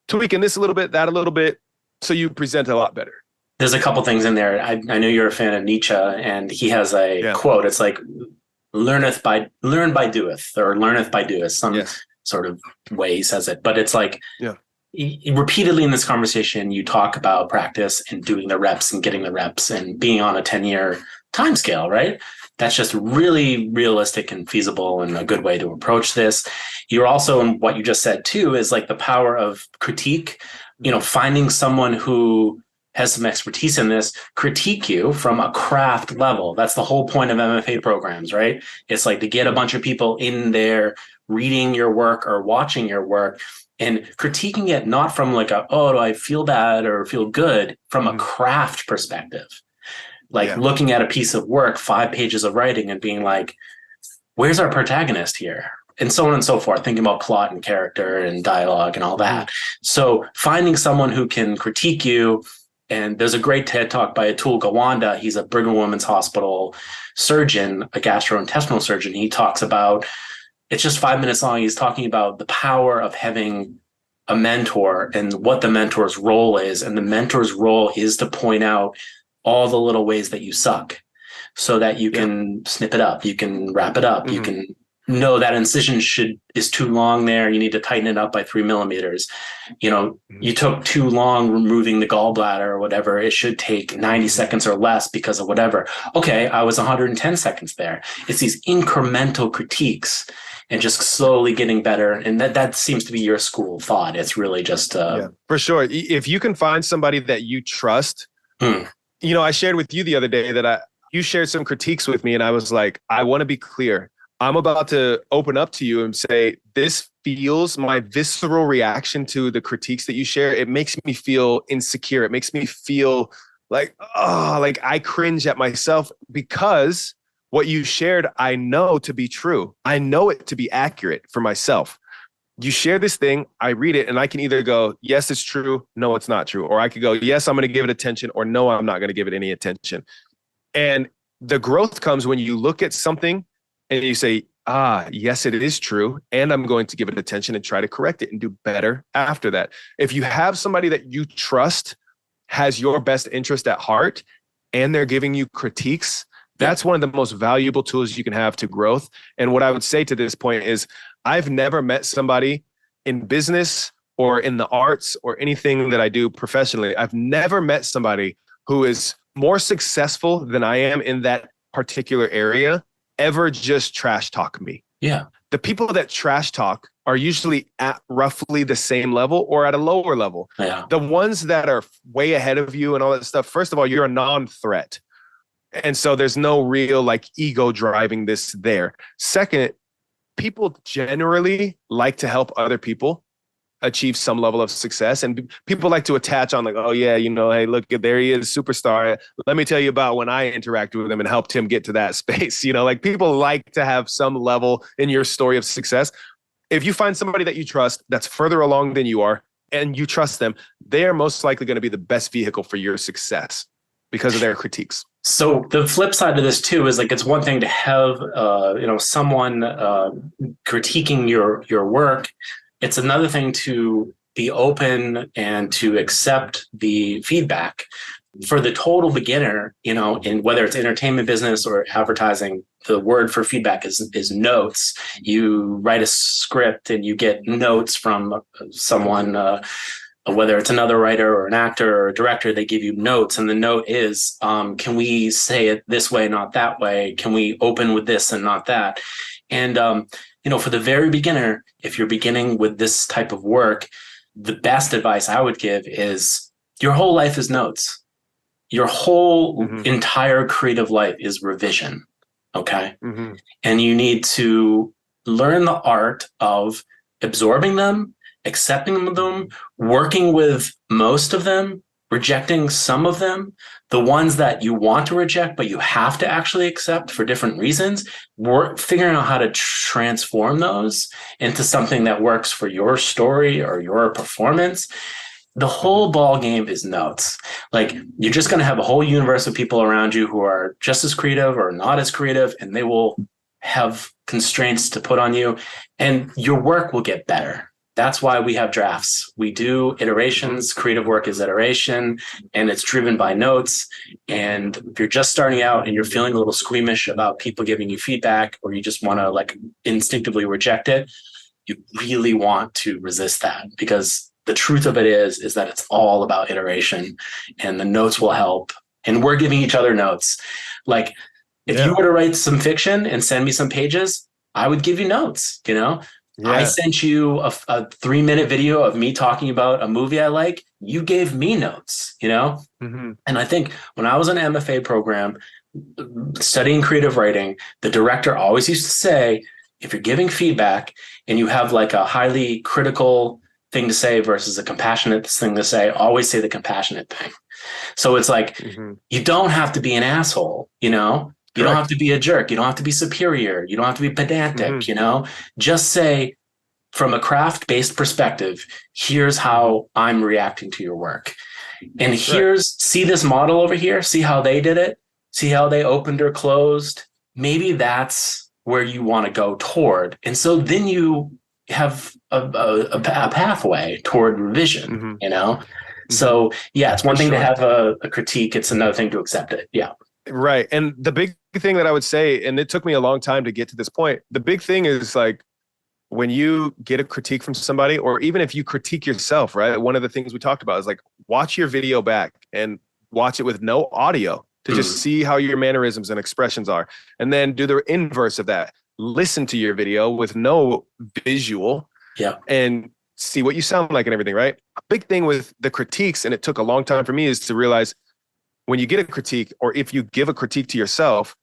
tweaking this a little bit, that a little bit, so you present a lot better. There's a couple things in there. I know you're a fan of Nietzsche, and he has a quote. It's like, learn by doeth, or learneth by doeth, some sort of way he says it. But it's like, repeatedly in this conversation, you talk about practice and doing the reps and getting the reps and being on a 10-year time scale, right? That's just really realistic and feasible and a good way to approach this. You're also, and what you just said too, is like the power of critique, finding someone who has some expertise in this, critique you from a craft level. That's the whole point of MFA programs, right? It's like to get a bunch of people in there reading your work or watching your work and critiquing it, not from like do I feel bad or feel good, from a craft perspective. Like looking at a piece of work, 5 pages of writing, and being like, where's our protagonist here? And so on and so forth, thinking about plot and character and dialogue and all that. So finding someone who can critique you. And there's a great TED talk by Atul Gawanda. He's a Brigham Women's Hospital surgeon, a gastrointestinal surgeon. He talks about, it's just 5 minutes long. He's talking about the power of having a mentor and what the mentor's role is. And the mentor's role is to point out all the little ways that you suck. so that you can snip it up, you can wrap it up, you can know that incision is too long there, you need to tighten it up by 3 millimeters. You took too long removing the gallbladder or whatever, it should take 90 seconds or less because of whatever. Okay, I was 110 seconds there. It's these incremental critiques and just slowly getting better. And that seems to be your school of thought. It's really just for sure. If you can find somebody that you trust, I shared with you the other day that you shared some critiques with me, and I was like, I want to be clear. I'm about to open up to you and say, this feels, my visceral reaction to the critiques that you share, it makes me feel insecure. It makes me feel like I cringe at myself, because what you shared, I know to be true. I know it to be accurate for myself. You share this thing, I read it, and I can either go, yes, it's true. No, it's not true. Or I could go, yes, I'm going to give it attention, or no, I'm not going to give it any attention. And the growth comes when you look at something and you say, yes, it is true, and I'm going to give it attention and try to correct it and do better after that. If you have somebody that you trust has your best interest at heart and they're giving you critiques, that's one of the most valuable tools you can have to growth. And what I would say to this point is, I've never met somebody in business or in the arts or anything that I do professionally. I've never met somebody who is more successful than I am in that particular area ever just trash talk me. Yeah. The people that trash talk are usually at roughly the same level or at a lower level. Yeah. The ones that are way ahead of you and all that stuff, first of all, you're a non-threat. And so there's no real ego driving this there. Second, people generally like to help other people achieve some level of success. And people like to attach on oh yeah, hey, look, there he is, superstar. Let me tell you about when I interacted with him and helped him get to that space. People like to have some level in your story of success. If you find somebody that you trust that's further along than you are and you trust them, they are most likely going to be the best vehicle for your success because of their critiques. So the flip side of this too is it's one thing to have someone critiquing your work. It's another thing to be open and to accept the feedback. For the total beginner, in whether it's entertainment business or advertising, the word for feedback is notes. You write a script and you get notes from someone, whether it's another writer or an actor or a director, they give you notes. And the note is, can we say it this way, not that way? Can we open with this and not that? And, for the very beginner, if you're beginning with this type of work, the best advice I would give is your whole life is notes. Your whole entire creative life is revision. Okay. And you need to learn the art of absorbing them, accepting them, working with most of them, rejecting some of them, the ones that you want to reject, but you have to actually accept for different reasons, figuring out how to transform those into something that works for your story or your performance. The whole ball game is notes. You're just going to have a whole universe of people around you who are just as creative or not as creative, and they will have constraints to put on you, and your work will get better. That's why we have drafts. We do iterations. Creative work is iteration, and it's driven by notes. And if you're just starting out and you're feeling a little squeamish about people giving you feedback, or you just want to instinctively reject it, you really want to resist that, because the truth of it is that it's all about iteration, and the notes will help. And we're giving each other notes. If you were to write some fiction and send me some pages, I would give you notes, Yeah. I sent you a 3-minute video of me talking about a movie I like. You gave me notes, And I think when I was in an MFA program studying creative writing, the director always used to say, if you're giving feedback and you have a highly critical thing to say versus a compassionate thing to say, always say the compassionate thing. So it's you don't have to be an asshole, You don't have to be a jerk. You don't have to be superior. You don't have to be pedantic, Just say, from a craft-based perspective, here's how I'm reacting to your work. And see this model over here. See how they did it. See how they opened or closed. Maybe that's where you want to go toward. And so then you have a pathway toward revision, So, it's one thing to have a critique. It's another thing to accept it. Yeah. Right. And the big thing that I would say, and it took me a long time to get to this point, the big thing is like when you get a critique from somebody, or even if you critique yourself, right? One of the things we talked about is like watch your video back and watch it with no audio to just see how your mannerisms and expressions are. And then do the inverse of that. Listen to your video with no visual and see what you sound like and everything, right? A big thing with the critiques, and it took a long time for me, is to realize when you get a critique, or if you give a critique to yourself,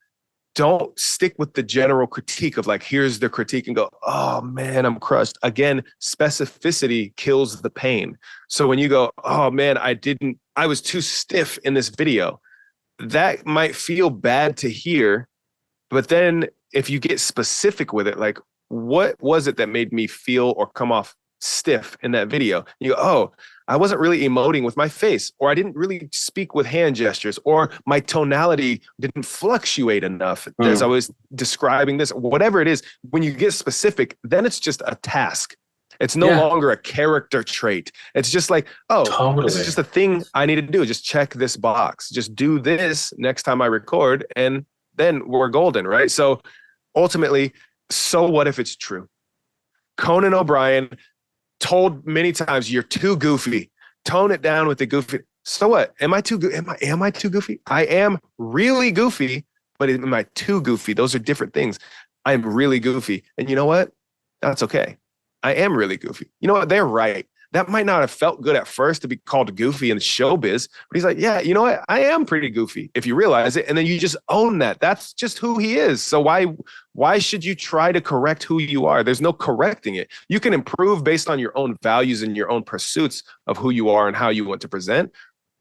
don't stick with the general critique of like, here's the critique and go, oh man, I'm crushed. Again, specificity kills the pain. So when you go, oh man, I was too stiff in this video, that might feel bad to hear. But then if you get specific with it, like, what was it that made me feel or come off stiff in that video? You go, oh, I wasn't really emoting with my face, or I didn't really speak with hand gestures, or my tonality didn't fluctuate enough as I was describing this, whatever it is. When you get specific, then it's just a task. It's no longer a character trait. It's just like, oh, this is just a thing I need to do. Just check this box. Just do this next time I record, and then we're golden, right? So ultimately, so what if it's true? Conan O'Brien told many times, you're too goofy. Tone it down with the goofy. So what? Am I too am I too goofy? I am really goofy, but am I too goofy? Those are different things. I'm really goofy. And you know what? That's okay. I am really goofy. You know what? They're right. That might not have felt good at first to be called goofy in showbiz, but he's like, yeah, you know what? I am pretty goofy if you realize it. And then you just own that. That's just who he is. So why should you try to correct who you are? There's no correcting it. You can improve based on your own values and your own pursuits of who you are and how you want to present.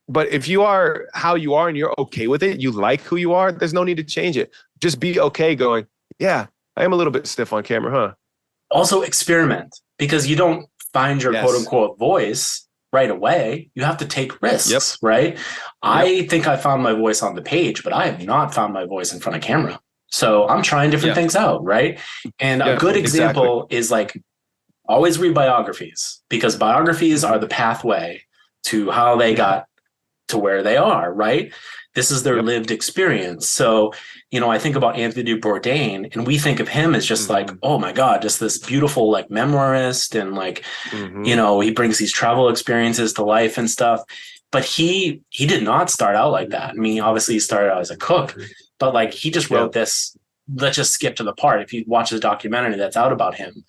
But if you are how you are and you're okay with it, you like who you are, there's no need to change it. Just be okay going, yeah, I am a little bit stiff on camera, huh? Also experiment, because you don't find your quote unquote voice right away. You have to take risks, right? I think I found my voice on the page, but I have not found my voice in front of camera. So I'm trying different things out, right? And a good example is like, always read biographies, because biographies are the pathway to how they got to where they are, right? This is their lived experience. So, you know, I think about Anthony Bourdain, and we think of him as just like, oh my God, just this beautiful like memoirist, and like, you know, he brings these travel experiences to life and stuff. But he did not start out like that. I mean, obviously he started out as a cook, but like he just wrote this. Let's just skip to the part. If you watch the documentary that's out about him,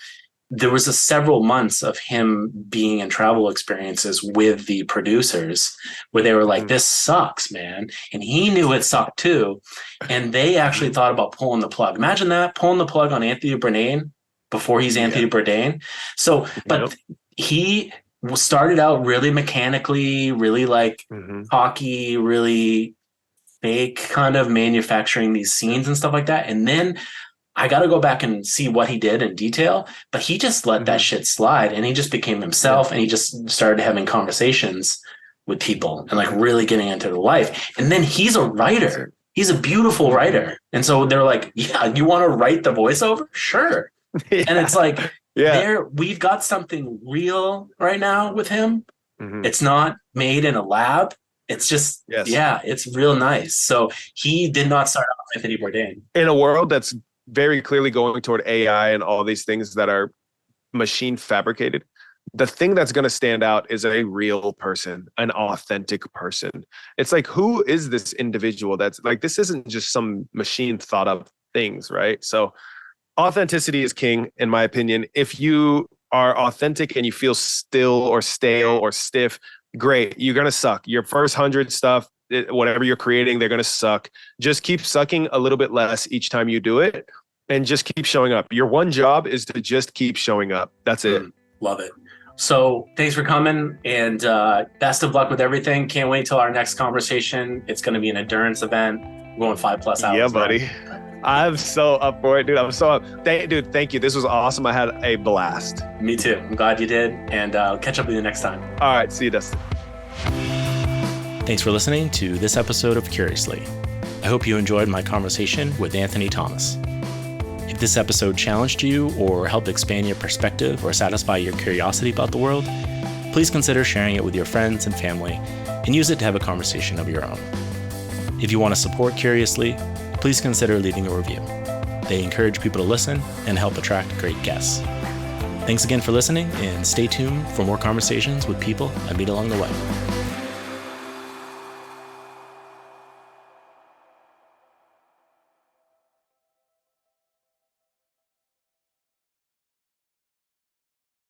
there was several months of him being in travel experiences with the producers where they were like, this sucks, man. And he knew it sucked too. And they actually thought about pulling the plug. Imagine that, pulling the plug on Anthony Bourdain before he's Anthony Bourdain. So, but he started out really mechanically, really like talky, really fake, kind of manufacturing these scenes and stuff like that. And then I got to go back and see what he did in detail, but he just let that shit slide, and he just became himself, and he just started having conversations with people and like really getting into the life. And then he's a writer. He's a beautiful writer. And so they're like, yeah, you want to write the voiceover? Sure. And it's like, we've got something real right now with him. It's not made in a lab. It's just, it's real nice. So he did not start out with Anthony Bourdain. In a world that's very clearly going toward AI and all these things that are machine fabricated, the thing that's going to stand out is a real person, an authentic person. It's like, who is this individual? That's like, this isn't just some machine thought of things, right? So authenticity is king, in my opinion. If you are authentic and you feel still or stale or stiff, great, you're going to suck. Your first 100 stuff, whatever you're creating, they're going to suck. Just keep sucking a little bit less each time you do it, and just keep showing up. Your one job is to just keep showing up. That's it. Love it. So thanks for coming, and best of luck with everything. Can't wait till our next conversation. It's going to be an endurance event. We're going 5+ hours. Yeah, buddy. I'm so up for it, dude. I'm so up. Dude, thank you. This was awesome. I had a blast. Me too. I'm glad you did, and I'll catch up with you next time. All right. See you, Dustin. Thanks for listening to this episode of Curiously. I hope you enjoyed my conversation with Anthony Thomas. If this episode challenged you or helped expand your perspective or satisfy your curiosity about the world, please consider sharing it with your friends and family and use it to have a conversation of your own. If you want to support Curiously, please consider leaving a review. They encourage people to listen and help attract great guests. Thanks again for listening, and stay tuned for more conversations with people I meet along the way.